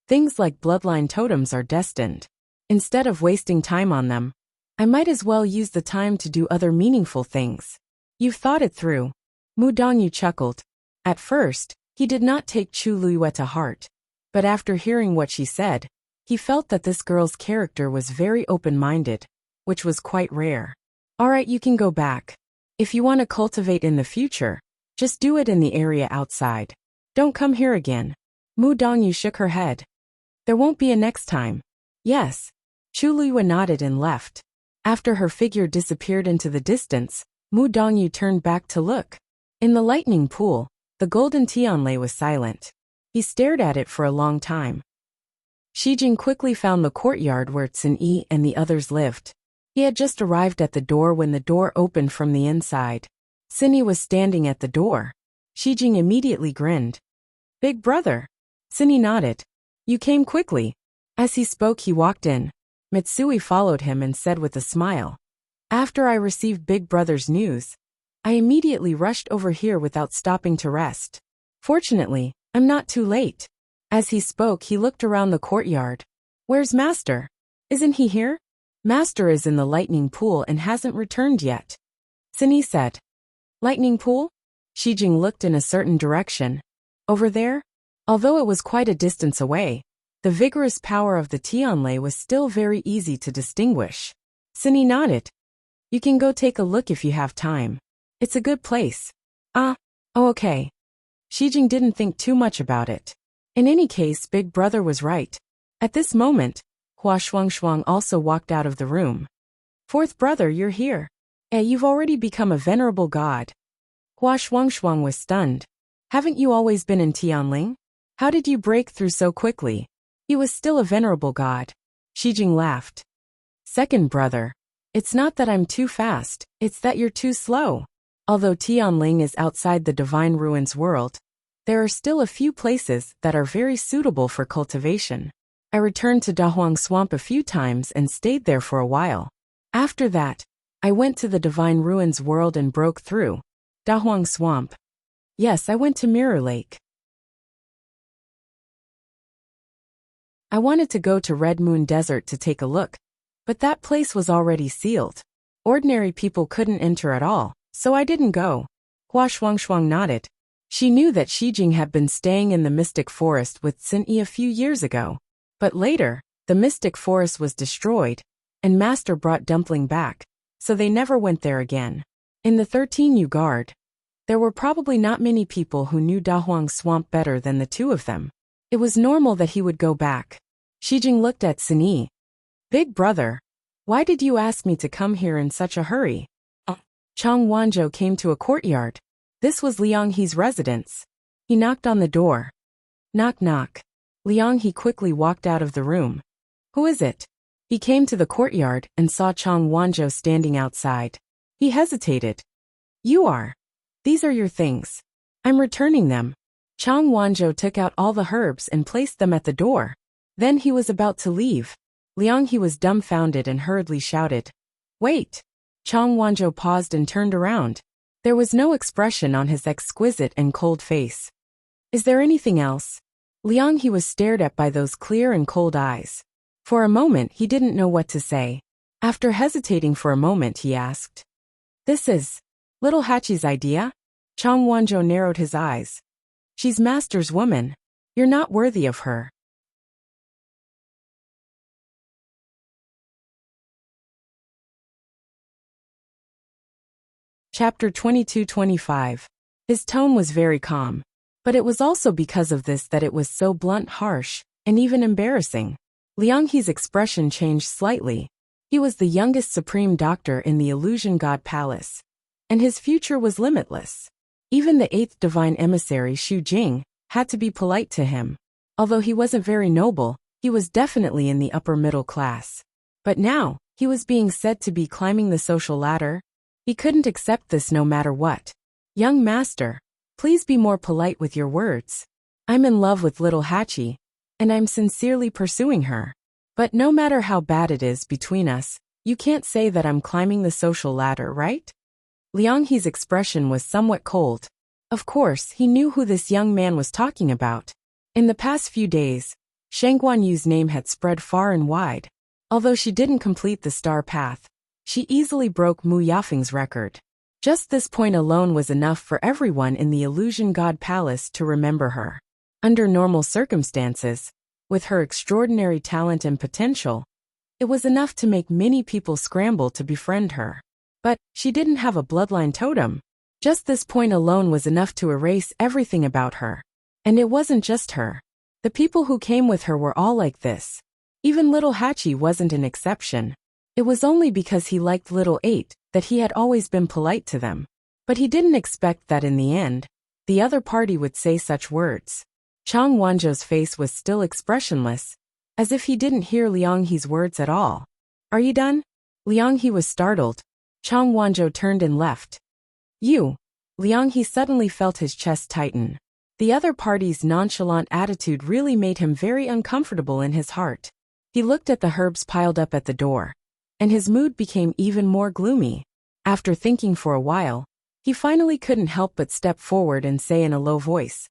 things like bloodline totems are destined. Instead of wasting time on them, I might as well use the time to do other meaningful things. You've thought it through. Mu Dongyu chuckled. At first, he did not take Chu Liyue to heart, but after hearing what she said, he felt that this girl's character was very open-minded, which was quite rare. Alright, you can go back. If you want to cultivate in the future, just do it in the area outside. Don't come here again. Mu Dongyu shook her head. There won't be a next time. Yes. Chu Liyue nodded and left. After her figure disappeared into the distance, Mu Dongyu turned back to look. In the lightning pool, the golden Tianlei was silent. He stared at it for a long time. Shijing quickly found the courtyard where Tsin-Yi and the others lived. He had just arrived at the door when the door opened from the inside. Tsin-Yi was standing at the door. Shijing immediately grinned. Big brother. Tsin-Yi nodded. You came quickly. As he spoke, he walked in. Mitsui followed him and said with a smile. After I received Big Brother's news, I immediately rushed over here without stopping to rest. Fortunately, I'm not too late. As he spoke, he looked around the courtyard. Where's Master? Isn't he here? Master is in the lightning pool and hasn't returned yet. Tsin-Yi said. Lightning pool? Shijing looked in a certain direction. Over there? Although it was quite a distance away, the vigorous power of the Tianlei was still very easy to distinguish. Tsin-Yi nodded. You can go take a look if you have time. It's a good place. Oh, okay. Shijing didn't think too much about it. In any case, Big Brother was right. At this moment, Hua Shuangshuang also walked out of the room. Fourth brother, you're here. You've already become a venerable god. Hua Shuangshuang was stunned. Haven't you always been in Tianling? How did you break through so quickly? He was still a venerable god. Shijing laughed. Second brother. It's not that I'm too fast, it's that you're too slow. Although Tianling is outside the Divine Ruins world, there are still a few places that are very suitable for cultivation. I returned to Dahuang Swamp a few times and stayed there for a while. After that, I went to the Divine Ruins world and broke through. Dahuang Swamp. Yes, I went to Mirror Lake. I wanted to go to Red Moon Desert to take a look, but that place was already sealed. Ordinary people couldn't enter at all, so I didn't go. Hua Shuangshuang nodded. She knew that Shijing had been staying in the Mystic Forest with Tsin-Yi a few years ago. But later, the Mystic Forest was destroyed, and Master brought Dumpling back, so they never went there again. In the 13U Guard, there were probably not many people who knew Dahuang Swamp better than the two of them. It was normal that he would go back. Shijing looked at Tsin-Yi. Big brother, why did you ask me to come here in such a hurry? Chang Wanzhou came to a courtyard. This was Liang He's residence. He knocked on the door. Knock knock. Liang He quickly walked out of the room. Who is it? He came to the courtyard and saw Chang Wanzhou standing outside. He hesitated. You are. These are your things. I'm returning them. Chang Wanzhou took out all the herbs and placed them at the door. Then he was about to leave. Liang He was dumbfounded and hurriedly shouted. Wait. Chang Wanzhou paused and turned around. There was no expression on his exquisite and cold face. Is there anything else? Liang He was stared at by those clear and cold eyes. For a moment he didn't know what to say. After hesitating for a moment he asked. This is Little Hachi's idea? Chang Wanzhou narrowed his eyes. She's master's woman. You're not worthy of her. Chapter 22-25. His tone was very calm. But it was also because of this that it was so blunt, harsh, and even embarrassing. Liang He's expression changed slightly. He was the youngest supreme doctor in the Illusion God Palace. And his future was limitless. Even the 8th divine emissary Xu Jing had to be polite to him. Although he wasn't very noble, he was definitely in the upper middle class. But now, he was being said to be climbing the social ladder. He couldn't accept this no matter what. Young master, please be more polite with your words. I'm in love with little Hachi, and I'm sincerely pursuing her. But no matter how bad it is between us, you can't say that I'm climbing the social ladder, right? Liang He's expression was somewhat cold. Of course, he knew who this young man was talking about. In the past few days, Shang Guanyu's name had spread far and wide. Although she didn't complete the star path, she easily broke Mu Yafeng's record. Just this point alone was enough for everyone in the Illusion God Palace to remember her. Under normal circumstances, with her extraordinary talent and potential, it was enough to make many people scramble to befriend her. But she didn't have a bloodline totem. Just this point alone was enough to erase everything about her. And it wasn't just her. The people who came with her were all like this. Even little Hachi wasn't an exception. It was only because he liked little 8 that he had always been polite to them. But he didn't expect that in the end, the other party would say such words. Chang Wanzhou's face was still expressionless, as if he didn't hear Liang He's words at all. Are you done? Liang He was startled. Chang Wanzhou turned and left. You. Liang He suddenly felt his chest tighten. The other party's nonchalant attitude really made him very uncomfortable in his heart. He looked at the herbs piled up at the door, and his mood became even more gloomy. After thinking for a while, he finally couldn't help but step forward and say in a low voice,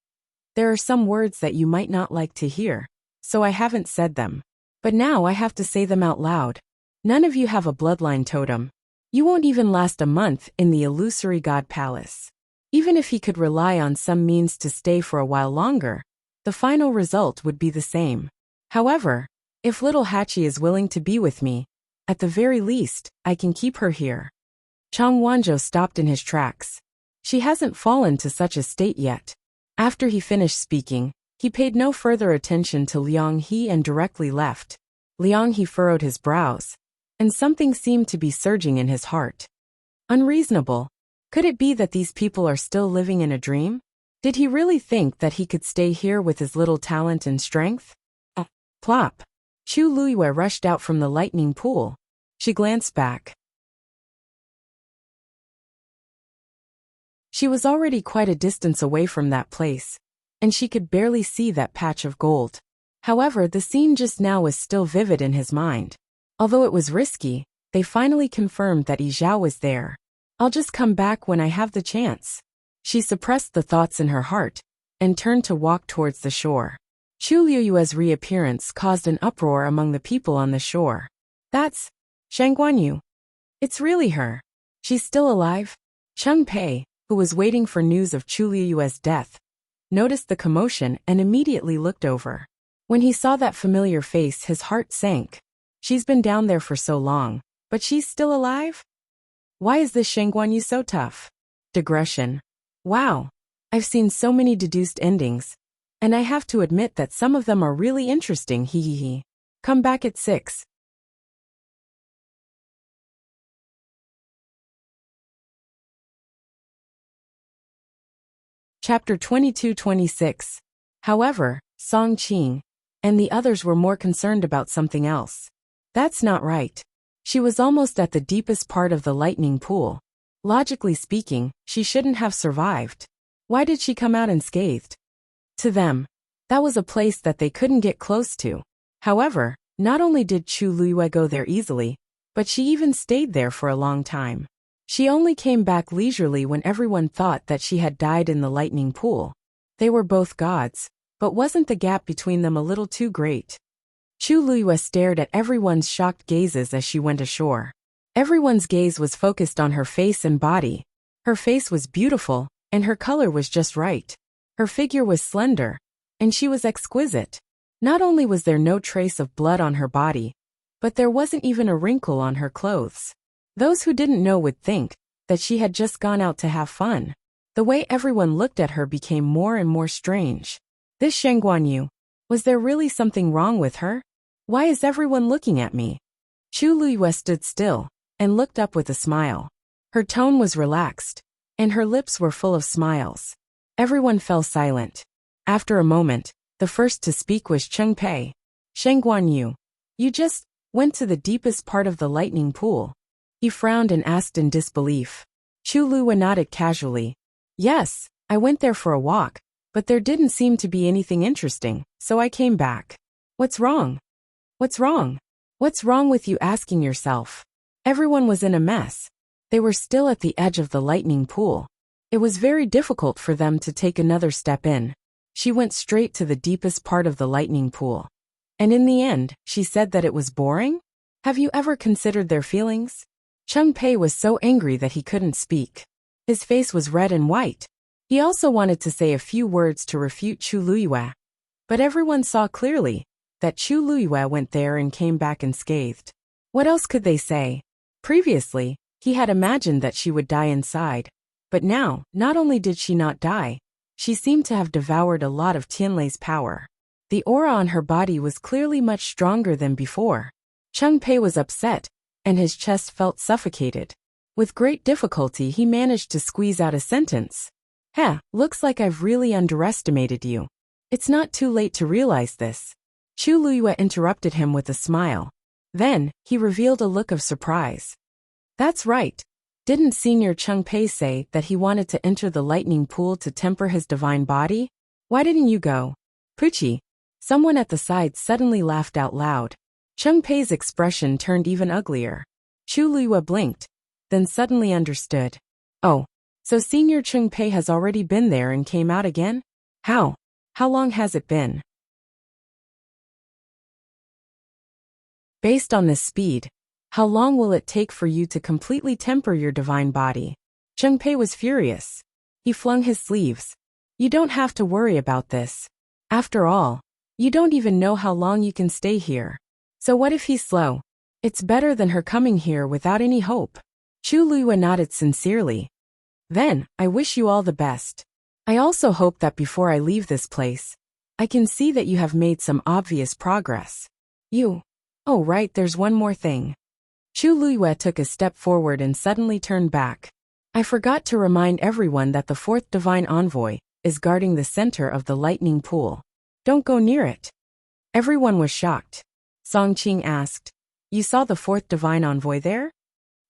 There are some words that you might not like to hear, so I haven't said them. But now I have to say them out loud. None of you have a bloodline totem. You won't even last a month in the illusory God Palace. Even if he could rely on some means to stay for a while longer, the final result would be the same. However, if little Hachi is willing to be with me, at the very least, I can keep her here. Chang Wanzhou stopped in his tracks. She hasn't fallen to such a state yet. After he finished speaking, he paid no further attention to Liang He and directly left. Liang He furrowed his brows, and something seemed to be surging in his heart. Unreasonable. Could it be that these people are still living in a dream? Did he really think that he could stay here with his little talent and strength? Plop. Chu Luiyue rushed out from the lightning pool. She glanced back. She was already quite a distance away from that place, and she could barely see that patch of gold. However, the scene just now was still vivid in his mind. Although it was risky, they finally confirmed that Yi Zhao was there. I'll just come back when I have the chance. She suppressed the thoughts in her heart, and turned to walk towards the shore. Chu Luiyue's reappearance caused an uproar among the people on the shore. That's Shang Guanyu. It's really her. She's still alive? Cheng Pei, who was waiting for news of Chu Luiyue's death, noticed the commotion and immediately looked over. When he saw that familiar face, his heart sank. She's been down there for so long, but she's still alive? Why is this Shang Guanyu so tough? Digression. Wow. I've seen so many deduced endings, and I have to admit that some of them are really interesting. Hee. Come back at 6. Chapter 22-26. However, Song Qing and the others were more concerned about something else. That's not right. She was almost at the deepest part of the lightning pool. Logically speaking, she shouldn't have survived. Why did she come out unscathed? To them, that was a place that they couldn't get close to. However, not only did Chu Luiyue go there easily, but she even stayed there for a long time. She only came back leisurely when everyone thought that she had died in the lightning pool. They were both gods, but wasn't the gap between them a little too great? Chu Luiyue stared at everyone's shocked gazes as she went ashore. Everyone's gaze was focused on her face and body. Her face was beautiful, and her color was just right. Her figure was slender, and she was exquisite. Not only was there no trace of blood on her body, but there wasn't even a wrinkle on her clothes. Those who didn't know would think that she had just gone out to have fun. The way everyone looked at her became more and more strange. This Shen Guanyu, was there really something wrong with her? Why is everyone looking at me? Chu Luiyue stood still and looked up with a smile. Her tone was relaxed, and her lips were full of smiles. Everyone fell silent. After a moment, the first to speak was Cheng Pei. Shen Guanyu, you just went to the deepest part of the lightning pool. He frowned and asked in disbelief. Chu Luiyue nodded casually. Yes, I went there for a walk, but there didn't seem to be anything interesting, so I came back. What's wrong? What's wrong? What's wrong with you asking yourself? Everyone was in a mess. They were still at the edge of the lightning pool. It was very difficult for them to take another step in. She went straight to the deepest part of the lightning pool. And in the end, she said that it was boring? Have you ever considered their feelings? Cheng Pei was so angry that he couldn't speak. His face was red and white. He also wanted to say a few words to refute Chu Luiyue. But everyone saw clearly that Chu Luiyue went there and came back unscathed. What else could they say? Previously, he had imagined that she would die inside. But now, not only did she not die, she seemed to have devoured a lot of Tianlei's power. The aura on her body was clearly much stronger than before. Cheng Pei was upset, and his chest felt suffocated. With great difficulty he managed to squeeze out a sentence. Looks like I've really underestimated you. It's not too late to realize this. Chu Luiyue interrupted him with a smile. Then, he revealed a look of surprise. That's right. Didn't Senior Cheng Pei say that he wanted to enter the lightning pool to temper his divine body? Why didn't you go? Puchi. Someone at the side suddenly laughed out loud. Cheng Pei's expression turned even uglier. Chu Luiyue blinked, then suddenly understood. Oh, so Senior Cheng Pei has already been there and came out again? How? How long has it been? Based on this speed, how long will it take for you to completely temper your divine body? Cheng Pei was furious. He flung his sleeves. You don't have to worry about this. After all, you don't even know how long you can stay here. So what if he's slow? It's better than her coming here without any hope. Chu Luiyue nodded sincerely. Then, I wish you all the best. I also hope that before I leave this place, I can see that you have made some obvious progress. Oh right, there's one more thing. Chu Luiyue took a step forward and suddenly turned back. I forgot to remind everyone that the fourth divine envoy is guarding the center of the lightning pool. Don't go near it. Everyone was shocked. Song Qing asked, You saw the fourth divine envoy there?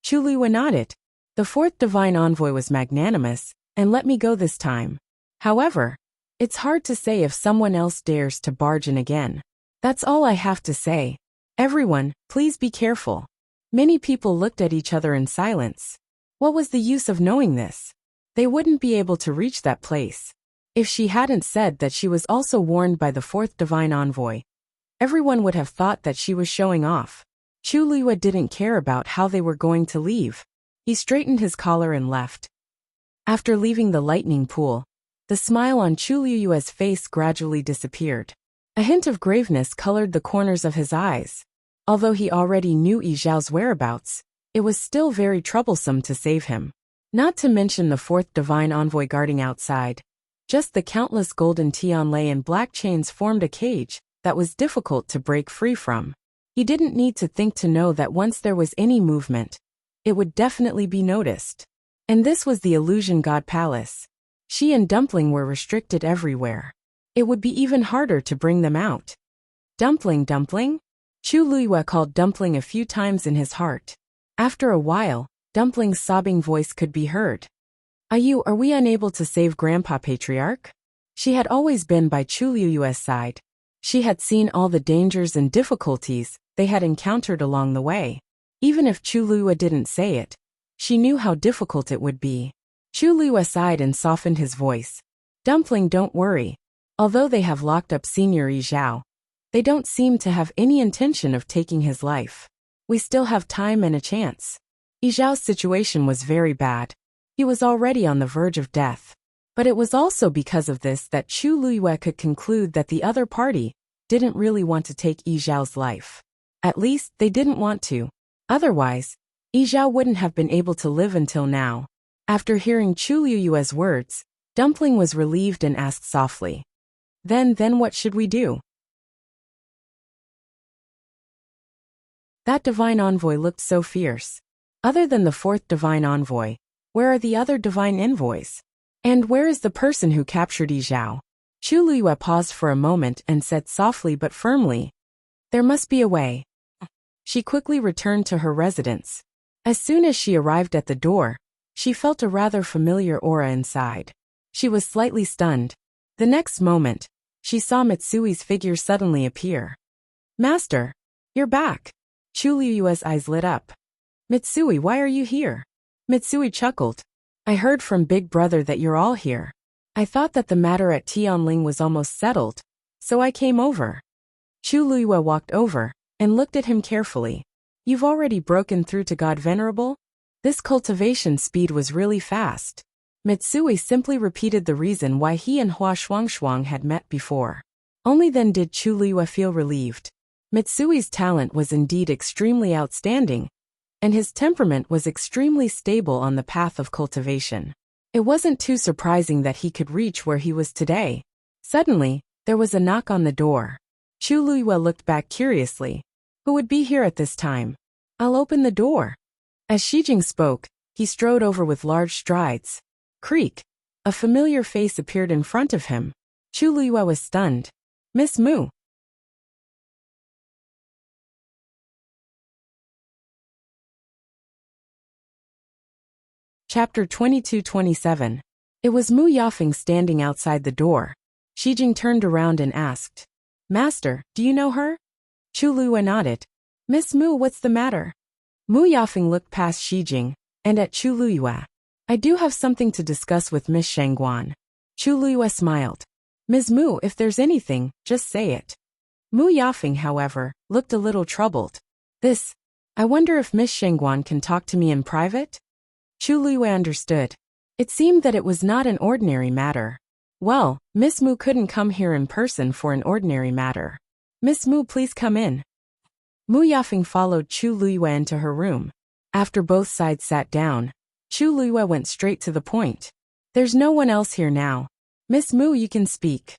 Chu Luiyue nodded. The fourth divine envoy was magnanimous, and let me go this time. However, it's hard to say if someone else dares to barge in again. That's all I have to say. Everyone, please be careful. Many people looked at each other in silence. What was the use of knowing this? They wouldn't be able to reach that place. If she hadn't said that she was also warned by the fourth divine envoy, everyone would have thought that she was showing off. Chu Luiyue didn't care about how they were going to leave. He straightened his collar and left. After leaving the lightning pool, the smile on Chu Luiyue's face gradually disappeared. A hint of graveness colored the corners of his eyes. Although he already knew Yi Zhao's whereabouts, it was still very troublesome to save him. Not to mention the fourth divine envoy guarding outside. Just the countless golden Tianlei and black chains formed a cage that was difficult to break free from. He didn't need to think to know that once there was any movement, it would definitely be noticed. And this was the Illusion God Palace. She and Dumpling were restricted everywhere. It would be even harder to bring them out. Dumpling, Dumpling? Chu Luiyue called Dumpling a few times in his heart. After a while, Dumpling's sobbing voice could be heard. Are we unable to save Grandpa Patriarch? She had always been by Chu Luiyue's side. She had seen all the dangers and difficulties they had encountered along the way. Even if Chu Luiyue didn't say it, she knew how difficult it would be. Chu Luiyue sighed and softened his voice. Dumpling, don't worry. Although they have locked up Senior Yi Zhao, they don't seem to have any intention of taking his life. We still have time and a chance. Yi Zhao's situation was very bad. He was already on the verge of death. But it was also because of this that Chu Luiyue could conclude that the other party didn't really want to take Yi Zhao's life. At least, they didn't want to. Otherwise, Yi Zhao wouldn't have been able to live until now. After hearing Chu Luiyue's words, Dumpling was relieved and asked softly. Then what should we do? That divine envoy looked so fierce. Other than the fourth divine envoy, where are the other divine envoys? And where is the person who captured Yi Zhao? Chu Luiyue paused for a moment and said softly but firmly, there must be a way. She quickly returned to her residence. As soon as she arrived at the door, she felt a rather familiar aura inside. She was slightly stunned. The next moment, she saw Mitsui's figure suddenly appear. Master, you're back. Chu Luiyue's eyes lit up. Mitsui, why are you here? Mitsui chuckled. I heard from Big Brother that you're all here. I thought that the matter at Tianling was almost settled, so I came over. Chu Luiyue walked over and looked at him carefully. You've already broken through to God Venerable? This cultivation speed was really fast. Mitsui simply repeated the reason why he and Hua Shuangshuang had met before. Only then did Chu Luiyue feel relieved. Mitsui's talent was indeed extremely outstanding, and his temperament was extremely stable on the path of cultivation. It wasn't too surprising that he could reach where he was today. Suddenly, there was a knock on the door. Chu Luiyue looked back curiously. Who would be here at this time? I'll open the door. As Shijing spoke, he strode over with large strides. Creak! A familiar face appeared in front of him. Chu Luiyue was stunned. Miss Mu. Chapter 22-27. It was Mu Yafeng standing outside the door. Shijing turned around and asked, Master, do you know her? Chu Luiyue nodded. Miss Mu, what's the matter? Mu Yafeng looked past Shijing and at Chu Luiyue. I do have something to discuss with Miss Shangguan. Chu Luiyue smiled. Ms. Mu, if there's anything, just say it. Mu Yafeng, however, looked a little troubled. I wonder if Miss Shangguan can talk to me in private? Chu Luiyue understood. It seemed that it was not an ordinary matter. Well, Miss Mu couldn't come here in person for an ordinary matter. Miss Mu, please come in. Mu Yafeng followed Chu Luiyue into her room. After both sides sat down, Chu Luiyue went straight to the point. There's no one else here now. Miss Mu, you can speak.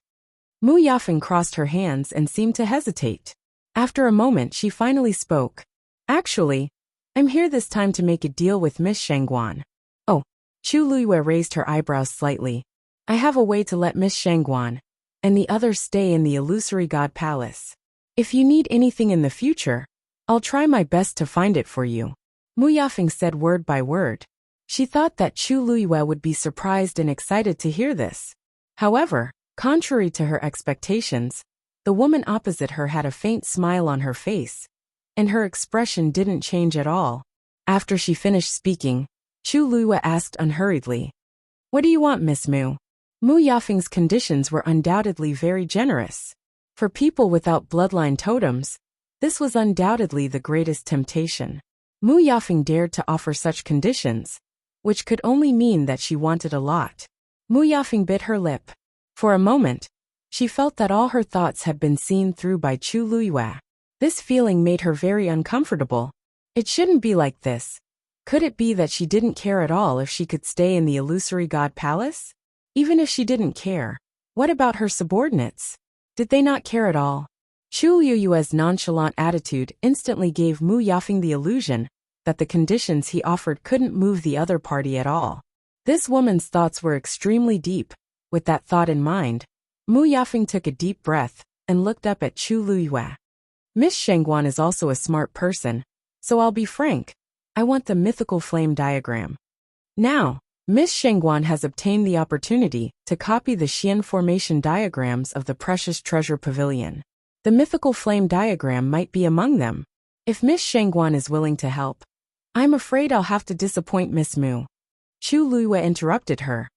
Mu Yafeng crossed her hands and seemed to hesitate. After a moment she finally spoke. Actually, I'm here this time to make a deal with Miss Shangguan. Oh, Chu Luiyue raised her eyebrows slightly. I have a way to let Miss Shangguan and the others stay in the Illusory God Palace. If you need anything in the future, I'll try my best to find it for you. Mu Yafeng said word by word. She thought that Chu Luiyue would be surprised and excited to hear this. However, contrary to her expectations, the woman opposite her had a faint smile on her face, and her expression didn't change at all. After she finished speaking, Chu Luiyue asked unhurriedly, What do you want, Miss Mu? Mu Yafeng's conditions were undoubtedly very generous. For people without bloodline totems, this was undoubtedly the greatest temptation. Mu Yafeng dared to offer such conditions, which could only mean that she wanted a lot. Mu Yafeng bit her lip. For a moment, she felt that all her thoughts had been seen through by Chu Luiyue. This feeling made her very uncomfortable. It shouldn't be like this. Could it be that she didn't care at all if she could stay in the Illusory God Palace? Even if she didn't care, what about her subordinates? Did they not care at all? Chu Luiyue's nonchalant attitude instantly gave Mu Yafeng the illusion that the conditions he offered couldn't move the other party at all. This woman's thoughts were extremely deep. With that thought in mind, Mu Yafeng took a deep breath and looked up at Chu Luyue. Miss Shengguan is also a smart person, so I'll be frank. I want the mythical flame diagram. Now, Miss Shengguan has obtained the opportunity to copy the Xian formation diagrams of the precious treasure pavilion. The mythical flame diagram might be among them. If Miss Shengguan is willing to help, I'm afraid I'll have to disappoint Miss Mu. Chu Luyue interrupted her.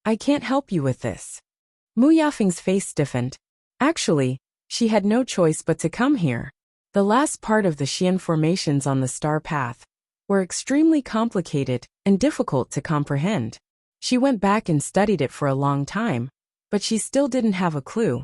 I can't help you with this. Mu Yafeng's face stiffened. Actually, she had no choice but to come here. The last part of the Xian formations on the star path were extremely complicated and difficult to comprehend. She went back and studied it for a long time, but she still didn't have a clue.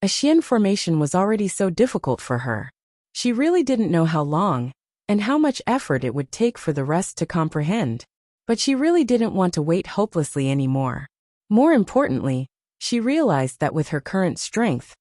A Xian formation was already so difficult for her. She really didn't know how long and how much effort it would take for the rest to comprehend. But she really didn't want to wait hopelessly anymore. More importantly, she realized that with her current strength,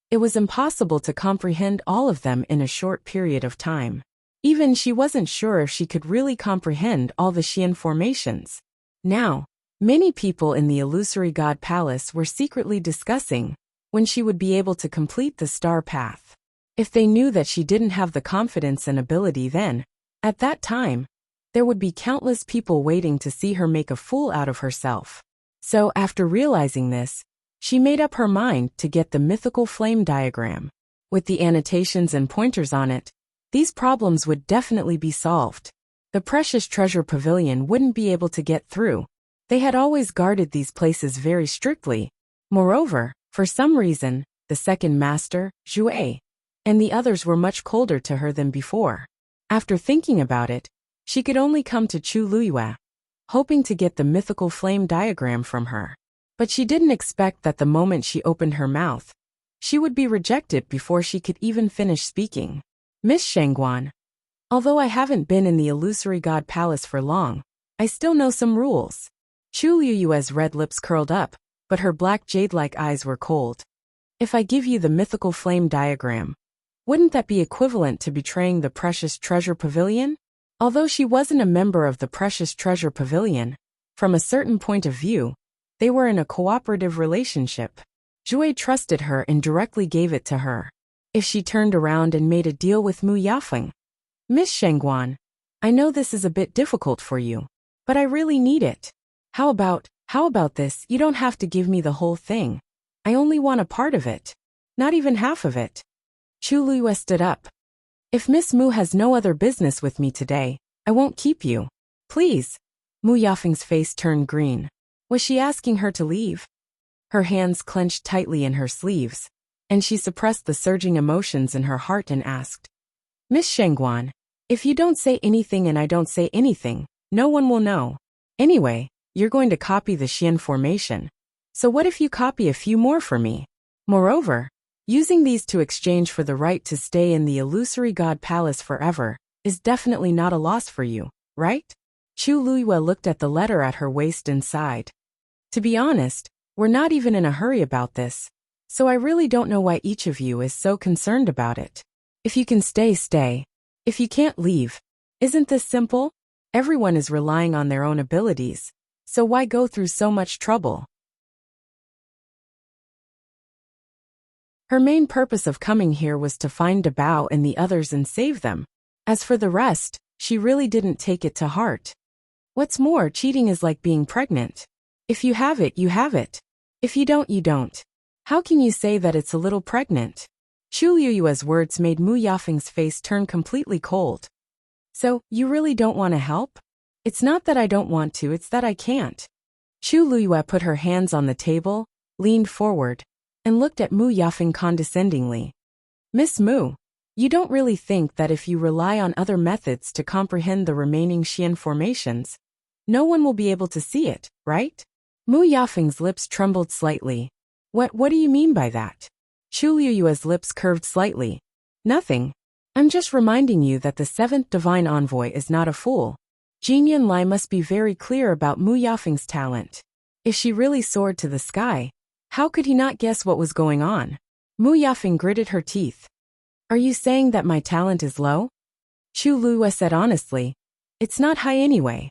it was impossible to comprehend all of them in a short period of time. Even she wasn't sure if she could really comprehend all the Xian formations. Now, many people in the illusory god palace were secretly discussing when she would be able to complete the star path. If they knew that she didn't have the confidence and ability then, at that time, there would be countless people waiting to see her make a fool out of herself. So after realizing this, she made up her mind to get the mythical flame diagram. With the annotations and pointers on it, these problems would definitely be solved. The precious treasure pavilion wouldn't be able to get through. They had always guarded these places very strictly. Moreover, for some reason, the second master, Zhuai, and the others were much colder to her than before. After thinking about it, she could only come to Chu Luyue, hoping to get the mythical flame diagram from her. But she didn't expect that the moment she opened her mouth, she would be rejected before she could even finish speaking. Miss Shengguan, although I haven't been in the illusory god palace for long, I still know some rules. Chu Luyue's red lips curled up, but her black jade-like eyes were cold. If I give you the mythical flame diagram, wouldn't that be equivalent to betraying the precious treasure pavilion? Although she wasn't a member of the precious treasure pavilion, from a certain point of view, they were in a cooperative relationship. Zhuai trusted her and directly gave it to her. If she turned around and made a deal with Mu Yafeng, Miss Shengguan, I know this is a bit difficult for you, but I really need it. How about this? You don't have to give me the whole thing. I only want a part of it. Not even half of it. Chu Luyue stood up. If Miss Mu has no other business with me today, I won't keep you. Please. Mu Yafeng's face turned green. Was she asking her to leave? Her hands clenched tightly in her sleeves, and she suppressed the surging emotions in her heart and asked, Miss Shengguan, if you don't say anything and I don't say anything, no one will know. Anyway, you're going to copy the Xian formation. So what if you copy a few more for me? Moreover, using these to exchange for the right to stay in the illusory god palace forever is definitely not a loss for you, right? Chu Luyue looked at the letter at her waist and sighed. To be honest, we're not even in a hurry about this, so I really don't know why each of you is so concerned about it. If you can stay, stay. If you can't leave. Isn't this simple? Everyone is relying on their own abilities, so why go through so much trouble? Her main purpose of coming here was to find Dabao and the others and save them. As for the rest, she really didn't take it to heart. What's more, cheating is like being pregnant. If you have it, you have it. If you don't, you don't. How can you say that it's a little pregnant? Chu Luyue's words made Mu Yafeng's face turn completely cold. So, you really don't want to help? It's not that I don't want to, it's that I can't. Chu Luyue put her hands on the table, leaned forward, and looked at Mu Yafeng condescendingly. Miss Mu, you don't really think that if you rely on other methods to comprehend the remaining Xian formations, no one will be able to see it, right? Mu Yafeng's lips trembled slightly. What do you mean by that? Chu Luyue's lips curved slightly. Nothing. I'm just reminding you that the seventh divine envoy is not a fool. Jin Yunlai must be very clear about Mu Yafeng's talent. If she really soared to the sky, how could he not guess what was going on? Mu Yafeng gritted her teeth. Are you saying that my talent is low? Chu Luyue said honestly. It's not high anyway.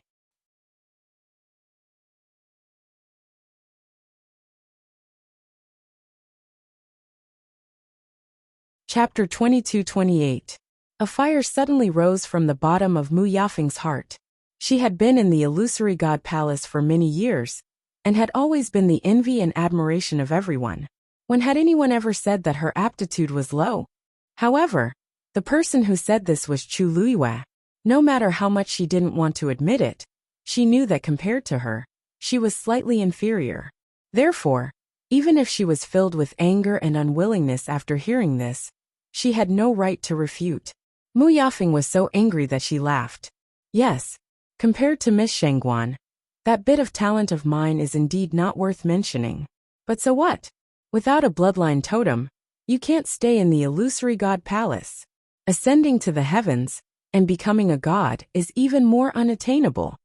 Chapter 22-28. A fire suddenly rose from the bottom of Mu Yafeng's heart. She had been in the illusory god palace for many years, and had always been the envy and admiration of everyone. When had anyone ever said that her aptitude was low? However, the person who said this was Chu Luiyue. No matter how much she didn't want to admit it, she knew that compared to her, she was slightly inferior. Therefore, even if she was filled with anger and unwillingness after hearing this, she had no right to refute. Mu Yafeng was so angry that she laughed. Yes, compared to Miss Shangguan, that bit of talent of mine is indeed not worth mentioning. But so what? Without a bloodline totem, you can't stay in the illusory god palace. Ascending to the heavens and becoming a god is even more unattainable.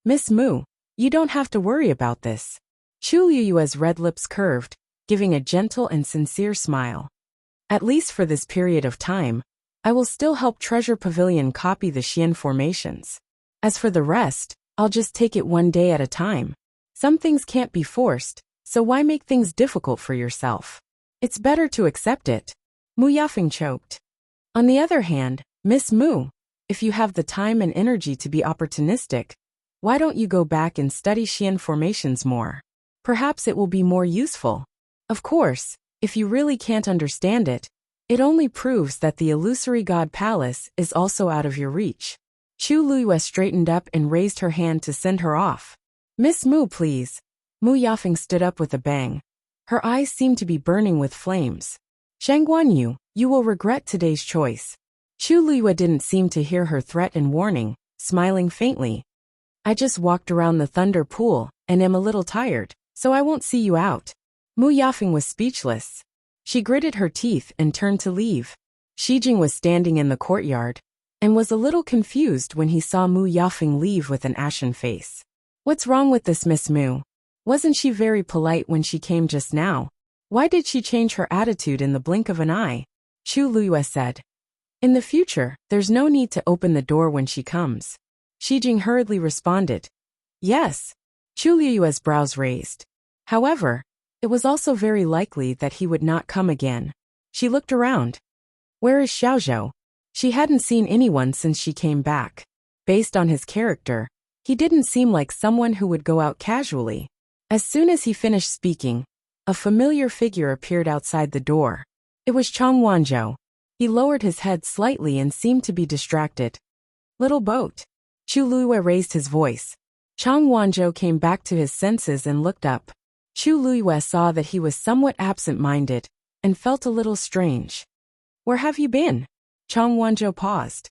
Miss Mu, you don't have to worry about this. Chu Liyue's red lips curved, giving a gentle and sincere smile. At least for this period of time, I will still help Treasure Pavilion copy the Xian formations. As for the rest, I'll just take it one day at a time. Some things can't be forced, so why make things difficult for yourself? It's better to accept it. Mu Yafeng choked. On the other hand, Miss Mu, if you have the time and energy to be opportunistic, why don't you go back and study Xian formations more? Perhaps it will be more useful. Of course, if you really can't understand it, it only proves that the illusory god palace is also out of your reach. Chu Liyue straightened up and raised her hand to send her off. Miss Mu, please. Mu Yafeng stood up with a bang. Her eyes seemed to be burning with flames. Shangguan, you will regret today's choice. Chu Liyue didn't seem to hear her threat and warning, smiling faintly. I just walked around the thunder pool and am a little tired, so I won't see you out. Mu Yafeng was speechless. She gritted her teeth and turned to leave. Shijing was standing in the courtyard and was a little confused when he saw Mu Yafeng leave with an ashen face. What's wrong with this Miss Mu? Wasn't she very polite when she came just now? Why did she change her attitude in the blink of an eye? Chu Liyue said. In the future, there's no need to open the door when she comes. Shijing hurriedly responded. Yes. Chu Liyue's brows raised. However, it was also very likely that he would not come again. She looked around. Where is Xiaozhou? She hadn't seen anyone since she came back. Based on his character, he didn't seem like someone who would go out casually. As soon as he finished speaking, a familiar figure appeared outside the door. It was Chang Wanzhou. He lowered his head slightly and seemed to be distracted. Little boat. Chu Liyue raised his voice. Chang Wanzhou came back to his senses and looked up. Chu Liyue saw that he was somewhat absent-minded and felt a little strange. Where have you been? Chang Wanzhou paused.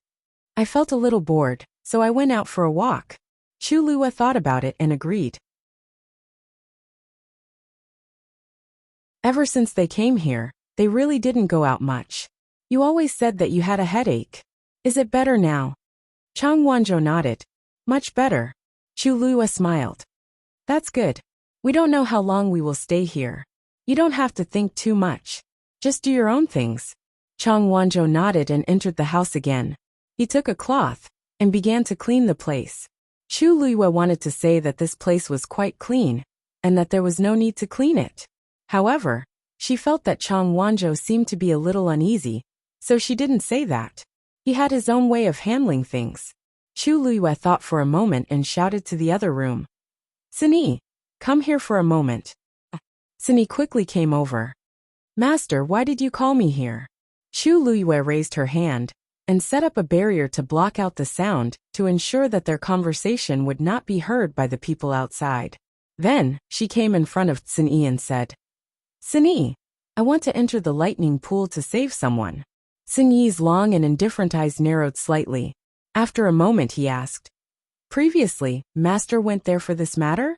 I felt a little bored, so I went out for a walk. Chu Liyue thought about it and agreed. Ever since they came here, they really didn't go out much. You always said that you had a headache. Is it better now? Chang Wanzhou nodded. Much better. Chu Liyue smiled. That's good. We don't know how long we will stay here. You don't have to think too much. Just do your own things. Chang Wanzhou nodded and entered the house again. He took a cloth and began to clean the place. Chu Liyue wanted to say that this place was quite clean and that there was no need to clean it. However, she felt that Chang Wanzhou seemed to be a little uneasy, so she didn't say that. He had his own way of handling things. Chu Liyue thought for a moment and shouted to the other room. Sini, come here for a moment. Sini quickly came over. Master, why did you call me here? Chu Liyue raised her hand and set up a barrier to block out the sound to ensure that their conversation would not be heard by the people outside. Then, she came in front of Sini and said, Sini, I want to enter the lightning pool to save someone. Sini's long and indifferent eyes narrowed slightly. After a moment he asked, Previously, Master went there for this matter?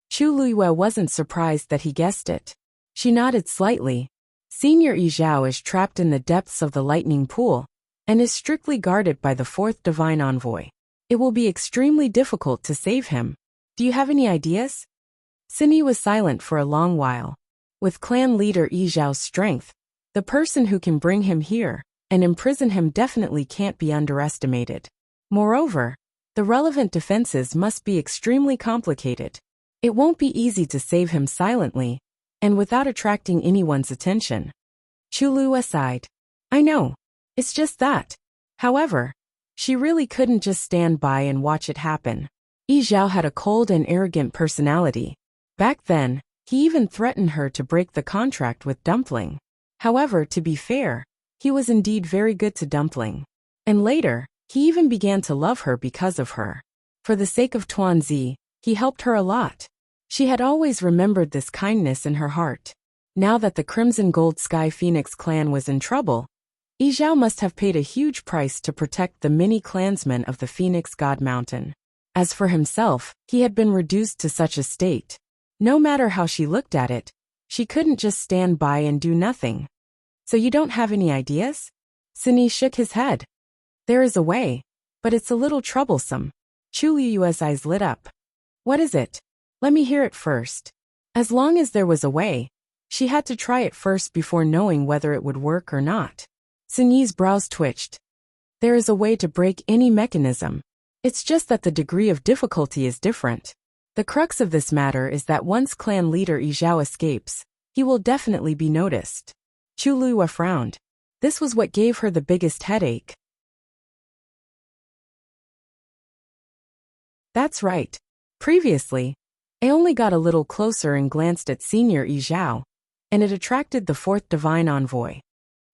Chu Liyue wasn't surprised that he guessed it. She nodded slightly. Senior Yi Zhao is trapped in the depths of the lightning pool and is strictly guarded by the fourth divine envoy. It will be extremely difficult to save him. Do you have any ideas? Sini was silent for a long while. With clan leader Yi Zhao's strength, the person who can bring him here and imprison him definitely can't be underestimated. Moreover, the The relevant defenses must be extremely complicated. It won't be easy to save him silently, and without attracting anyone's attention. Chului sighed. I know. It's just that. However, she really couldn't just stand by and watch it happen. Yi Zhao had a cold and arrogant personality. Back then, he even threatened her to break the contract with Dumpling. However, to be fair, he was indeed very good to Dumpling. And later, he even began to love her because of her. For the sake of Tuanzi, he helped her a lot. She had always remembered this kindness in her heart. Now that the Crimson Gold Sky Phoenix clan was in trouble, Yi Zhao must have paid a huge price to protect the many clansmen of the Phoenix God Mountain. As for himself, he had been reduced to such a state. No matter how she looked at it, she couldn't just stand by and do nothing. So you don't have any ideas? Sini shook his head. There is a way, but it's a little troublesome. Chu Liyue's eyes lit up. What is it? Let me hear it first. As long as there was a way, she had to try it first before knowing whether it would work or not. Sin Yi's brows twitched. There is a way to break any mechanism. It's just that the degree of difficulty is different. The crux of this matter is that once clan leader Yi Zhao escapes, he will definitely be noticed. Chu Liyue frowned. This was what gave her the biggest headache. That's right. Previously, I only got a little closer and glanced at Senior Yi Zhao, and it attracted the fourth divine envoy.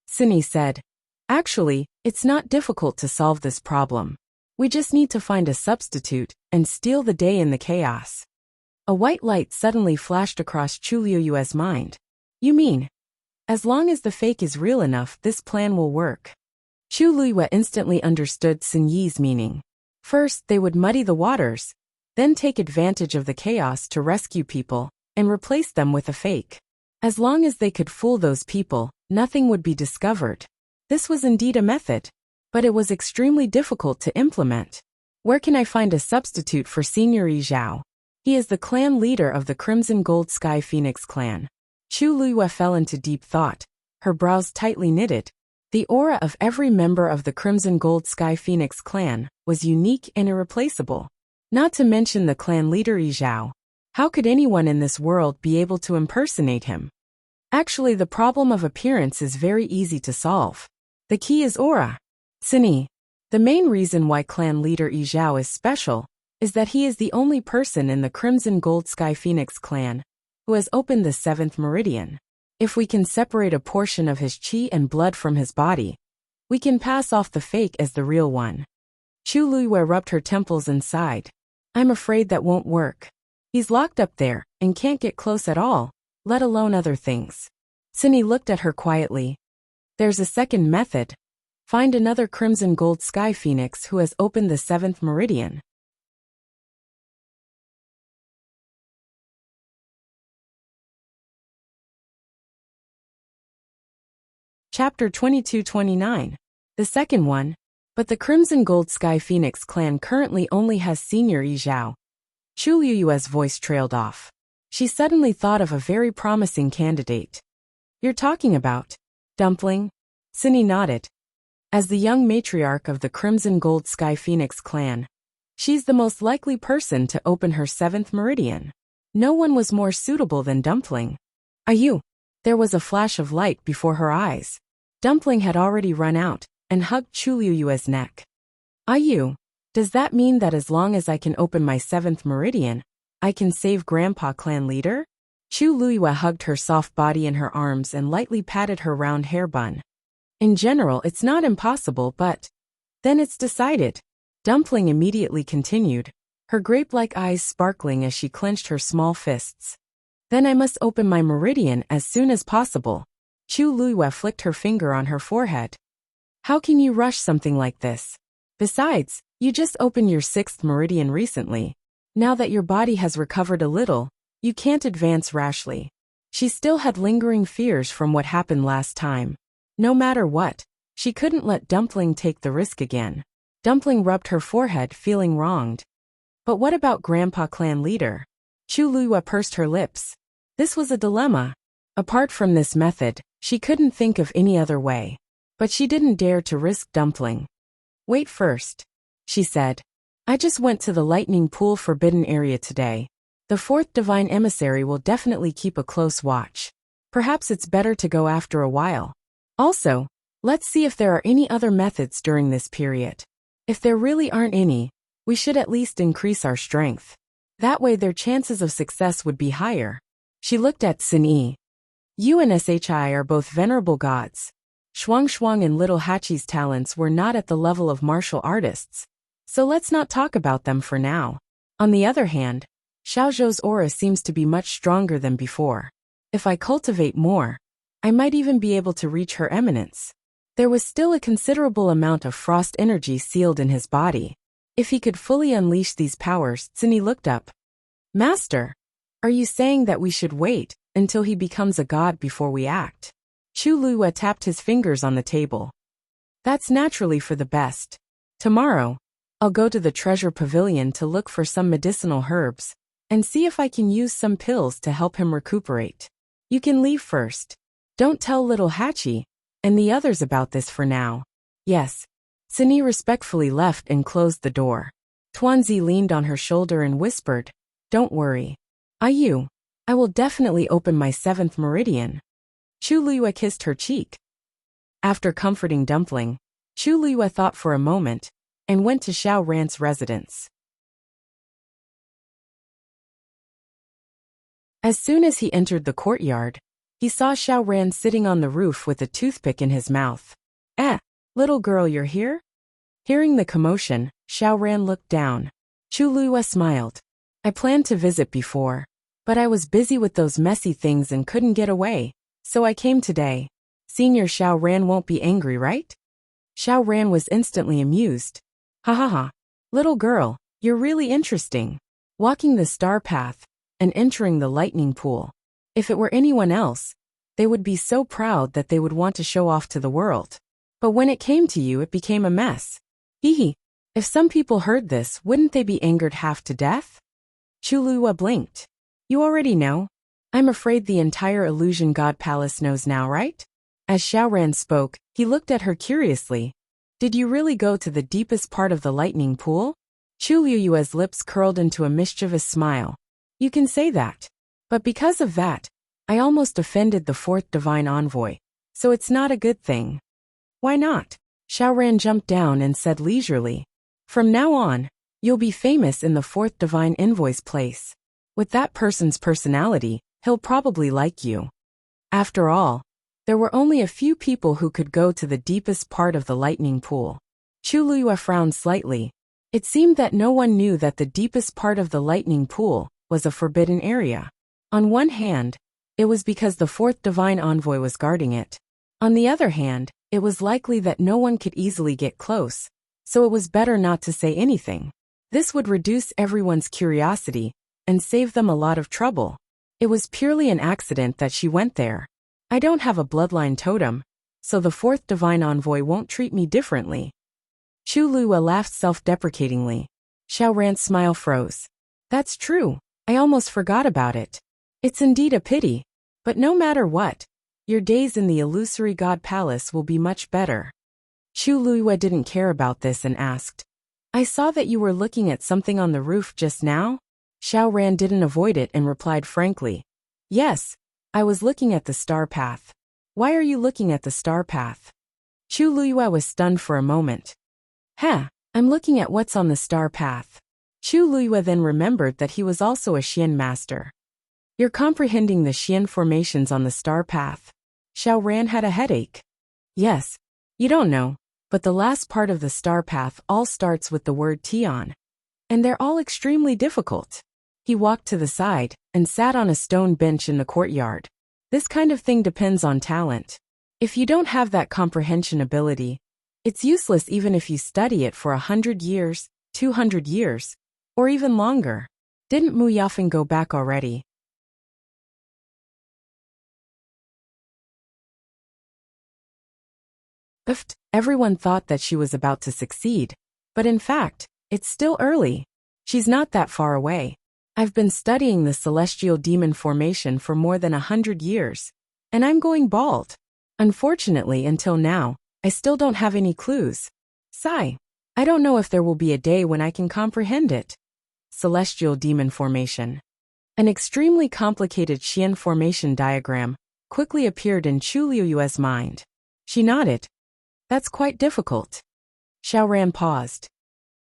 Sini said, actually, it's not difficult to solve this problem. We just need to find a substitute and steal the day in the chaos. A white light suddenly flashed across Chu Liyue's mind. You mean, as long as the fake is real enough, this plan will work? Chu Liyue instantly understood Sin Yi's meaning. First, they would muddy the waters, then take advantage of the chaos to rescue people and replace them with a fake. As long as they could fool those people, nothing would be discovered. This was indeed a method, but it was extremely difficult to implement. Where can I find a substitute for Senior Yi Zhao? He is the clan leader of the Crimson Gold Sky Phoenix clan. Chu Liyue fell into deep thought, her brows tightly knitted. The aura of every member of the Crimson Gold Sky Phoenix clan was unique and irreplaceable. Not to mention the clan leader Yi Zhao. How could anyone in this world be able to impersonate him? Actually, the problem of appearance is very easy to solve. The key is aura. Sini. The main reason why clan leader Yi Zhao is special is that he is the only person in the Crimson Gold Sky Phoenix clan who has opened the 7th meridian. If we can separate a portion of his chi and blood from his body, we can pass off the fake as the real one. Chu Liyue rubbed her temples and sighed. I'm afraid that won't work. He's locked up there and can't get close at all, let alone other things. Sini looked at her quietly. There's a second method. Find another Crimson Gold Sky Phoenix who has opened the 7th meridian. Chapter 22-29. The second one. But the Crimson Gold Sky Phoenix clan currently only has Senior Yi Zhao. Chu Liyue's voice trailed off. She suddenly thought of a very promising candidate. You're talking about Dumpling? Sini nodded. As the young matriarch of the Crimson Gold Sky Phoenix clan, she's the most likely person to open her 7th meridian. No one was more suitable than Dumpling. Are you? There was a flash of light before her eyes. Dumpling had already run out and hugged Chu Liyue's neck. Are you? Does that mean that as long as I can open my 7th meridian, I can save Grandpa clan leader? Chu Liyue hugged her soft body in her arms and lightly patted her round hair bun. In general, it's not impossible, but then it's decided. Dumpling immediately continued, her grape-like eyes sparkling as she clenched her small fists. Then I must open my meridian as soon as possible. Chu Liyue flicked her finger on her forehead. How can you rush something like this? Besides, you just opened your 6th meridian recently. Now that your body has recovered a little, you can't advance rashly. She still had lingering fears from what happened last time. No matter what, she couldn't let Dumpling take the risk again. Dumpling rubbed her forehead, feeling wronged. But what about Grandpa clan leader? Chu Liyue pursed her lips. This was a dilemma. Apart from this method, she couldn't think of any other way. But she didn't dare to risk Dumpling. Wait first, she said. I just went to the lightning pool forbidden area today. The fourth divine emissary will definitely keep a close watch. Perhaps it's better to go after a while. Also, let's see if there are any other methods during this period. If there really aren't any, we should at least increase our strength. That way their chances of success would be higher. She looked at Sin-Yi. You and Shi are both venerable gods. Shuang and Little Hachi's talents were not at the level of martial artists, so let's not talk about them for now. On the other hand, Xiaozhou's aura seems to be much stronger than before. If I cultivate more, I might even be able to reach her eminence. There was still a considerable amount of frost energy sealed in his body. If he could fully unleash these powers, Sin-Yi looked up. Master, are you saying that we should wait until he becomes a god before we act? Chu Luiyue tapped his fingers on the table. That's naturally for the best. Tomorrow, I'll go to the treasure pavilion to look for some medicinal herbs and see if I can use some pills to help him recuperate. You can leave first. Don't tell Little Hachi and the others about this for now. Yes. Sin-Yi respectfully left and closed the door. Tuanzi leaned on her shoulder and whispered, Don't worry. I will definitely open my 7th meridian. Chu Luiyue kissed her cheek. After comforting Dumpling, Chu Luiyue thought for a moment and went to Xiao Ran's residence. As soon as he entered the courtyard, he saw Xiao Ran sitting on the roof with a toothpick in his mouth. Little girl, you're here? Hearing the commotion, Xiao Ran looked down. Chu Luiyue smiled. I planned to visit before, but I was busy with those messy things and couldn't get away, so I came today. Senior Xiao Ran won't be angry, right? Xiao Ran was instantly amused. Ha ha ha. Little girl, you're really interesting. Walking the star path and entering the lightning pool. If it were anyone else, they would be so proud that they would want to show off to the world. But when it came to you, it became a mess. Hee. If some people heard this, wouldn't they be angered half to death? Chu Luiyue blinked. You already know. I'm afraid the entire Illusion God Palace knows now, right? As Xiao Ran spoke, he looked at her curiously. Did you really go to the deepest part of the lightning pool? Chu Luiyue's lips curled into a mischievous smile. You can say that. But because of that, I almost offended the 4th divine envoy. So it's not a good thing. Why not? Xiao Ran jumped down and said leisurely. From now on, you'll be famous in the 4th divine envoy's place. With that person's personality, he'll probably like you. After all, there were only a few people who could go to the deepest part of the lightning pool. Chu Luiyue frowned slightly. It seemed that no one knew that the deepest part of the lightning pool was a forbidden area. On one hand, it was because the 4th divine envoy was guarding it. On the other hand, it was likely that no one could easily get close, so it was better not to say anything. This would reduce everyone's curiosity and save them a lot of trouble. It was purely an accident that she went there. I don't have a bloodline totem, so the 4th divine envoy won't treat me differently. Chu Luiyue laughed self-deprecatingly. Xiao Ran's smile froze. That's true. I almost forgot about it. It's indeed a pity, but no matter what, your days in the illusory god palace will be much better. Chu Luiyue didn't care about this and asked, I saw that you were looking at something on the roof just now? Xiao Ran didn't avoid it and replied frankly, Yes, I was looking at the star path. Why are you looking at the star path? Chu Luiyue was stunned for a moment. I'm looking at what's on the star path. Chu Luiyue then remembered that he was also a Xian master. You're comprehending the Xian formations on the star path. Xiao Ran had a headache. Yes, you don't know, but the last part of the star path all starts with the word Tian. And they're all extremely difficult. He walked to the side and sat on a stone bench in the courtyard. This kind of thing depends on talent. If you don't have that comprehension ability, it's useless even if you study it for 100 years, 200 years, or even longer. Didn't Mu Yafeng go back already? Everyone thought that she was about to succeed, but in fact, it's still early. She's not that far away. I've been studying the celestial demon formation for more than 100 years, and I'm going bald. Unfortunately, until now, I still don't have any clues. Sigh. I don't know if there will be a day when I can comprehend it. Celestial demon formation. An extremely complicated Xian formation diagram quickly appeared in Chu Liuyue's mind. She nodded. That's quite difficult. Xiaoran paused.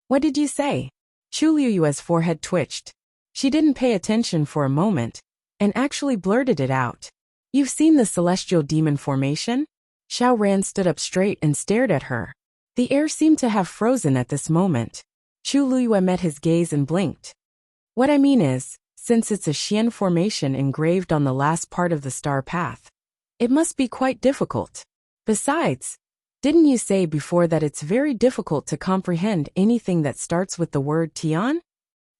What did you say? Chu Liuyue's forehead twitched. She didn't pay attention for a moment, and actually blurted it out. You've seen the celestial demon formation? Xiaoran stood up straight and stared at her. The air seemed to have frozen at this moment. Chu Liyue met his gaze and blinked. What I mean is, since it's a Xian formation engraved on the last part of the star path, it must be quite difficult. Besides, didn't you say before that it's very difficult to comprehend anything that starts with the word Tian?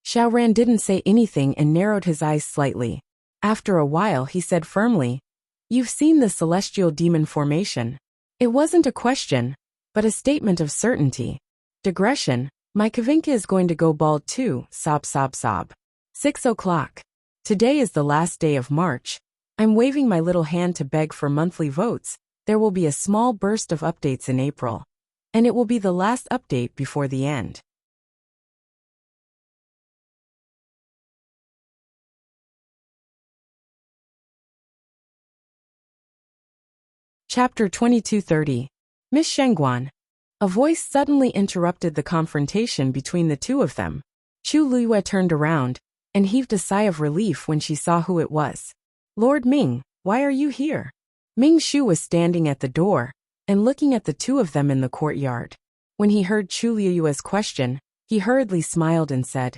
Xiaoran didn't say anything and narrowed his eyes slightly. After a while he said firmly, You've seen the celestial demon formation. It wasn't a question, but a statement of certainty. Digression, my Kavinka is going to go bald too, sob sob sob. 6 o'clock. Today is the last day of March. I'm waving my little hand to beg for monthly votes. There will be a small burst of updates in April. And it will be the last update before the end. Chapter 2230. Miss Shengguan. A voice suddenly interrupted the confrontation between the two of them. Chu Liyue turned around and heaved a sigh of relief when she saw who it was. Lord Ming, why are you here? Ming Shu was standing at the door and looking at the two of them in the courtyard. When he heard Chu Liyue's question, he hurriedly smiled and said,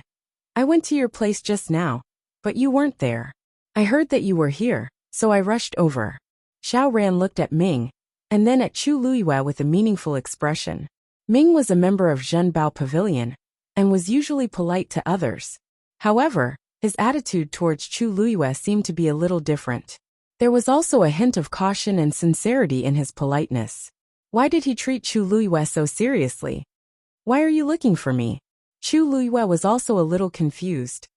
I went to your place just now, but you weren't there. I heard that you were here, so I rushed over. Xiaoran looked at Ming and then at Chu Liyue with a meaningful expression. Ming was a member of Zhenbao Pavilion and was usually polite to others. However, his attitude towards Chu Liyue seemed to be a little different. There was also a hint of caution and sincerity in his politeness. Why did he treat Chu Liyue so seriously? Why are you looking for me? Chu Liyue was also a little confused.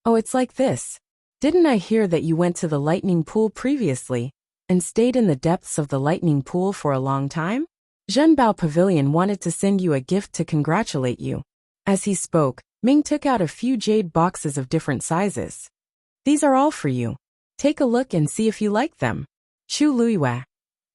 Oh, it's like this. Didn't I hear that you went to the lightning pool previously and stayed in the depths of the lightning pool for a long time? Zhenbao Pavilion wanted to send you a gift to congratulate you. As he spoke, Ming took out a few jade boxes of different sizes. These are all for you. Take a look and see if you like them. Chu Liyue.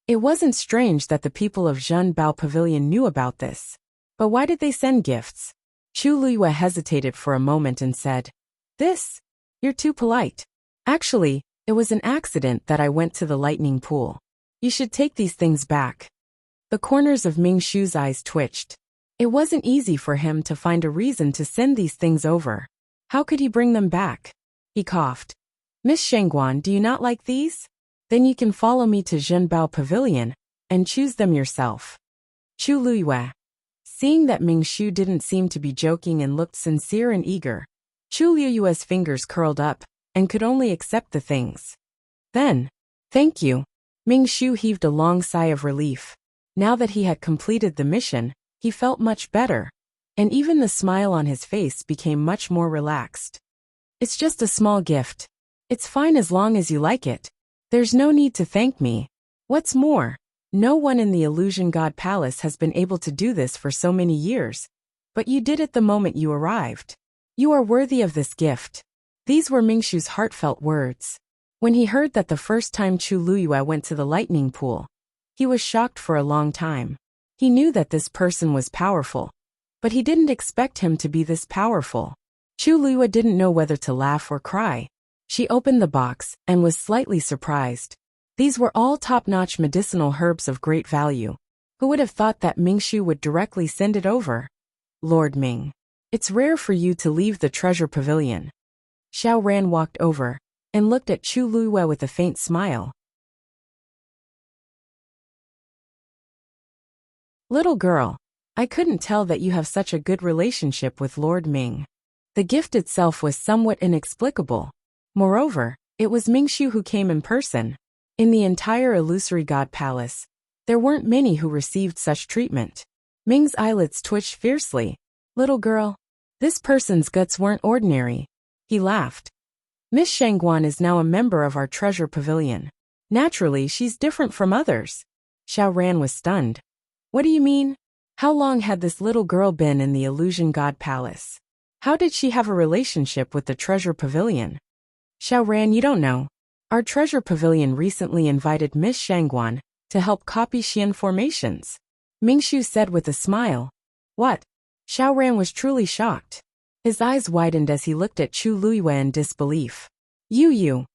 It wasn't strange that the people of Zhenbao Pavilion knew about this. But why did they send gifts? Chu Liyue hesitated for a moment and said, This? You're too polite. Actually, it was an accident that I went to the lightning pool. You should take these things back. The corners of Ming Shu's eyes twitched. It wasn't easy for him to find a reason to send these things over. How could he bring them back? He coughed. Miss Shengguan, do you not like these? Then you can follow me to Zhenbao Pavilion and choose them yourself. Chu Liyue. Seeing that Ming Shu didn't seem to be joking and looked sincere and eager, Chu Liyue's fingers curled up and could only accept the things. Then, thank you. Ming Shu heaved a long sigh of relief. Now that he had completed the mission, he felt much better, and even the smile on his face became much more relaxed. It's just a small gift. It's fine as long as you like it. There's no need to thank me. What's more, no one in the Illusion God Palace has been able to do this for so many years, but you did it the moment you arrived. You are worthy of this gift. These were Ming Shu's heartfelt words. When he heard that the first time Chu Liyue went to the lightning pool, he was shocked for a long time. He knew that this person was powerful, but he didn't expect him to be this powerful. Chu Liyue didn't know whether to laugh or cry. She opened the box and was slightly surprised. These were all top-notch medicinal herbs of great value. Who would have thought that Ming Shu would directly send it over? Lord Ming. It's rare for you to leave the treasure pavilion. Xiaoran walked over and looked at Chu Liyue with a faint smile. Little girl, I couldn't tell that you have such a good relationship with Lord Ming. The gift itself was somewhat inexplicable. Moreover, it was Ming Shu who came in person. In the entire Illusory God Palace, there weren't many who received such treatment. Ming's eyelids twitched fiercely. Little girl, this person's guts weren't ordinary. He laughed. Miss Shengguan is now a member of our treasure pavilion. Naturally, she's different from others. Xiaoran was stunned. What do you mean? How long had this little girl been in the Illusion God Palace? How did she have a relationship with the Treasure Pavilion? Xiaoran, you don't know. Our Treasure Pavilion recently invited Miss Shangguan to help copy Xian formations. Mingshu said with a smile. What? Xiaoran was truly shocked. His eyes widened as he looked at Chu Luiyue in disbelief. You.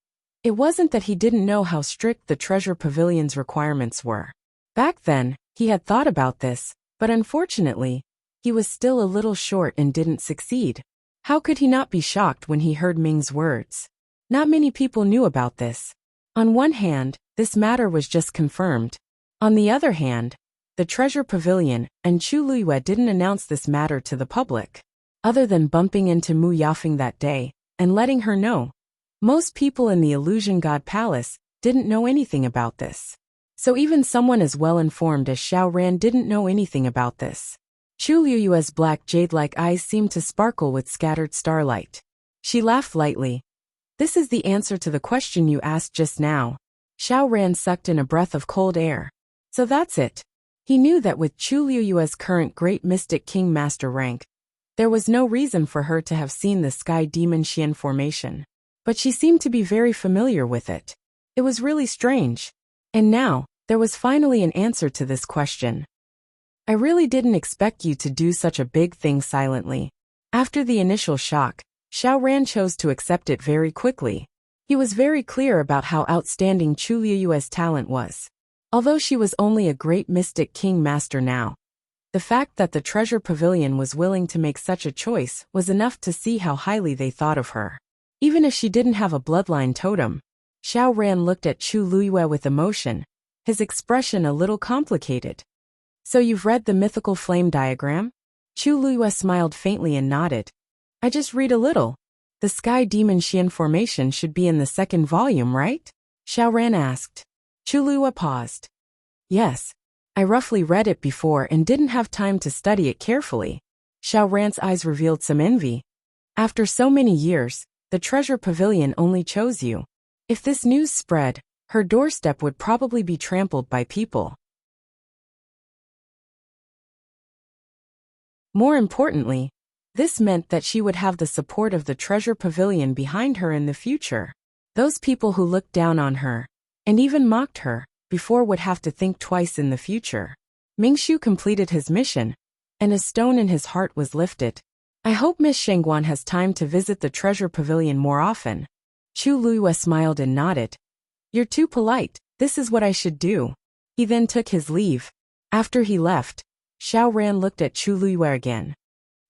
It wasn't that he didn't know how strict the Treasure Pavilion's requirements were. Back then, he had thought about this, but unfortunately, he was still a little short and didn't succeed. How could he not be shocked when he heard Ming's words? Not many people knew about this. On one hand, this matter was just confirmed. On the other hand, the Treasure Pavilion and Chu Luiyue didn't announce this matter to the public. Other than bumping into Mu Yafeng that day and letting her know, most people in the Illusion God Palace didn't know anything about this. So even someone as well informed as Xiaoran didn't know anything about this. Chu Luiyue's black jade-like eyes seemed to sparkle with scattered starlight. She laughed lightly. This is the answer to the question you asked just now. Xiaoran sucked in a breath of cold air. So that's it. He knew that with Chu Luiyue's current Great Mystic King Master rank, there was no reason for her to have seen the Sky Demon Xian formation. But she seemed to be very familiar with it. It was really strange. And now, there was finally an answer to this question. I really didn't expect you to do such a big thing silently. After the initial shock, Xiaoran chose to accept it very quickly. He was very clear about how outstanding Chu Luiyue's talent was. Although she was only a Great Mystic King Master now, the fact that the Treasure Pavilion was willing to make such a choice was enough to see how highly they thought of her. Even if she didn't have a bloodline totem, Xiaoran looked at Chu Luiyue with emotion, his expression a little complicated. So you've read the mythical flame diagram? Chu Luiyue smiled faintly and nodded. I just read a little. The Sky Demon Xian formation should be in the second volume, right? Xiaoran asked. Chu Luiyue paused. Yes. I roughly read it before and didn't have time to study it carefully. Xiaoran's eyes revealed some envy. After so many years, the Treasure Pavilion only chose you. If this news spread, her doorstep would probably be trampled by people. More importantly, this meant that she would have the support of the Treasure Pavilion behind her in the future. Those people who looked down on her, and even mocked her, before would have to think twice in the future. Mingshu completed his mission, and a stone in his heart was lifted. I hope Miss Shangguan has time to visit the Treasure Pavilion more often. Chu Luiyue smiled and nodded. You're too polite, this is what I should do. He then took his leave. After he left, Xiaoran looked at Chu Luiyue again.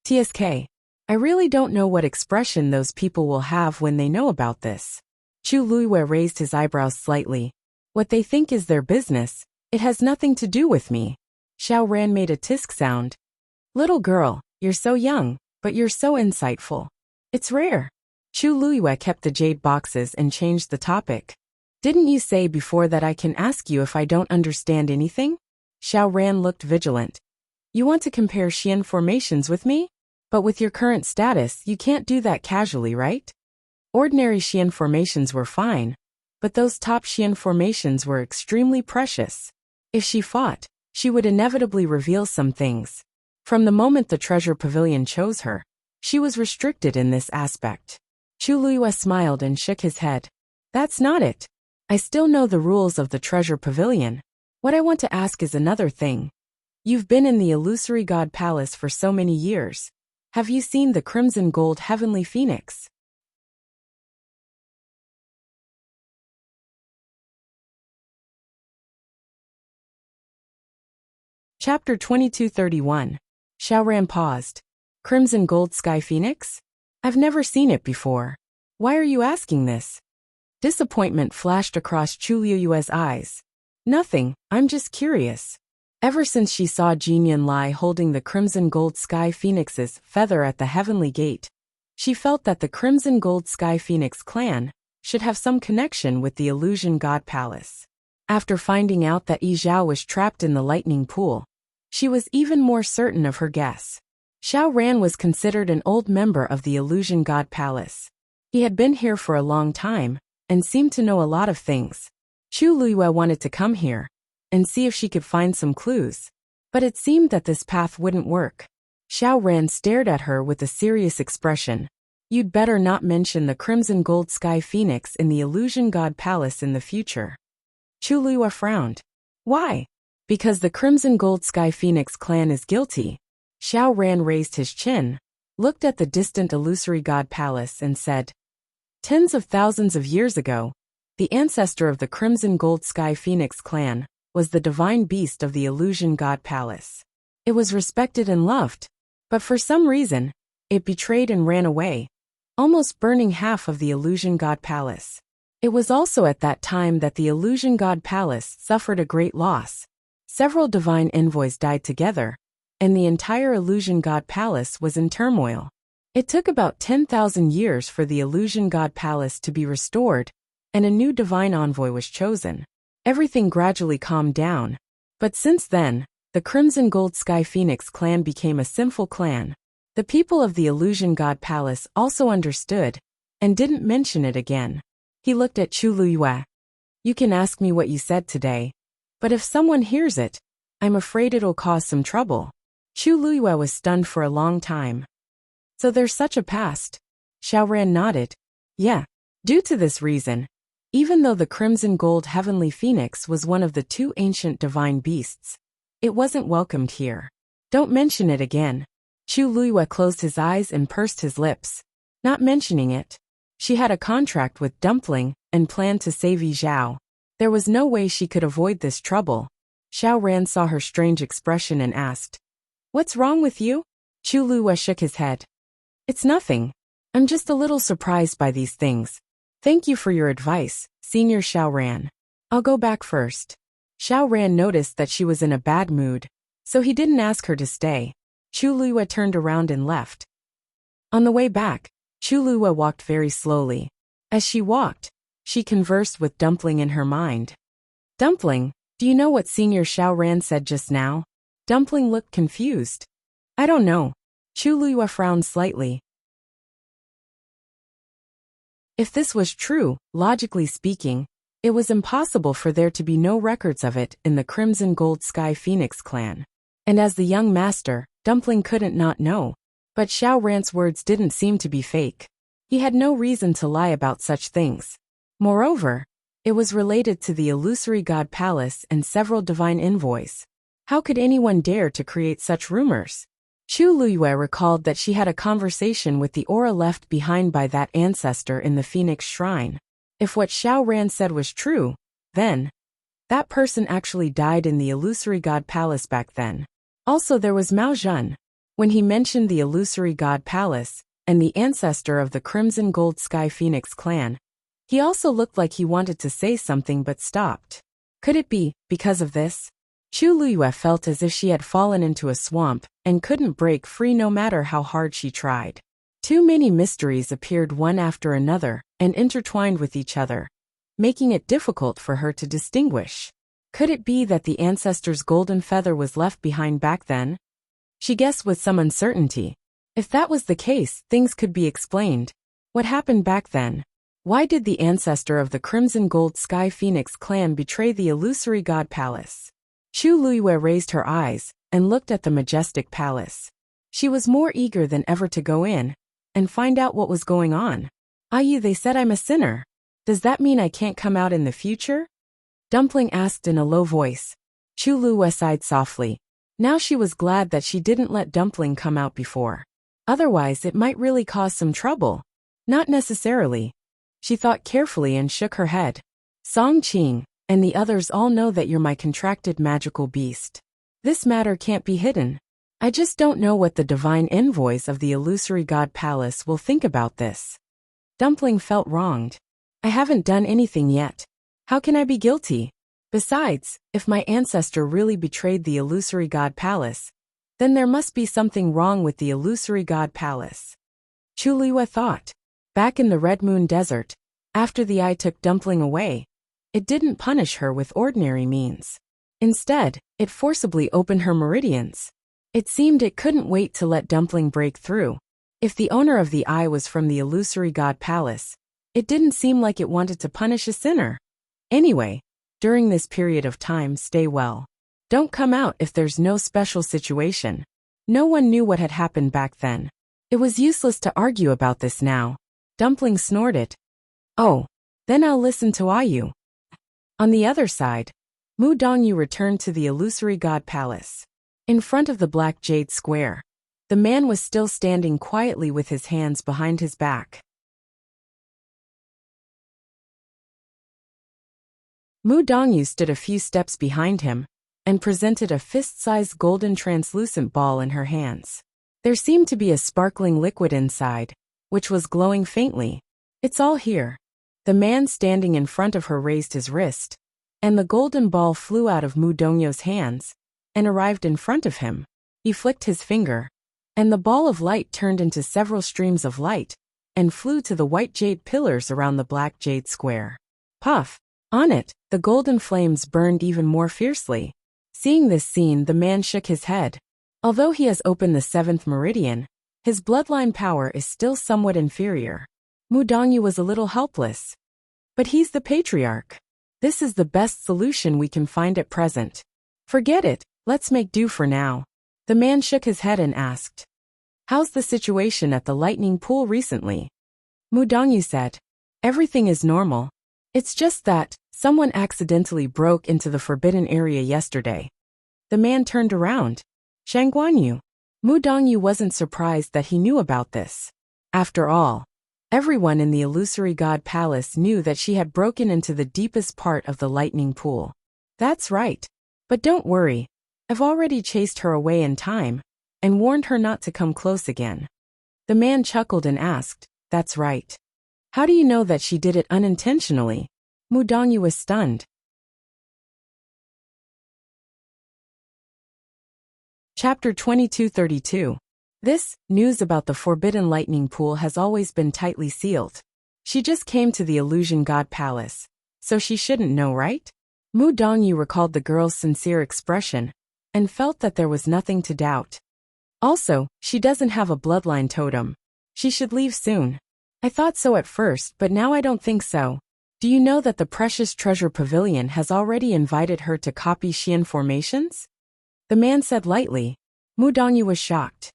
TSK. I really don't know what expression those people will have when they know about this. Chu Luiyue raised his eyebrows slightly. What they think is their business, it has nothing to do with me. Xiaoran made a tisk sound. Little girl, you're so young, but you're so insightful. It's rare. Chu Luiyue kept the jade boxes and changed the topic. Didn't you say before that I can ask you if I don't understand anything? Xiaoran looked vigilant. You want to compare Xian formations with me? But with your current status, you can't do that casually, right? Ordinary Xian formations were fine, but those top Xian formations were extremely precious. If she fought, she would inevitably reveal some things. From the moment the Treasure Pavilion chose her, she was restricted in this aspect. Chu Luiyue smiled and shook his head. That's not it. I still know the rules of the Treasure Pavilion. What I want to ask is another thing. You've been in the Illusory God Palace for so many years. Have you seen the Crimson Gold Heavenly Phoenix? Chapter 2231. Xiaoran paused. Crimson Gold Sky Phoenix? I've never seen it before. Why are you asking this? Disappointment flashed across Chu Luiyue's eyes. Nothing, I'm just curious. Ever since she saw Jin Yunlai holding the Crimson Gold Sky Phoenix's feather at the Heavenly Gate, she felt that the Crimson Gold Sky Phoenix clan should have some connection with the Illusion God Palace. After finding out that Yi Zhao was trapped in the lightning pool, she was even more certain of her guess. Xiaoran was considered an old member of the Illusion God Palace. He had been here for a long time, and seemed to know a lot of things. Chu Luiyue wanted to come here, and see if she could find some clues. But it seemed that this path wouldn't work. Xiao Ran stared at her with a serious expression. You'd better not mention the crimson gold sky phoenix in the illusion god palace in the future. Chu Luiyue frowned. Why? Because the crimson gold sky phoenix clan is guilty. Xiao Ran raised his chin, looked at the distant illusory god palace and said, Tens of thousands of years ago, the ancestor of the crimson gold sky phoenix clan was the divine beast of the illusion god palace. It was respected and loved, but for some reason, it betrayed and ran away, almost burning half of the illusion god palace. It was also at that time that the illusion god palace suffered a great loss. Several divine envoys died together, and the entire illusion god palace was in turmoil. It took about 10,000 years for the illusion god palace to be restored, and a new divine envoy was chosen. Everything gradually calmed down, but since then, the Crimson Gold Sky Phoenix clan became a sinful clan. The people of the illusion god palace also understood, and didn't mention it again. He looked at Chu Luiyue. You can ask me what you said today, but if someone hears it, I'm afraid it'll cause some trouble. Chu Luiyue was stunned for a long time. So there's such a past. Xiao Ran nodded. Yeah. Due to this reason, even though the Crimson Gold Heavenly Phoenix was one of the two ancient divine beasts, it wasn't welcomed here. Don't mention it again. Chu Luiyue closed his eyes and pursed his lips. Not mentioning it. She had a contract with Dumpling and planned to save Yi Zhao. There was no way she could avoid this trouble. Xiao Ran saw her strange expression and asked, What's wrong with you? Chu Luiyue shook his head. It's nothing. I'm just a little surprised by these things. Thank you for your advice, Senior Xiao Ran. I'll go back first. Xiao Ran noticed that she was in a bad mood, so he didn't ask her to stay. Chu Luiyue turned around and left. On the way back, Chu Luiyue walked very slowly. As she walked, she conversed with Dumpling in her mind. Dumpling, do you know what Senior Xiao Ran said just now? Dumpling looked confused. I don't know. Chu Luiyue frowned slightly. If this was true, logically speaking, it was impossible for there to be no records of it in the Crimson Gold Sky Phoenix clan. And as the young master, Dumpling couldn't not know. But Xiao Ran's words didn't seem to be fake. He had no reason to lie about such things. Moreover, it was related to the illusory god palace and several divine envoys. How could anyone dare to create such rumors? Chu Luiyue recalled that she had a conversation with the aura left behind by that ancestor in the Phoenix Shrine. If what Xiao Ran said was true, then that person actually died in the illusory god palace back then. Also there was Mao Zhen. When he mentioned the illusory god palace and the ancestor of the Crimson Gold Sky Phoenix clan, he also looked like he wanted to say something but stopped. Could it be because of this? Chu Luiyue felt as if she had fallen into a swamp and couldn't break free no matter how hard she tried. Too many mysteries appeared one after another and intertwined with each other, making it difficult for her to distinguish. Could it be that the ancestor's golden feather was left behind back then? She guessed with some uncertainty. If that was the case, things could be explained. What happened back then? Why did the ancestor of the Crimson Gold Sky Phoenix clan betray the illusory god palace? Chu Luiyue raised her eyes and looked at the majestic palace. She was more eager than ever to go in and find out what was going on. Ayu, they said I'm a sinner. Does that mean I can't come out in the future? Dumpling asked in a low voice. Chu Luiyue sighed softly. Now she was glad that she didn't let Dumpling come out before. Otherwise it might really cause some trouble. Not necessarily. She thought carefully and shook her head. Song Qing and the others all know that you're my contracted magical beast. This matter can't be hidden. I just don't know what the divine envoys of the illusory god palace will think about this. Dumpling felt wronged. I haven't done anything yet. How can I be guilty? Besides, if my ancestor really betrayed the illusory god palace, then there must be something wrong with the illusory god palace. Chu Luiyue thought. Back in the Red Moon Desert, after the eye took Dumpling away, it didn't punish her with ordinary means. Instead, it forcibly opened her meridians. It seemed it couldn't wait to let Dumpling break through. If the owner of the eye was from the illusory god palace, it didn't seem like it wanted to punish a sinner. Anyway, during this period of time, stay well. Don't come out if there's no special situation. No one knew what had happened back then. It was useless to argue about this now. Dumpling snorted. Oh, then I'll listen to Ayu. On the other side, Mu Dongyu returned to the illusory god palace. In front of the black jade square, the man was still standing quietly with his hands behind his back. Mu Dongyu stood a few steps behind him and presented a fist-sized golden translucent ball in her hands. There seemed to be a sparkling liquid inside, which was glowing faintly. It's all here. The man standing in front of her raised his wrist, and the golden ball flew out of Mu Dongyu's hands and arrived in front of him. He flicked his finger, and the ball of light turned into several streams of light and flew to the white jade pillars around the black jade square. Puff! On it, the golden flames burned even more fiercely. Seeing this scene, the man shook his head. Although he has opened the 7th meridian, his bloodline power is still somewhat inferior. Mu Dongyu was a little helpless. But he's the patriarch. This is the best solution we can find at present. Forget it, let's make do for now. The man shook his head and asked, "How's the situation at the lightning pool recently?" Mu Dongyu said, "Everything is normal. It's just that someone accidentally broke into the forbidden area yesterday." The man turned around. Shangguanyu. Mu Dongyu wasn't surprised that he knew about this. After all, everyone in the illusory god palace knew that she had broken into the deepest part of the lightning pool. That's right. But don't worry. I've already chased her away in time and warned her not to come close again. The man chuckled and asked, "That's right. How do you know that she did it unintentionally?" Mu Dongyu was stunned. Chapter 2232. This news about the forbidden lightning pool has always been tightly sealed. She just came to the illusion god palace, so she shouldn't know, right? Mu Dongyu recalled the girl's sincere expression and felt that there was nothing to doubt. Also, she doesn't have a bloodline totem. She should leave soon. I thought so at first, but now I don't think so. Do you know that the Precious Treasure Pavilion has already invited her to copy Xian formations? The man said lightly. Mu Dongyu was shocked.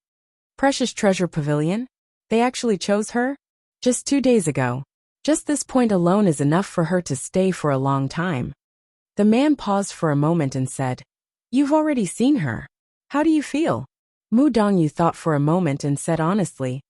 Precious Treasure Pavilion? They actually chose her? Just 2 days ago. Just this point alone is enough for her to stay for a long time. The man paused for a moment and said, "You've already seen her. How do you feel?" Mu Dongyu thought for a moment and said honestly,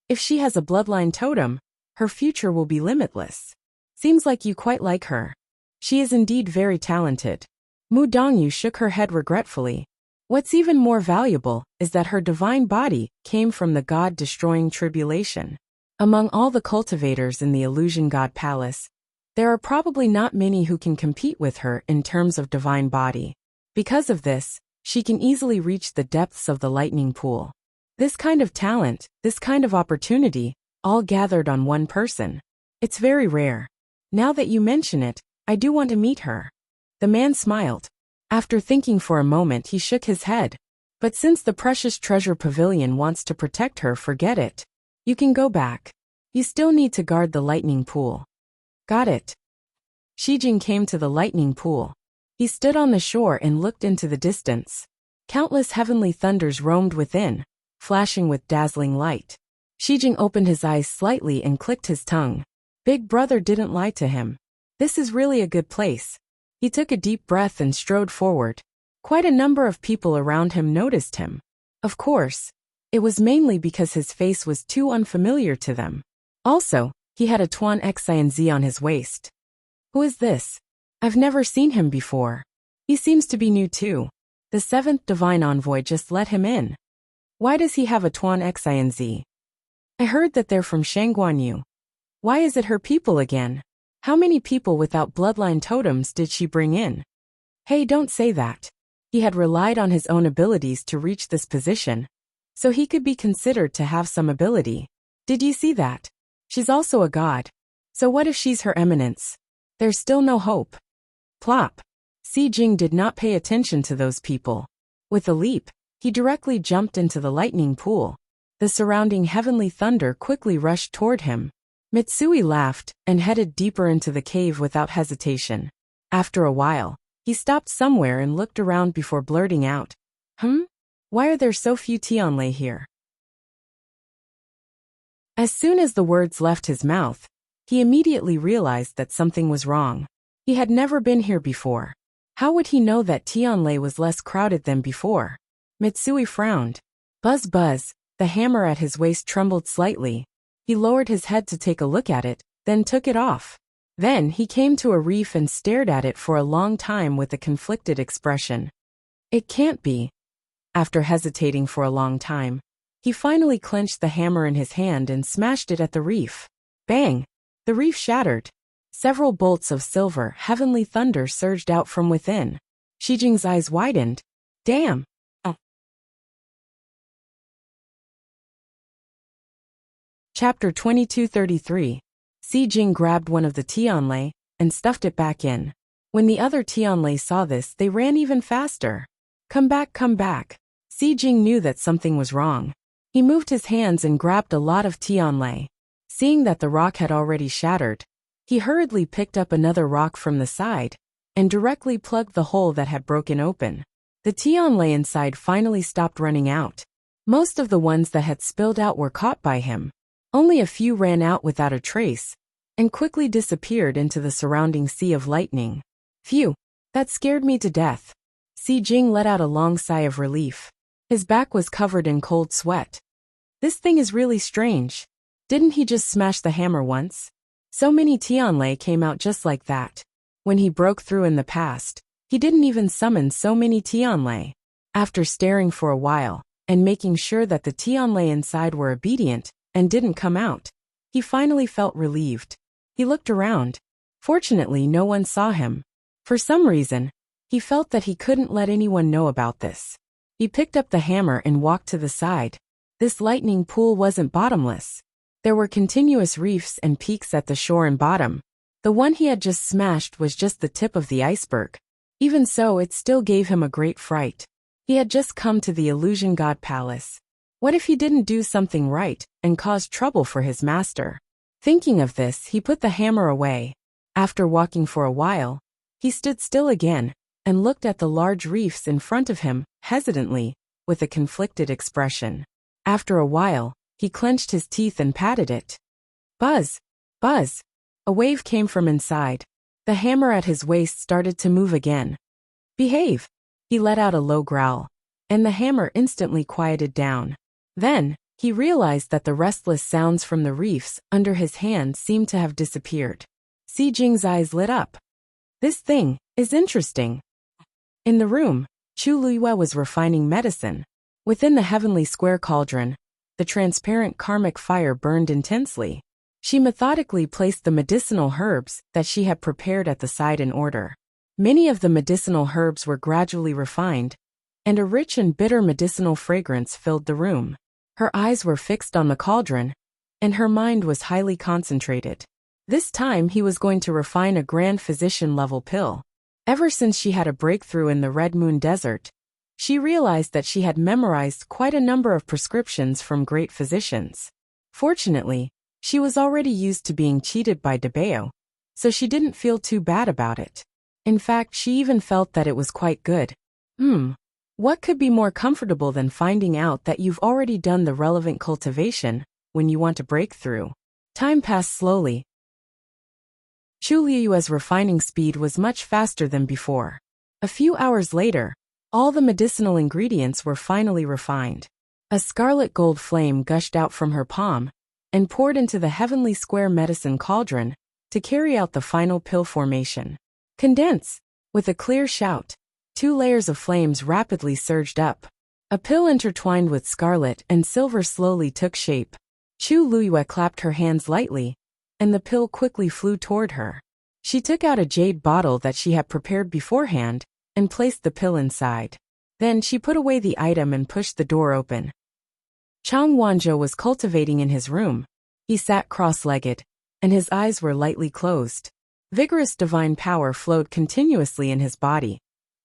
"If she has a bloodline totem, her future will be limitless. Seems like you quite like her. She is indeed very talented." Mu Dongyu shook her head regretfully. What's even more valuable is that her divine body came from the god-destroying tribulation. Among all the cultivators in the illusion god palace, there are probably not many who can compete with her in terms of divine body. Because of this, she can easily reach the depths of the lightning pool. This kind of talent, this kind of opportunity, all gathered on one person. It's very rare. Now that you mention it, I do want to meet her. The man smiled. After thinking for a moment, he shook his head. But since the Precious Treasure Pavilion wants to protect her, forget it. You can go back. You still need to guard the lightning pool. Got it. Shijing came to the lightning pool. He stood on the shore and looked into the distance. Countless heavenly thunders roamed within, flashing with dazzling light. Shijing opened his eyes slightly and clicked his tongue. Big Brother didn't lie to him. This is really a good place. He took a deep breath and strode forward. Quite a number of people around him noticed him. Of course, it was mainly because his face was too unfamiliar to them. Also, he had a Tuan Xinz on his waist. Who is this? I've never seen him before. He seems to be new too. The 7th Divine Envoy just let him in. Why does he have a Tuan Xinz? I heard that they're from Shangguanyu. Why is it her people again? How many people without bloodline totems did she bring in? Hey, don't say that. He had relied on his own abilities to reach this position, so he could be considered to have some ability. Did you see that? She's also a god. So what if she's Her Eminence? There's still no hope. Plop. Si Jing did not pay attention to those people. With a leap, he directly jumped into the lightning pool. The surrounding heavenly thunder quickly rushed toward him. Mitsui laughed and headed deeper into the cave without hesitation. After a while, He stopped somewhere and looked around before blurting out, Why are there so few Tianlei here? As soon as the words left his mouth, he immediately realized that something was wrong. He had never been here before. How would he know that Tianlei was less crowded than before? Mitsui frowned. Buzz buzz, the hammer at his waist trembled slightly. He lowered his head to take a look at it, then took it off. Then he came to a reef and stared at it for a long time with a conflicted expression. It can't be. After hesitating for a long time, he finally clenched the hammer in his hand and smashed it at the reef. Bang! The reef shattered. Several bolts of silver, heavenly thunder surged out from within. Shijing's eyes widened. Damn! Chapter 2233. Shijing grabbed one of the Tianlei and stuffed it back in. When the other Tianlei saw this, they ran even faster. Come back, come back. Shijing knew that something was wrong. He moved his hands and grabbed a lot of Tianlei. Seeing that the rock had already shattered, he hurriedly picked up another rock from the side and directly plugged the hole that had broken open. The Tianlei inside finally stopped running out. Most of the ones that had spilled out were caught by him. Only a few ran out without a trace and quickly disappeared into the surrounding sea of lightning. Phew, that scared me to death. Shijing let out a long sigh of relief. His back was covered in cold sweat. This thing is really strange. Didn't he just smash the hammer once? So many Tianlei came out just like that. When he broke through in the past, he didn't even summon so many Tianlei. After staring for a while and making sure that the Tianlei inside were obedient and didn't come out, he finally felt relieved. He looked around. Fortunately, no one saw him. For some reason, he felt that he couldn't let anyone know about this. He picked up the hammer and walked to the side. This lightning pool wasn't bottomless. There were continuous reefs and peaks at the shore and bottom. The one he had just smashed was just the tip of the iceberg. Even so, it still gave him a great fright. He had just come to the Illusion God Palace. What if he didn't do something right and caused trouble for his master? Thinking of this, he put the hammer away. After walking for a while, he stood still again and looked at the large reefs in front of him, hesitantly, with a conflicted expression. After a while, he clenched his teeth and patted it. Buzz! Buzz! A wave came from inside. The hammer at his waist started to move again. Behave! He let out a low growl, and the hammer instantly quieted down. Then, he realized that the restless sounds from the reefs under his hand seemed to have disappeared. Shijing's eyes lit up. This thing is interesting. In the room, Chu Luiyue was refining medicine. Within the heavenly square cauldron, the transparent karmic fire burned intensely. She methodically placed the medicinal herbs that she had prepared at the side in order. Many of the medicinal herbs were gradually refined, and a rich and bitter medicinal fragrance filled the room. Her eyes were fixed on the cauldron, and her mind was highly concentrated. This time he was going to refine a grand physician-level pill. Ever since she had a breakthrough in the Red Moon Desert, she realized that she had memorized quite a number of prescriptions from great physicians. Fortunately, she was already used to being cheated by Debeo, so she didn't feel too bad about it. In fact, she even felt that it was quite good. What could be more comfortable than finding out that you've already done the relevant cultivation when you want to break through? Time passed slowly. Chu Liyue's refining speed was much faster than before. A few hours later, all the medicinal ingredients were finally refined. A scarlet gold flame gushed out from her palm and poured into the heavenly square medicine cauldron to carry out the final pill formation. Condense! With a clear shout, 2 layers of flames rapidly surged up. A pill intertwined with scarlet and silver slowly took shape. Chu Liyue clapped her hands lightly, and the pill quickly flew toward her. She took out a jade bottle that she had prepared beforehand and placed the pill inside. Then she put away the item and pushed the door open. Chang Wanzhou was cultivating in his room. He sat cross-legged, and his eyes were lightly closed. Vigorous divine power flowed continuously in his body,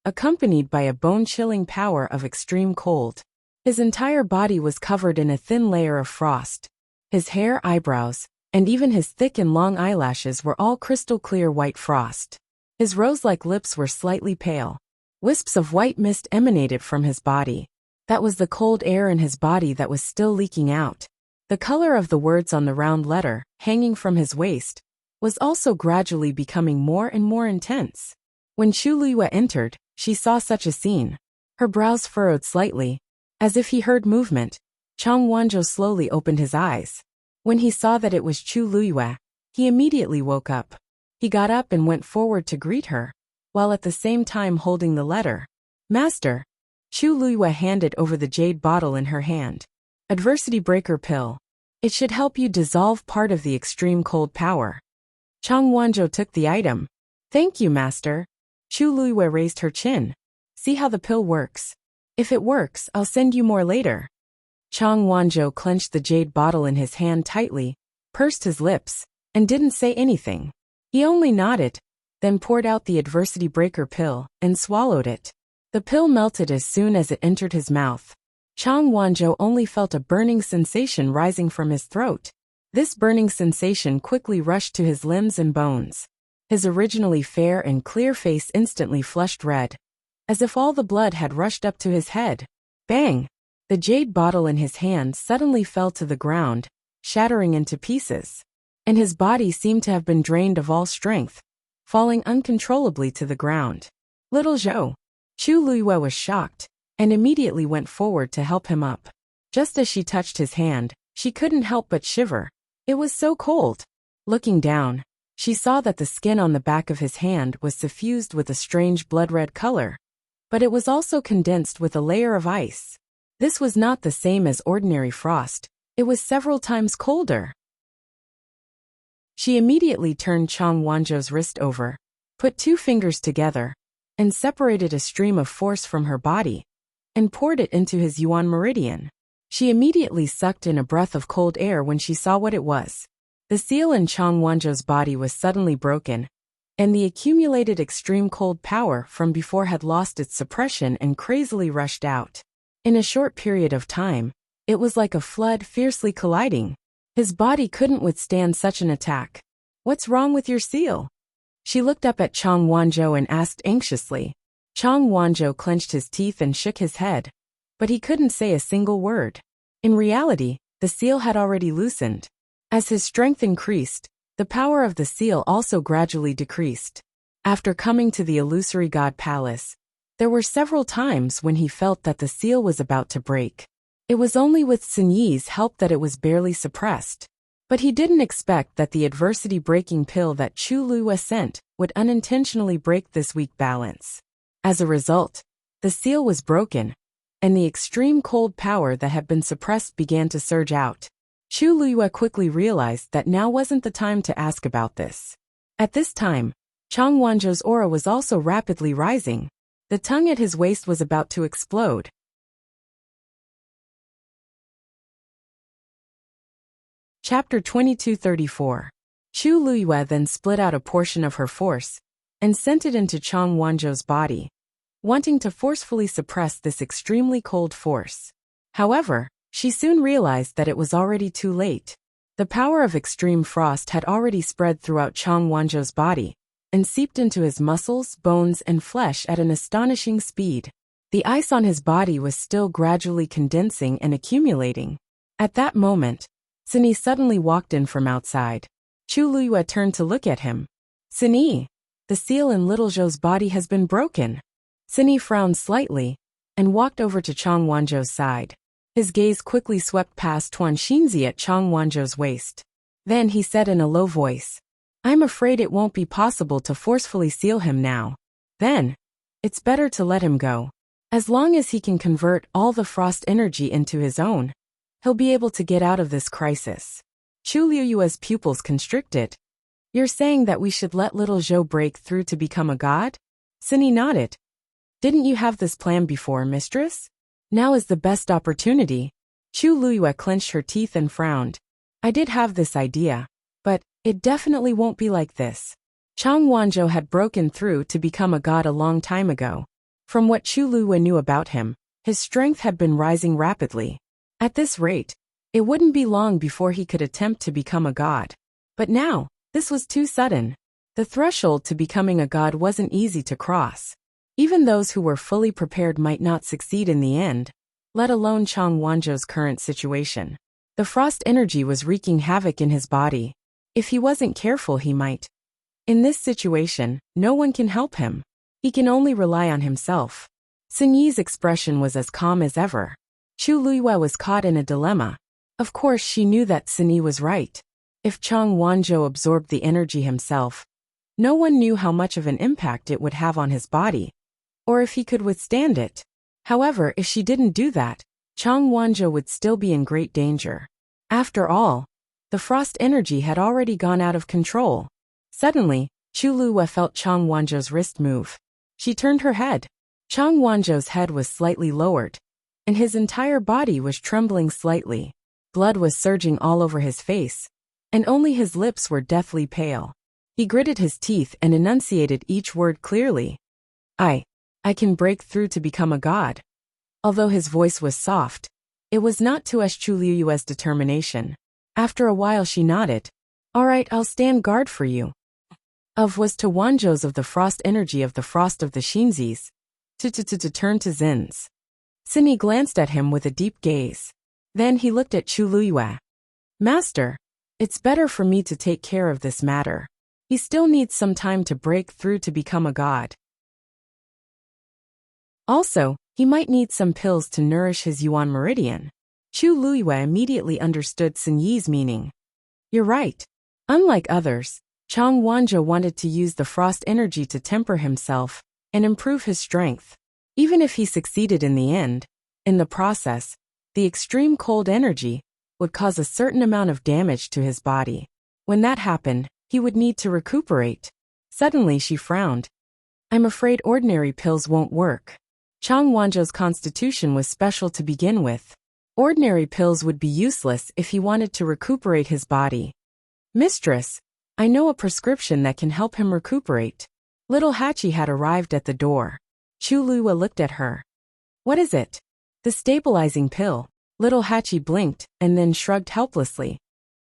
accompanied by a bone-chilling power of extreme cold. His entire body was covered in a thin layer of frost. His hair, eyebrows, and even his thick and long eyelashes were all crystal-clear white frost. His rose-like lips were slightly pale. Wisps of white mist emanated from his body. That was the cold air in his body that was still leaking out. The color of the words on the round letter, hanging from his waist, was also gradually becoming more and more intense. When Chu Liyue entered, she saw such a scene. Her brows furrowed slightly. As if he heard movement, Chang Wanzhou slowly opened his eyes. When he saw that it was Chu Liyue, he immediately woke up. He got up and went forward to greet her, while at the same time holding the letter. "Master." Chu Liyue handed over the jade bottle in her hand. "Adversity Breaker Pill. It should help you dissolve part of the extreme cold power." Chang Wanzhou took the item. "Thank you, Master." Chu Liyue raised her chin. "See how the pill works. If it works, I'll send you more later." Chang Wanzhou clenched the jade bottle in his hand tightly, pursed his lips, and didn't say anything. He only nodded, then poured out the Adversity Breaker pill and swallowed it. The pill melted as soon as it entered his mouth. Chang Wanzhou only felt a burning sensation rising from his throat. This burning sensation quickly rushed to his limbs and bones. His originally fair and clear face instantly flushed red, as if all the blood had rushed up to his head. Bang! The jade bottle in his hand suddenly fell to the ground, shattering into pieces. And his body seemed to have been drained of all strength, falling uncontrollably to the ground. "Little Zhou." Chu Liyue was shocked, and immediately went forward to help him up. Just as she touched his hand, she couldn't help but shiver. It was so cold. Looking down, she saw that the skin on the back of his hand was suffused with a strange blood-red color, but it was also condensed with a layer of ice. This was not the same as ordinary frost. It was several times colder. She immediately turned Chang Wanzhou's wrist over, put two fingers together, and separated a stream of force from her body, and poured it into his Yuan meridian. She immediately sucked in a breath of cold air when she saw what it was. The seal in Chang Wanzhou's body was suddenly broken, and the accumulated extreme cold power from before had lost its suppression and crazily rushed out. In a short period of time, it was like a flood fiercely colliding. His body couldn't withstand such an attack. "What's wrong with your seal?" She looked up at Chang Wanzhou and asked anxiously. Chang Wanzhou clenched his teeth and shook his head, but he couldn't say a single word. In reality, the seal had already loosened. As his strength increased, the power of the seal also gradually decreased. After coming to the illusory god palace, there were several times when he felt that the seal was about to break. It was only with Sun Yi's help that it was barely suppressed. But he didn't expect that the adversity-breaking pill that Chu Liyue sent would unintentionally break this weak balance. As a result, the seal was broken, and the extreme cold power that had been suppressed began to surge out. Chu Liyue quickly realized that now wasn't the time to ask about this. At this time, Chang Wanzhou's aura was also rapidly rising. The tongue at his waist was about to explode. Chapter 2234. Chu Liyue then split out a portion of her force and sent it into Chang Wanzhou's body, wanting to forcefully suppress this extremely cold force. However, she soon realized that it was already too late. The power of extreme frost had already spread throughout Chang Wanzhou's body and seeped into his muscles, bones, and flesh at an astonishing speed. The ice on his body was still gradually condensing and accumulating. At that moment, Sun Yi suddenly walked in from outside. Chu Liyue turned to look at him. "Sun Yi, the seal in Little Zhou's body has been broken." Sun Yi frowned slightly and walked over to Chang Wanzhou's side. His gaze quickly swept past Tuan Xinzi at Chang Wanzhou's waist. Then he said in a low voice, "I'm afraid it won't be possible to forcefully seal him now. Then, it's better to let him go. As long as he can convert all the frost energy into his own, he'll be able to get out of this crisis." Chu Liyue's pupils constricted. "You're saying that we should let Little Zhou break through to become a god?" Sun Yi nodded. "Didn't you have this plan before, mistress? Now is the best opportunity." Chu Liyue clenched her teeth and frowned. "I did have this idea, but it definitely won't be like this." Chang Wanzhou had broken through to become a god a long time ago. From what Chu Liyue knew about him, his strength had been rising rapidly. At this rate, it wouldn't be long before he could attempt to become a god. But now, this was too sudden. The threshold to becoming a god wasn't easy to cross. Even those who were fully prepared might not succeed in the end, let alone Chang Wanzhou's current situation. The frost energy was wreaking havoc in his body. If he wasn't careful, he might. In this situation, no one can help him. He can only rely on himself. Sun Yi's expression was as calm as ever. Chu Luiyue was caught in a dilemma. Of course, she knew that Sun Yi was right. If Chang Wanzhou absorbed the energy himself, no one knew how much of an impact it would have on his body, or if he could withstand it. However, if she didn't do that, Chang Wanzhou would still be in great danger. After all, the frost energy had already gone out of control. Suddenly, Chu Luiyue felt Chang Wanzhou's wrist move. She turned her head. Chang Wanzhou's head was slightly lowered, and his entire body was trembling slightly. Blood was surging all over his face, and only his lips were deathly pale. He gritted his teeth and enunciated each word clearly. I can break through to become a god. Although his voice was soft, it was not to Chu Luiyue's determination. After a while she nodded. All right, I'll stand guard for you. Was to Wanzhou's of the frost energy of the frost of the Shinzis. To turn to Zin's. Sun Yi glanced at him with a deep gaze. Then he looked at Chu Luiyue. Master, it's better for me to take care of this matter. He still needs some time to break through to become a god. Also, he might need some pills to nourish his Yuan meridian. Chu Luiyue immediately understood Sun Yi's meaning. You're right. Unlike others, Chang Wanzhou wanted to use the frost energy to temper himself and improve his strength. Even if he succeeded in the end, in the process, the extreme cold energy would cause a certain amount of damage to his body. When that happened, he would need to recuperate. Suddenly she frowned. I'm afraid ordinary pills won't work. Chang Wanzhou's constitution was special to begin with. Ordinary pills would be useless if he wanted to recuperate his body. Mistress, I know a prescription that can help him recuperate. Little Hachi had arrived at the door. Chu Luiyue looked at her. What is it? The stabilizing pill. Little Hachi blinked and then shrugged helplessly.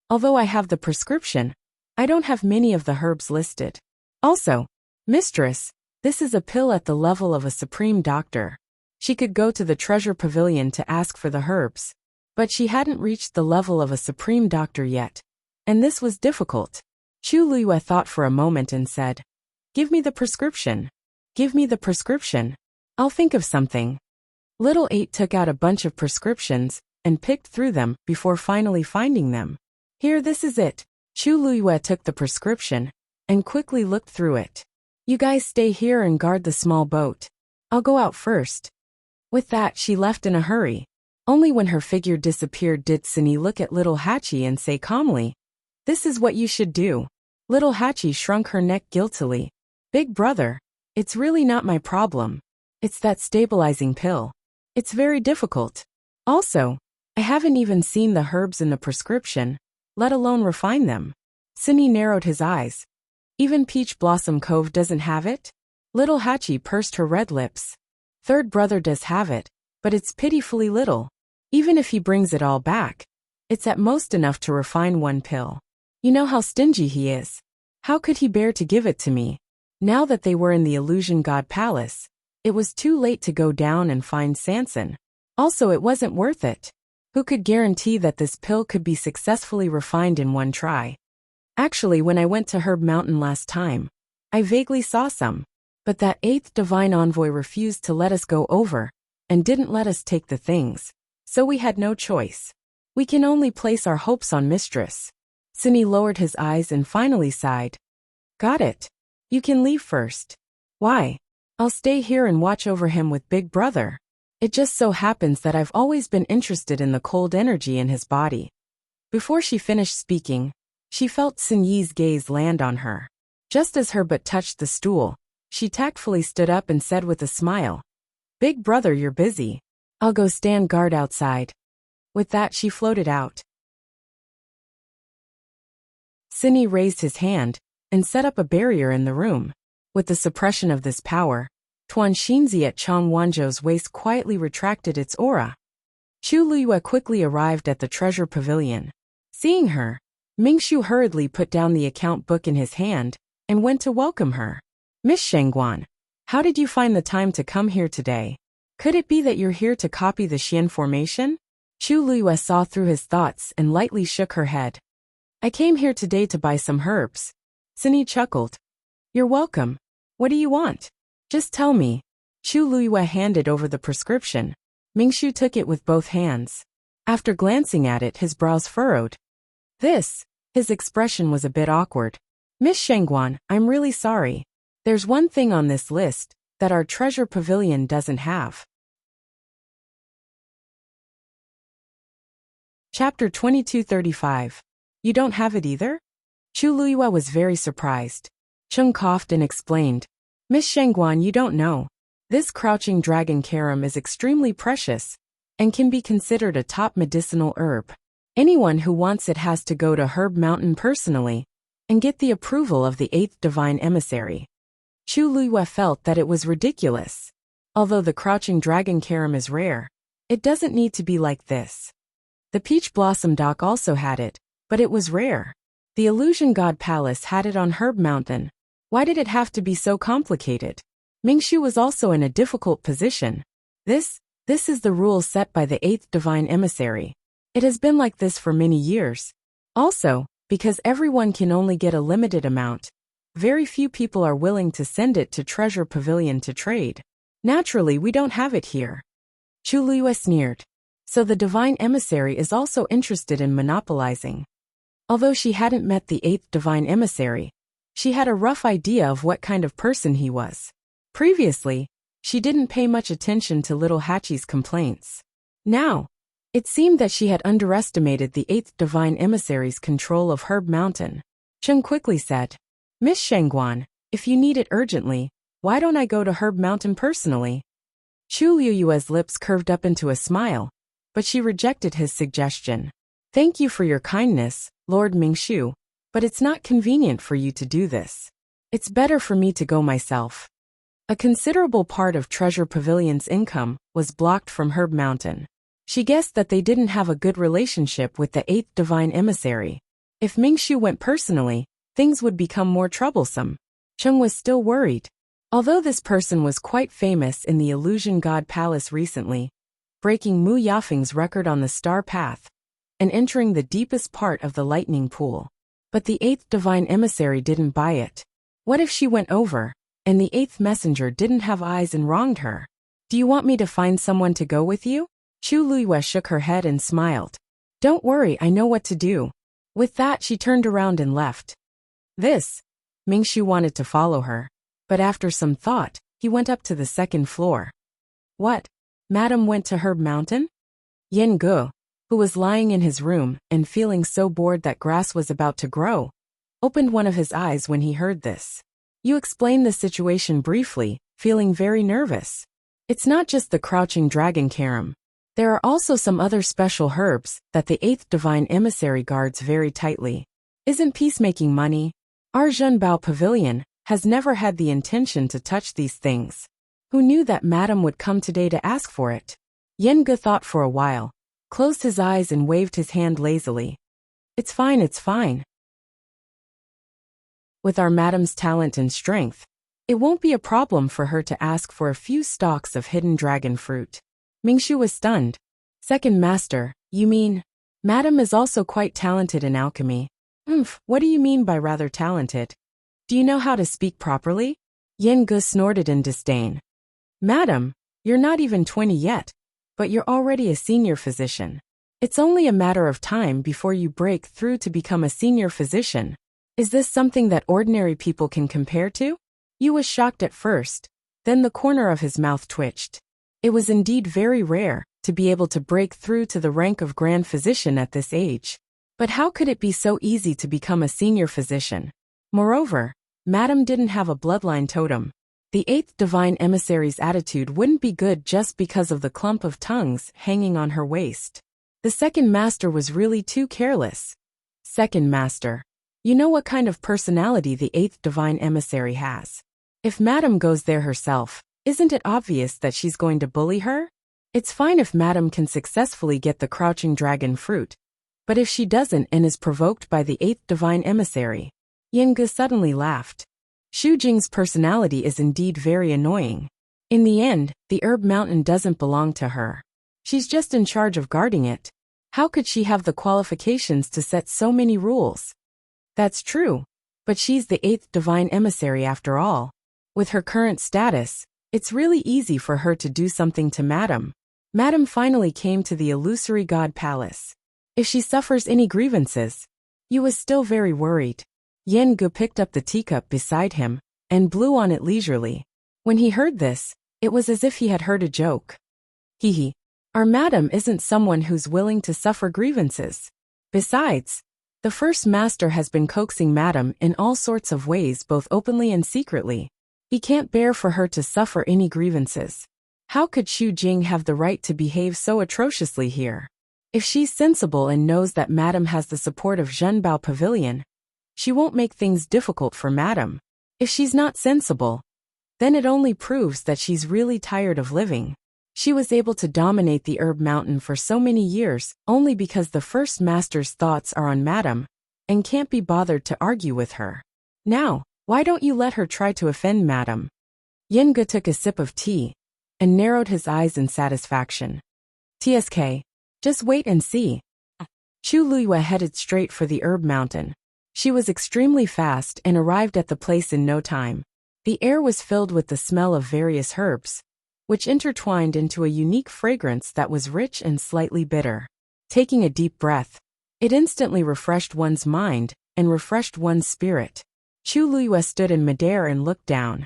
Although I have the prescription, I don't have many of the herbs listed. Also, mistress, this is a pill at the level of a supreme doctor. She could go to the treasure pavilion to ask for the herbs, but she hadn't reached the level of a supreme doctor yet, and this was difficult. Chu Luiyue thought for a moment and said, Give me the prescription. Give me the prescription. I'll think of something. Little 8 took out a bunch of prescriptions and picked through them before finally finding them. Here, this is it. Chu Luiyue took the prescription and quickly looked through it. You guys stay here and guard the small boat. I'll go out first. With that, she left in a hurry. Only when her figure disappeared did Sun Yi look at little Hachi and say calmly, This is what you should do. Little Hachi shrunk her neck guiltily. Big brother, it's really not my problem. It's that stabilizing pill. It's very difficult. Also, I haven't even seen the herbs in the prescription, let alone refine them. Sun Yi narrowed his eyes. Even Peach Blossom Cove doesn't have it? Little Hachi pursed her red lips. Third brother does have it, but it's pitifully little. Even if he brings it all back, it's at most enough to refine one pill. You know how stingy he is. How could he bear to give it to me? Now that they were in the Illusion God Palace, it was too late to go down and find Sanson. Also, it wasn't worth it. Who could guarantee that this pill could be successfully refined in one try? Actually, when I went to Herb Mountain last time, I vaguely saw some, but that 8th Divine Envoy refused to let us go over, and didn't let us take the things, so we had no choice. We can only place our hopes on Mistress. Sun Yi lowered his eyes and finally sighed. Got it. You can leave first. Why? I'll stay here and watch over him with Big Brother. It just so happens that I've always been interested in the cold energy in his body. Before she finished speaking, she felt Sun Yi's gaze land on her. Just as her butt touched the stool, she tactfully stood up and said with a smile, Big brother, you're busy. I'll go stand guard outside. With that, she floated out. Sun Yi raised his hand and set up a barrier in the room. With the suppression of this power, Tuan Xinzi at Chang Wanzhou's waist quietly retracted its aura. Chu Luiyue quickly arrived at the treasure pavilion. Seeing her, Mingshu hurriedly put down the account book in his hand and went to welcome her. Miss Shangguan, how did you find the time to come here today? Could it be that you're here to copy the Xian formation? Chu Luiyue saw through his thoughts and lightly shook her head. I came here today to buy some herbs. Sunny chuckled. You're welcome. What do you want? Just tell me. Chu Luiyue handed over the prescription. Mingshu took it with both hands. After glancing at it, his brows furrowed. His expression was a bit awkward. Miss Shangguan, I'm really sorry. There's one thing on this list that our treasure pavilion doesn't have. Chapter 2235. You don't have it either? Chu Luiyue was very surprised. Chung coughed and explained. Miss Shangguan, you don't know. This crouching dragon carom is extremely precious and can be considered a top medicinal herb. Anyone who wants it has to go to Herb Mountain personally and get the approval of the 8th divine emissary. Chu Luiyue felt that it was ridiculous. Although the crouching dragon carom is rare, it doesn't need to be like this. The Peach Blossom Dock also had it, but it was rare. The Illusion God Palace had it on Herb Mountain. Why did it have to be so complicated? Mingshu was also in a difficult position. This is the rule set by the 8th divine emissary. It has been like this for many years. Also, because everyone can only get a limited amount, very few people are willing to send it to Treasure Pavilion to trade. Naturally, we don't have it here. Chu Luiyue sneered. So the divine emissary is also interested in monopolizing. Although she hadn't met the 8th divine emissary, she had a rough idea of what kind of person he was. Previously, she didn't pay much attention to little Hachi's complaints. Now, it seemed that she had underestimated the 8th divine emissary's control of Herb Mountain. Chung quickly said, Miss Shangguan, if you need it urgently, why don't I go to Herb Mountain personally? Chu Luiyue's lips curved up into a smile, but she rejected his suggestion. Thank you for your kindness, Lord Mingshu, but it's not convenient for you to do this. It's better for me to go myself. A considerable part of Treasure Pavilion's income was blocked from Herb Mountain. She guessed that they didn't have a good relationship with the 8th divine emissary. If Mingshu went personally, things would become more troublesome. Chung was still worried. Although this person was quite famous in the Illusion God Palace recently, breaking Mu Yafeng's record on the Star Path and entering the deepest part of the lightning pool. But the 8th divine emissary didn't buy it. What if she went over, and the 8th messenger didn't have eyes and wronged her? Do you want me to find someone to go with you? Chu Luiyue shook her head and smiled. Don't worry, I know what to do. With that, she turned around and left. Mingshu wanted to follow her, but after some thought, he went up to the 2nd floor. What? Madam went to Herb Mountain? Yen Ge, who was lying in his room and feeling so bored that grass was about to grow, opened one of his eyes when he heard this. You explained the situation briefly, feeling very nervous. It's not just the crouching dragon carom. There are also some other special herbs that the 8th divine emissary guards very tightly. Isn't peacemaking money? Our Zhenbao Pavilion has never had the intention to touch these things. Who knew that Madam would come today to ask for it? Yen Ge thought for a while, closed his eyes and waved his hand lazily. It's fine, it's fine. With our Madam's talent and strength, it won't be a problem for her to ask for a few stalks of hidden dragon fruit. Mingshu was stunned. 2nd Master, you mean? Madam is also quite talented in alchemy. What do you mean by rather talented? Do you know how to speak properly? Yen Ge snorted in disdain. Madam, you're not even 20 yet, but you're already a senior physician. It's only a matter of time before you break through to become a senior physician. Is this something that ordinary people can compare to? Yu was shocked at first, then the corner of his mouth twitched. It was indeed very rare to be able to break through to the rank of Grand Physician at this age. But how could it be so easy to become a senior physician? Moreover, Madam didn't have a bloodline totem. The 8th divine emissary's attitude wouldn't be good just because of the clump of tongues hanging on her waist. The 2nd Master was really too careless. 2nd Master, you know what kind of personality the 8th divine emissary has. If Madam goes there herself, isn't it obvious that she's going to bully her? It's fine if Madam can successfully get the crouching dragon fruit, but if she doesn't and is provoked by the 8th divine emissary. Yen Ge suddenly laughed. Xu Jing's personality is indeed very annoying. In the end, the herb mountain doesn't belong to her. She's just in charge of guarding it. How could she have the qualifications to set so many rules? That's true, but she's the 8th divine emissary after all. With her current status, it's really easy for her to do something to Madam. Madam finally came to the illusory god palace. If she suffers any grievances, Yu was still very worried. Yan Gu picked up the teacup beside him and blew on it leisurely. When he heard this, it was as if he had heard a joke. Hee. Our madam isn't someone who's willing to suffer grievances. Besides, the first master has been coaxing madam in all sorts of ways, both openly and secretly. He can't bear for her to suffer any grievances. How could Xu Jing have the right to behave so atrociously here? If she's sensible and knows that madam has the support of Zhenbao Pavilion, she won't make things difficult for madam. If she's not sensible, then it only proves that she's really tired of living. She was able to dominate the herb mountain for so many years only because the first master's thoughts are on madam and can't be bothered to argue with her. Now, why don't you let her try to offend madam? Yenga took a sip of tea and narrowed his eyes in satisfaction. TSK, just wait and see. Chu Luiyue headed straight for the herb mountain. She was extremely fast and arrived at the place in no time. The air was filled with the smell of various herbs, which intertwined into a unique fragrance that was rich and slightly bitter. Taking a deep breath, it instantly refreshed one's mind and refreshed one's spirit. Chu Luiyue stood in midair and looked down.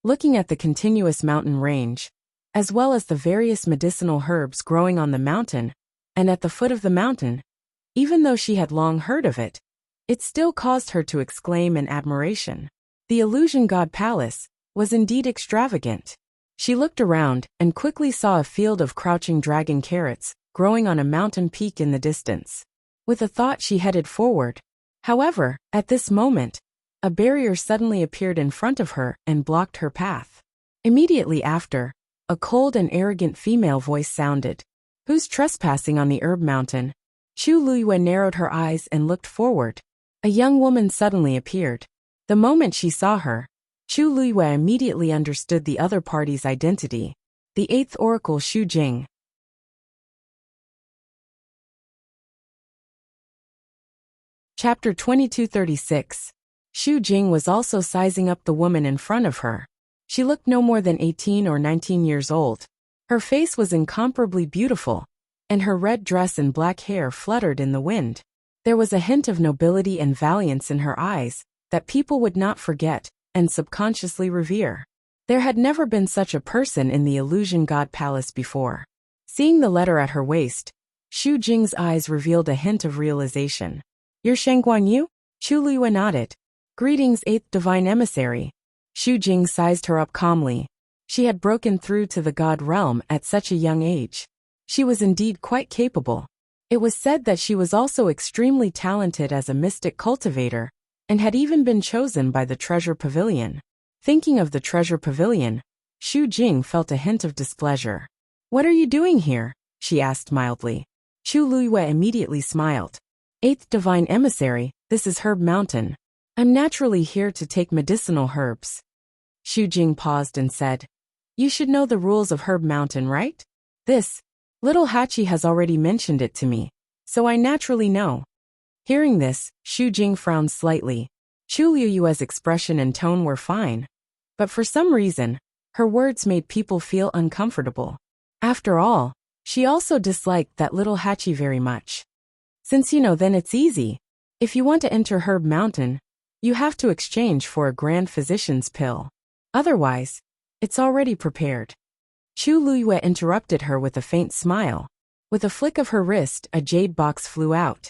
Looking at the continuous mountain range, as well as the various medicinal herbs growing on the mountain, and at the foot of the mountain, even though she had long heard of it, it still caused her to exclaim in admiration. The illusion god palace was indeed extravagant. She looked around and quickly saw a field of crouching dragon carrots growing on a mountain peak in the distance. With a thought, she headed forward. However, at this moment, a barrier suddenly appeared in front of her and blocked her path. Immediately after, a cold and arrogant female voice sounded. Who's trespassing on the herb mountain? Chu Luiyue narrowed her eyes and looked forward. A young woman suddenly appeared. The moment she saw her, Chu Luiyue immediately understood the other party's identity. The 8th Oracle Xu Jing. Chapter 2236. Xu Jing was also sizing up the woman in front of her. She looked no more than 18 or 19 years old. Her face was incomparably beautiful, and her red dress and black hair fluttered in the wind. There was a hint of nobility and valiance in her eyes that people would not forget and subconsciously revere. There had never been such a person in the illusion god palace before. Seeing the letter at her waist, Xu Jing's eyes revealed a hint of realization. You're Sheng Guanyu? Chu Luiyue nodded. Greetings, 8th divine emissary. Xu Jing sized her up calmly. She had broken through to the god realm at such a young age. She was indeed quite capable. It was said that she was also extremely talented as a mystic cultivator, and had even been chosen by the Treasure Pavilion. Thinking of the Treasure Pavilion, Xu Jing felt a hint of displeasure. What are you doing here? She asked mildly. Chu Luiyue immediately smiled. 8th divine emissary, this is Herb Mountain. I'm naturally here to take medicinal herbs. Xu Jing paused and said, You should know the rules of Herb Mountain, right? This little Hachi has already mentioned it to me, so I naturally know. Hearing this, Xu Jing frowned slightly. Chu Luiyue's expression and tone were fine, but for some reason, her words made people feel uncomfortable. After all, she also disliked that little Hachi very much. Since you know, then it's easy. If you want to enter Herb Mountain, you have to exchange for a grand physician's pill. Otherwise, it's already prepared. Chu Luiyue interrupted her with a faint smile. With a flick of her wrist, a jade box flew out.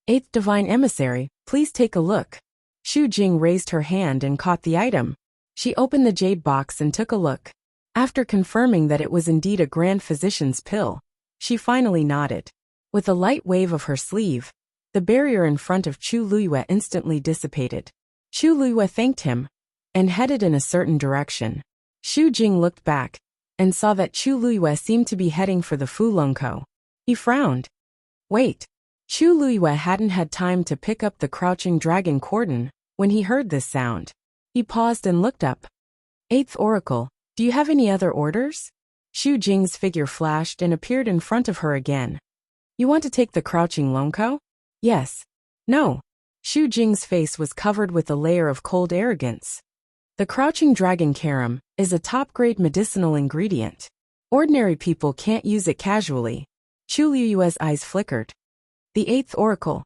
8th divine emissary, please take a look. Xu Jing raised her hand and caught the item. She opened the jade box and took a look. After confirming that it was indeed a grand physician's pill, she finally nodded. With a light wave of her sleeve, the barrier in front of Chu Luiyue instantly dissipated. Chu Luiyue thanked him and headed in a certain direction. Xu Jing looked back and saw that Chu Luiyue seemed to be heading for the Fulongkou. He frowned. Wait. Chu Luiyue hadn't had time to pick up the crouching dragon cordon When he heard this sound, he paused and looked up. Eighth Oracle, do you have any other orders? Xu Jing's figure flashed and appeared in front of her again. You want to take the crouching lonko? Yes. No. Xu Jing's face was covered with a layer of cold arrogance. The crouching dragon carom is a top-grade medicinal ingredient. Ordinary people can't use it casually. Chu Liyue's eyes flickered. The Eighth Oracle.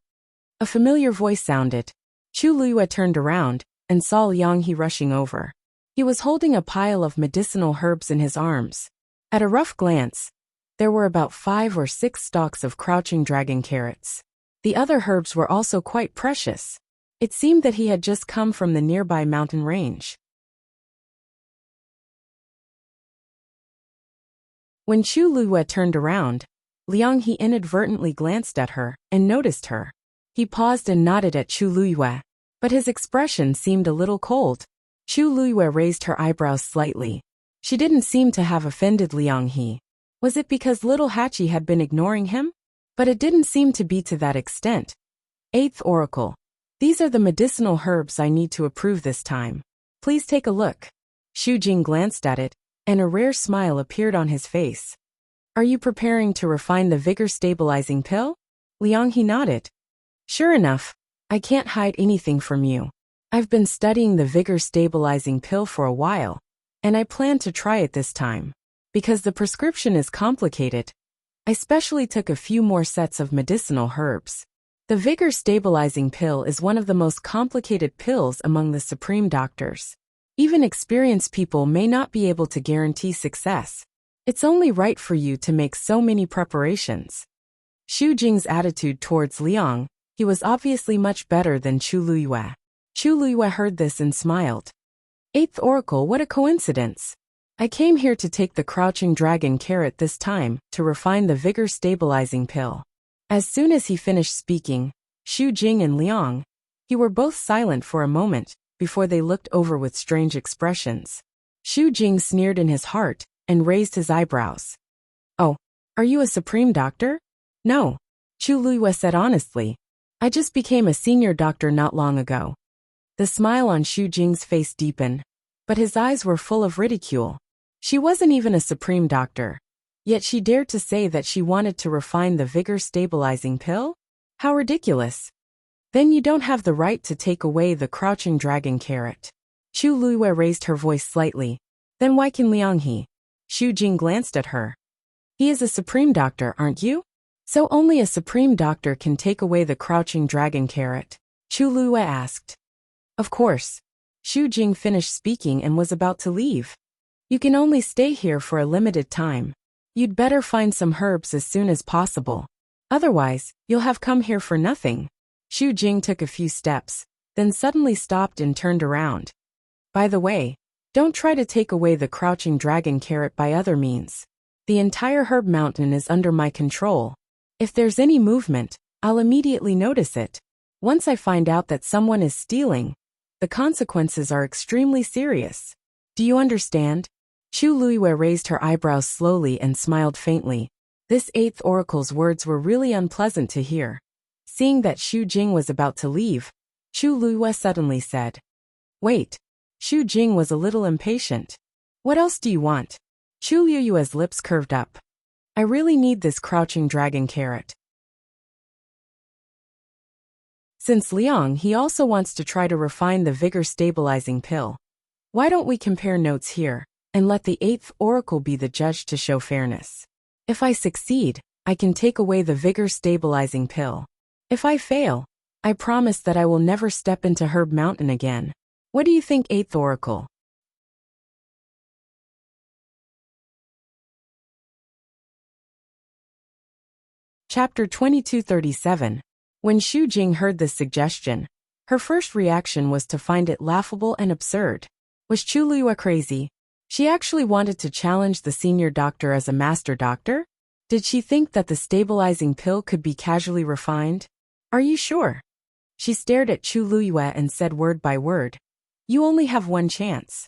A familiar voice sounded. Chu Liyue turned around and saw Liang He rushing over. He was holding a pile of medicinal herbs in his arms. At a rough glance, there were about 5 or 6 stalks of crouching dragon carrots. The other herbs were also quite precious. It seemed that he had just come from the nearby mountain range. When Chu Liyue turned around, Liang He inadvertently glanced at her and noticed her. He paused and nodded at Chu Liyue, but his expression seemed a little cold. Chu Liyue raised her eyebrows slightly. She didn't seem to have offended Liang He. Was it because little Hachi had been ignoring him? But it didn't seem to be to that extent. Eighth Oracle. These are the medicinal herbs I need to approve this time. Please take a look. Xu Jing glanced at it, and a rare smile appeared on his face. Are you preparing to refine the vigor-stabilizing pill? Liang He nodded. Sure enough, I can't hide anything from you. I've been studying the vigor-stabilizing pill for a while, and I plan to try it this time. Because the prescription is complicated, I specially took a few more sets of medicinal herbs. The vigor-stabilizing pill is one of the most complicated pills among the supreme doctors. Even experienced people may not be able to guarantee success. It's only right for you to make so many preparations. Xu Jing's attitude towards Liang, he was obviously much better than Chu Liyue. Chu Liyue heard this and smiled. Eighth Oracle, what a coincidence. I came here to take the crouching dragon carrot this time to refine the vigor-stabilizing pill. As soon as he finished speaking, Xu Jing and Liang, he were both silent for a moment before they looked over with strange expressions. Xu Jing sneered in his heart and raised his eyebrows. Oh, are you a supreme doctor? No, Chu Liyue said honestly. I just became a senior doctor not long ago. The smile on Xu Jing's face deepened, but his eyes were full of ridicule. She wasn't even a supreme doctor, yet she dared to say that she wanted to refine the vigor-stabilizing pill? How ridiculous. Then you don't have the right to take away the crouching dragon carrot. Chu Liyue raised her voice slightly. Then why can Liang He? Xu Jing glanced at her. He is a supreme doctor, aren't you? So only a supreme doctor can take away the crouching dragon carrot? Chu Liyue asked. Of course. Xu Jing finished speaking and was about to leave. You can only stay here for a limited time. You'd better find some herbs as soon as possible. Otherwise, you'll have come here for nothing. Xu Jing took a few steps, then suddenly stopped and turned around. By the way, don't try to take away the crouching dragon carrot by other means. The entire herb mountain is under my control. If there's any movement, I'll immediately notice it. Once I find out that someone is stealing, the consequences are extremely serious. Do you understand? Chu Liyue raised her eyebrows slowly and smiled faintly. This Eighth Oracle's words were really unpleasant to hear. Seeing that Xu Jing was about to leave, Chu Liyue suddenly said, Wait. Xu Jing was a little impatient. What else do you want? Chu Liyue's lips curved up. I really need this crouching dragon carrot. Since Liang he also wants to try to refine the vigor-stabilizing pill. Why don't we compare notes here, and let the Eighth Oracle be the judge to show fairness? If I succeed, I can take away the vigor-stabilizing pill. If I fail, I promise that I will never step into Herb Mountain again. What do you think, Eighth Oracle? Chapter 2237. When Xu Jing heard this suggestion, her first reaction was to find it laughable and absurd. Was Chu Liyue crazy? She actually wanted to challenge the senior doctor as a master doctor? Did she think that the stabilizing pill could be casually refined? Are you sure? She stared at Chu Liyue and said word by word. You only have one chance.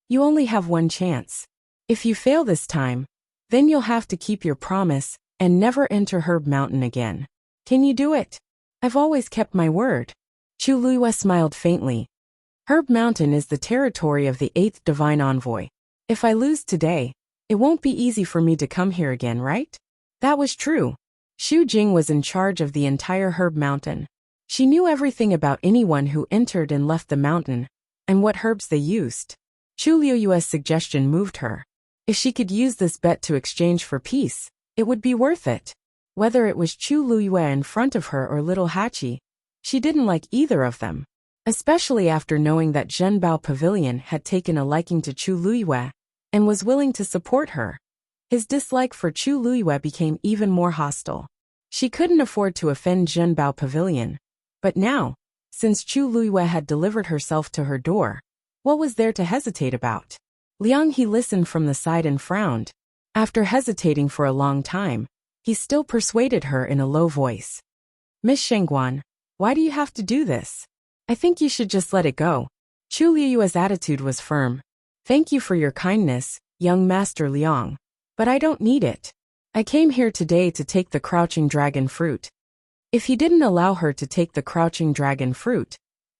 You only have one chance. If you fail this time, then you'll have to keep your promise and never enter Herb Mountain again. Can you do it? I've always kept my word. Chu Luiyue smiled faintly. Herb Mountain is the territory of the 8th Divine Envoy. If I lose today, it won't be easy for me to come here again, right? That was true. Xu Jing was in charge of the entire Herb Mountain. She knew everything about anyone who entered and left the mountain, and what herbs they used. Chu Luiyue's suggestion moved her. If she could use this bet to exchange for peace, it would be worth it. Whether it was Chu Luiyue in front of her or little Hachi, she didn't like either of them. Especially after knowing that Zhenbao Pavilion had taken a liking to Chu Luiyue and was willing to support her. His dislike for Chu Luiyue became even more hostile. She couldn't afford to offend Zhenbao Pavilion. But now, since Chu Luiyue had delivered herself to her door, what was there to hesitate about? Liang He listened from the side and frowned. After hesitating for a long time, he still persuaded her in a low voice. Miss Shengguan, why do you have to do this? I think you should just let it go. Chu Luiyue's attitude was firm. Thank you for your kindness, young Master Liang. But I don't need it. I came here today to take the crouching dragon fruit. If he didn't allow her to take the crouching dragon fruit,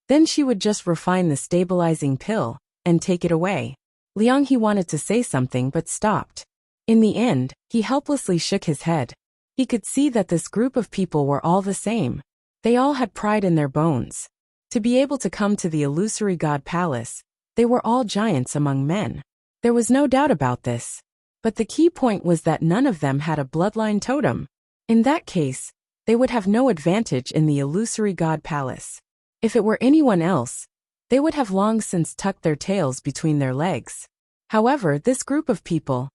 then she would just refine the stabilizing pill and take it away. Liang He wanted to say something but stopped. In the end, he helplessly shook his head. He could see that this group of people were all the same. They all had pride in their bones. To be able to come to the illusory god palace, they were all giants among men. There was no doubt about this. But the key point was that none of them had a bloodline totem. In that case, they would have no advantage in the illusory god palace. If it were anyone else, they would have long since tucked their tails between their legs. However, this group of people,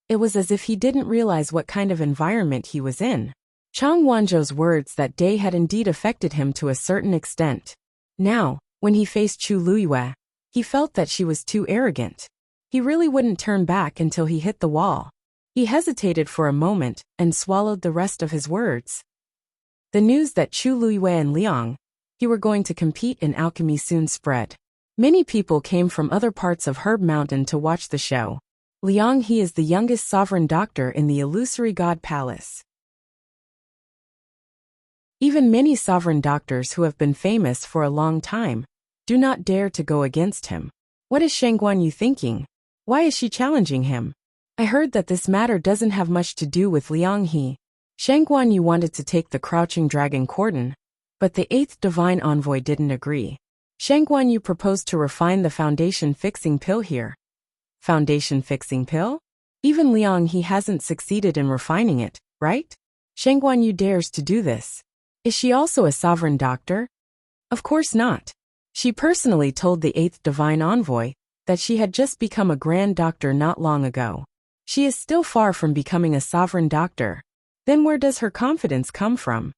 it was as if he didn't realize what kind of environment he was in. Chang Wanzhou's words that day had indeed affected him to a certain extent. Now, when he faced Chu Luiyue, he felt that she was too arrogant. He really wouldn't turn back until he hit the wall. He hesitated for a moment and swallowed the rest of his words. The news that Chu Luiyue and Liang He were going to compete in alchemy soon spread. Many people came from other parts of Herb Mountain to watch the show. Liang He is the youngest sovereign doctor in the illusory god palace. Even many sovereign doctors who have been famous for a long time do not dare to go against him. What is Shengguan Yu thinking? Why is she challenging him? I heard that this matter doesn't have much to do with Liang He. Shengguan Yu wanted to take the crouching dragon cordon, but the 8th divine envoy didn't agree. Shengguan Yu proposed to refine the foundation fixing pill here. Foundation fixing pill? Even Liang He hasn't succeeded in refining it, right? Shengguan Yu dares to do this. Is she also a sovereign doctor? Of course not. She personally told the 8th divine envoy that she had just become a grand doctor not long ago. She is still far from becoming a sovereign doctor. Then where does her confidence come from?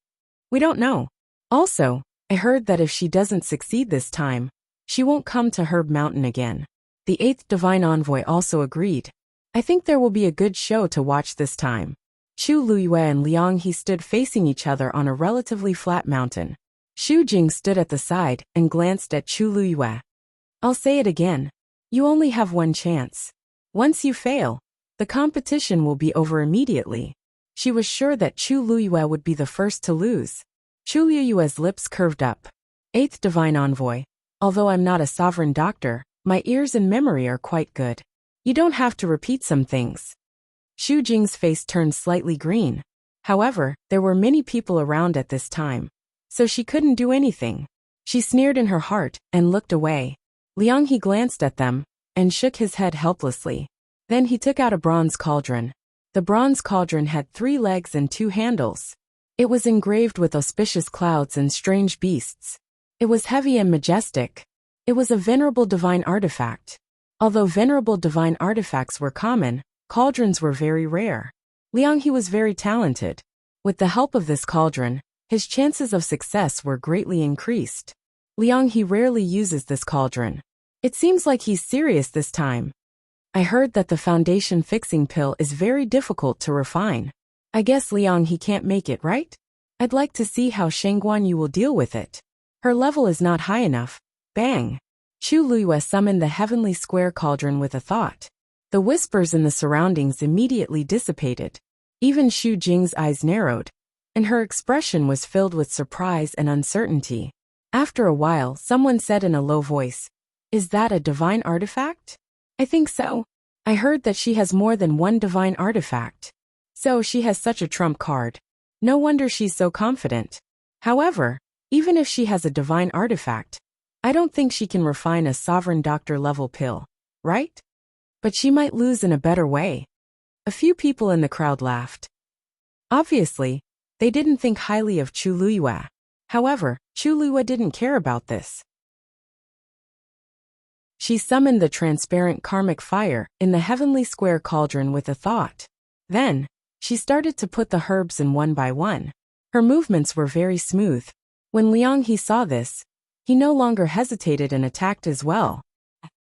We don't know. Also, I heard that if she doesn't succeed this time, she won't come to Herb Mountain again. The 8th divine envoy also agreed. I think there will be a good show to watch this time. Chu Luiyue and Liang He stood facing each other on a relatively flat mountain. Xu Jing stood at the side and glanced at Chu Luiyue. I'll say it again. You only have one chance. Once you fail, the competition will be over immediately. She was sure that Chu Luiyue would be the first to lose. Chu Luiyue's lips curved up. 8th divine envoy, although I'm not a sovereign doctor, my ears and memory are quite good. You don't have to repeat some things. Xu Jing's face turned slightly green. However, there were many people around at this time, so she couldn't do anything. She sneered in her heart and looked away. Liang He glanced at them and shook his head helplessly. Then he took out a bronze cauldron. The bronze cauldron had 3 legs and 2 handles. It was engraved with auspicious clouds and strange beasts. It was heavy and majestic. It was a venerable divine artifact. Although venerable divine artifacts were common, cauldrons were very rare. Liang He was very talented. With the help of this cauldron, his chances of success were greatly increased. Liang He rarely uses this cauldron. It seems like he's serious this time. I heard that the foundation fixing pill is very difficult to refine. I guess Liang He can't make it, right? I'd like to see how Shengguan Yu will deal with it. Her level is not high enough. Bang! Chu Luiyue summoned the heavenly square cauldron with a thought. The whispers in the surroundings immediately dissipated. Even Xu Jing's eyes narrowed, and her expression was filled with surprise and uncertainty. After a while, someone said in a low voice, "Is that a divine artifact?" "I think so. I heard that she has more than one divine artifact. So she has such a trump card. No wonder she's so confident. However, even if she has a divine artifact, I don't think she can refine a sovereign doctor level pill, right? But she might lose in a better way." A few people in the crowd laughed. Obviously, they didn't think highly of Chu Luyue. However, Chu Luyue didn't care about this. She summoned the transparent karmic fire in the heavenly square cauldron with a thought. Then, she started to put the herbs in one by one. Her movements were very smooth. When Liang He saw this, he no longer hesitated and attacked as well.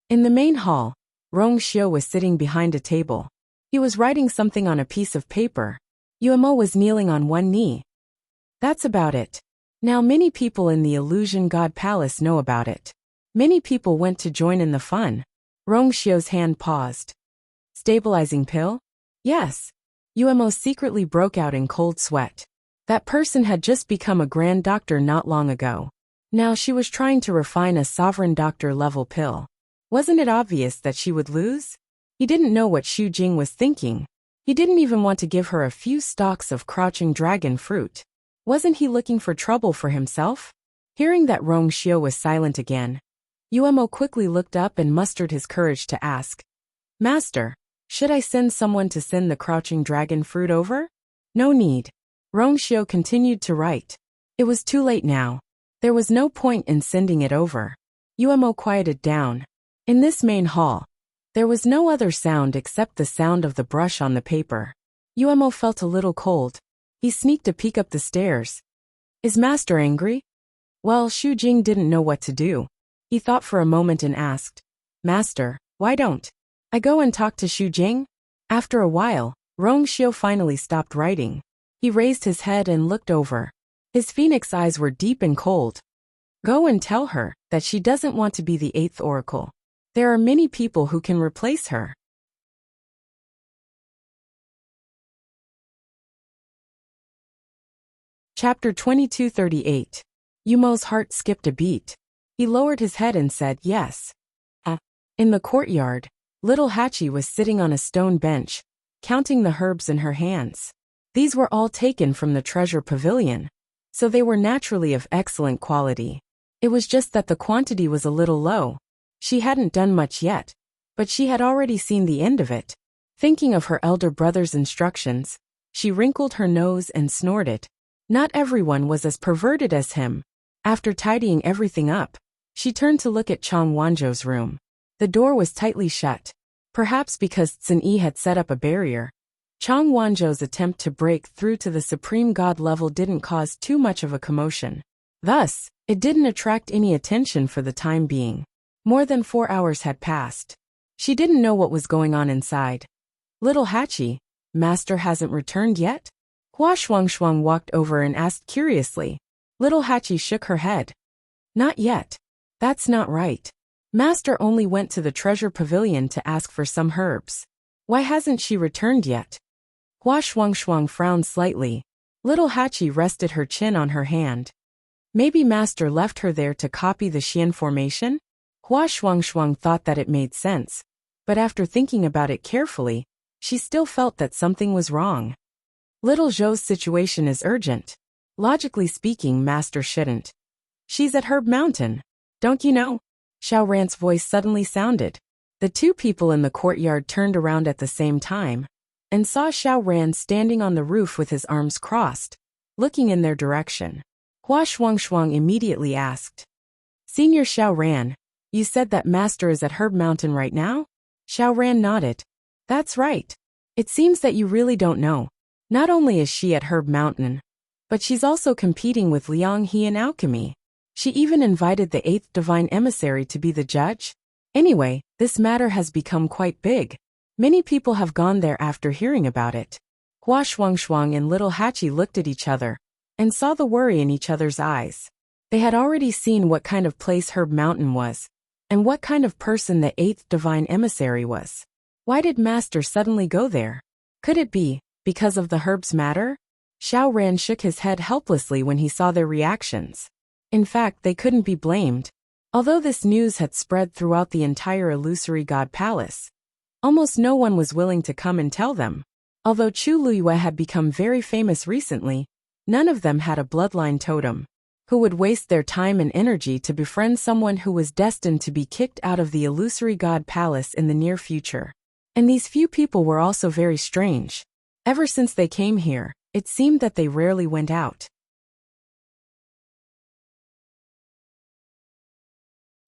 In the main hall, Rong Xiu was sitting behind a table. He was writing something on a piece of paper. Yuemo was kneeling on one knee. That's about it. Now many people in the Illusion God Palace know about it. Many people went to join in the fun. Rong Xiu's hand paused. Stabilizing pill? Yes. Yuemo secretly broke out in cold sweat. That person had just become a grand doctor not long ago. Now she was trying to refine a sovereign doctor level pill. Wasn't it obvious that she would lose? He didn't know what Xu Jing was thinking. He didn't even want to give her a few stalks of crouching dragon fruit. Wasn't he looking for trouble for himself? Hearing that Rong Xiu was silent again, Yuemo quickly looked up and mustered his courage to ask, "Master, should I send someone to send the crouching dragon fruit over?" "No need." Rong Xiu continued to write. It was too late now. There was no point in sending it over. Yuemo quieted down. In this main hall, there was no other sound except the sound of the brush on the paper. Yuemo felt a little cold. He sneaked a peek up the stairs. Is Master angry? Well, Xu Jing didn't know what to do. He thought for a moment and asked, "Master, why don't I go and talk to Xu Jing?" After a while, Rong Xiu finally stopped writing. He raised his head and looked over. His phoenix eyes were deep and cold. Go and tell her that she doesn't want to be the 8th oracle. There are many people who can replace her. Chapter 2238. Yumo's heart skipped a beat. He lowered his head and said, "Yes." In the courtyard, little Hachi was sitting on a stone bench, counting the herbs in her hands. These were all taken from the treasure pavilion, so they were naturally of excellent quality. It was just that the quantity was a little low. She hadn't done much yet, but she had already seen the end of it. Thinking of her elder brother's instructions, she wrinkled her nose and snorted. Not everyone was as perverted as him. After tidying everything up, she turned to look at Chang Wanzhou's room. The door was tightly shut. Perhaps because Tsun Yi had set up a barrier, Chang Wanzhou's attempt to break through to the supreme god level didn't cause too much of a commotion. Thus, it didn't attract any attention for the time being. More than 4 hours had passed. She didn't know what was going on inside. Little Hachi, Master hasn't returned yet? Hua Shuangshuang walked over and asked curiously. Little Hachi shook her head. Not yet. That's not right. Master only went to the treasure pavilion to ask for some herbs. Why hasn't she returned yet? Hua Shuangshuang frowned slightly. Little Hachi rested her chin on her hand. Maybe Master left her there to copy the Xian formation? Hua Shuangshuang thought that it made sense, but after thinking about it carefully, she still felt that something was wrong. Little Zhou's situation is urgent. Logically speaking, Master shouldn't. She's at Herb Mountain. Don't you know? Xiao Ran's voice suddenly sounded. The two people in the courtyard turned around at the same time and saw Xiao Ran standing on the roof with his arms crossed, looking in their direction. Hua Shuangshuang immediately asked, "Senior Xiao Ran, you said that Master is at Herb Mountain right now?" Xiao Ran nodded. That's right. It seems that you really don't know. Not only is she at Herb Mountain, but she's also competing with Liang He in alchemy. She even invited the 8th divine emissary to be the judge. Anyway, this matter has become quite big. Many people have gone there after hearing about it. Hua Shuangshuang and little Hachi looked at each other and saw the worry in each other's eyes. They had already seen what kind of place Herb Mountain was, and what kind of person the 8th divine emissary was. Why did Master suddenly go there? Could it be because of the herbs matter? Xiao Ran shook his head helplessly when he saw their reactions. In fact, they couldn't be blamed. Although this news had spread throughout the entire illusory god palace, almost no one was willing to come and tell them. Although Chu Luyue had become very famous recently, none of them had a bloodline totem. Who would waste their time and energy to befriend someone who was destined to be kicked out of the illusory god palace in the near future? And these few people were also very strange. Ever since they came here, it seemed that they rarely went out.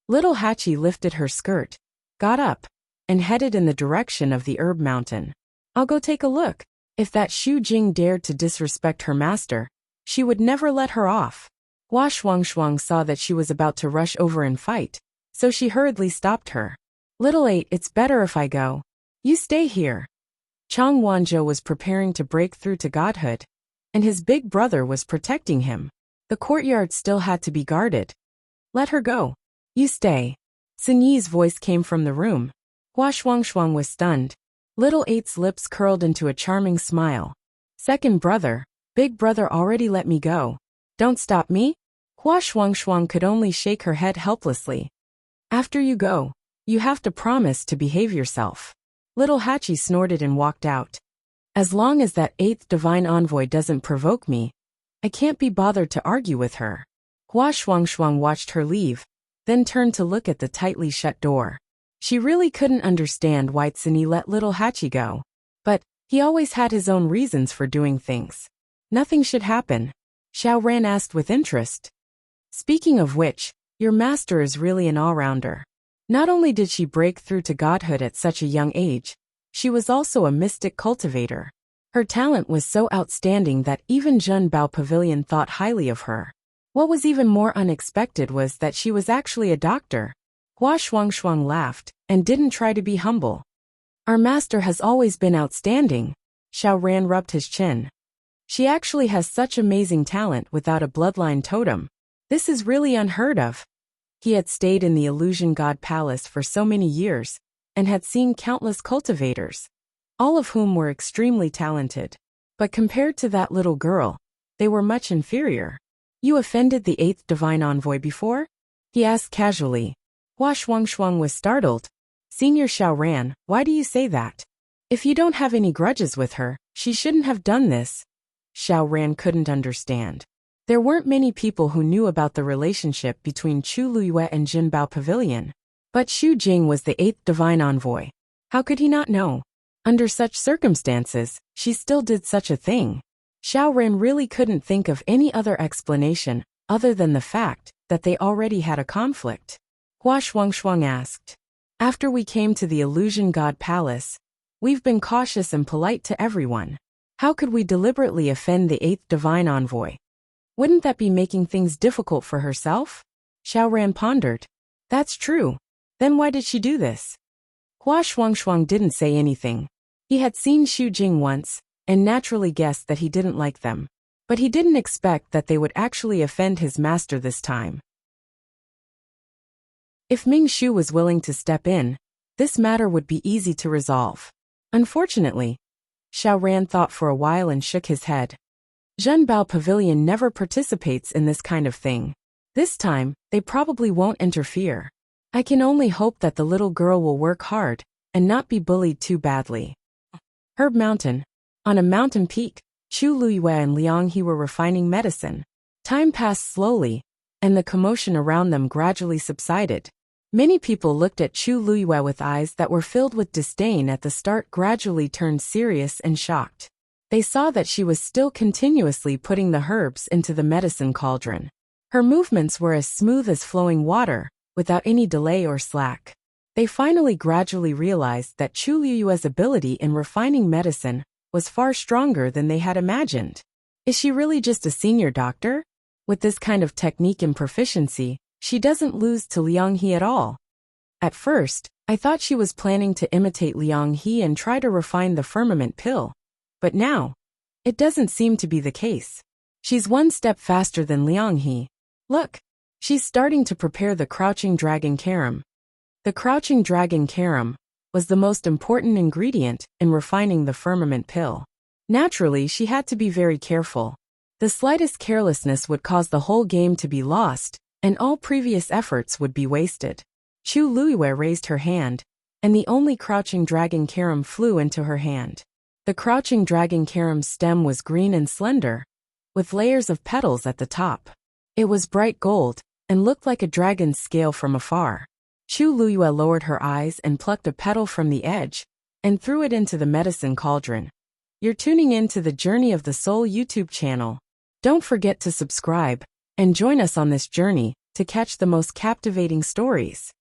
Little Hachi lifted her skirt, got up, and headed in the direction of the herb mountain. I'll go take a look. If that Xu Jing dared to disrespect her master, she would never let her off. Hua Shuangshuang saw that she was about to rush over and fight, so she hurriedly stopped her. Little 8, it's better if I go. You stay here. Chang Wanzhou was preparing to break through to godhood, and his big brother was protecting him. The courtyard still had to be guarded. Let her go. You stay. Sun Yi's voice came from the room. Hua Shuangshuang was stunned. Little 8's lips curled into a charming smile. Second brother, big brother already let me go. Don't stop me? Hua Shuangshuang could only shake her head helplessly. After you go, you have to promise to behave yourself. Little Hachi snorted and walked out. As long as that 8th divine envoy doesn't provoke me, I can't be bothered to argue with her. Hua Shuangshuang watched her leave, then turned to look at the tightly shut door. She really couldn't understand why Sun Yi let little Hachi go. But he always had his own reasons for doing things. Nothing should happen. Xiao Ran asked with interest. Speaking of which, your master is really an all-rounder. Not only did she break through to godhood at such a young age, she was also a mystic cultivator. Her talent was so outstanding that even Zhen Bao Pavilion thought highly of her. What was even more unexpected was that she was actually a doctor. Hua Shuangshuang laughed and didn't try to be humble. Our master has always been outstanding. Xiao Ran rubbed his chin. She actually has such amazing talent without a bloodline totem. This is really unheard of. He had stayed in the Illusion God Palace for so many years and had seen countless cultivators, all of whom were extremely talented. But compared to that little girl, they were much inferior. You offended the 8th divine envoy before? He asked casually. Hua Shuangshuang was startled. Senior Xiao Ran, why do you say that? If you don't have any grudges with her, she shouldn't have done this. Xiao Ran couldn't understand. There weren't many people who knew about the relationship between Chu Luyue and Jin Bao Pavilion. But Xu Jing was the 8th divine envoy. How could he not know? Under such circumstances, she still did such a thing. Xiao Ran really couldn't think of any other explanation other than the fact that they already had a conflict. Hua Shuangshuang asked. After we came to the Illusion God Palace, we've been cautious and polite to everyone. How could we deliberately offend the 8th divine envoy? Wouldn't that be making things difficult for herself? Xiao Ran pondered. That's true. Then why did she do this? Hua Shuangshuang didn't say anything. He had seen Xu Jing once, and naturally guessed that he didn't like them. But he didn't expect that they would actually offend his master this time. If Ming Shu was willing to step in, this matter would be easy to resolve. Unfortunately, Xiao Ran thought for a while and shook his head. Zhen Bao Pavilion never participates in this kind of thing. This time, they probably won't interfere. I can only hope that the little girl will work hard and not be bullied too badly. Herb Mountain. On a mountain peak, Chu Luyue and Liang He were refining medicine. Time passed slowly, and the commotion around them gradually subsided. Many people looked at Chu Luyue with eyes that were filled with disdain at the start, gradually turned serious and shocked. They saw that she was still continuously putting the herbs into the medicine cauldron. Her movements were as smooth as flowing water, without any delay or slack. They finally gradually realized that Chu Luyue's ability in refining medicine was far stronger than they had imagined. Is she really just a senior doctor? With this kind of technique and proficiency, she doesn't lose to Liang He at all. At first, I thought she was planning to imitate Liang He and try to refine the firmament pill. But now, it doesn't seem to be the case. She's one step faster than Liang He. Look, she's starting to prepare the Crouching Dragon Carom. The Crouching Dragon Carom was the most important ingredient in refining the firmament pill. Naturally, she had to be very careful. The slightest carelessness would cause the whole game to be lost, and all previous efforts would be wasted. Chu Luiyue raised her hand, and the only crouching dragon carom flew into her hand. The crouching dragon carom's stem was green and slender, with layers of petals at the top. It was bright gold, and looked like a dragon's scale from afar. Chu Luiyue lowered her eyes and plucked a petal from the edge, and threw it into the medicine cauldron. You're tuning in to the Journey of the Soul YouTube channel. Don't forget to subscribe, and join us on this journey to catch the most captivating stories.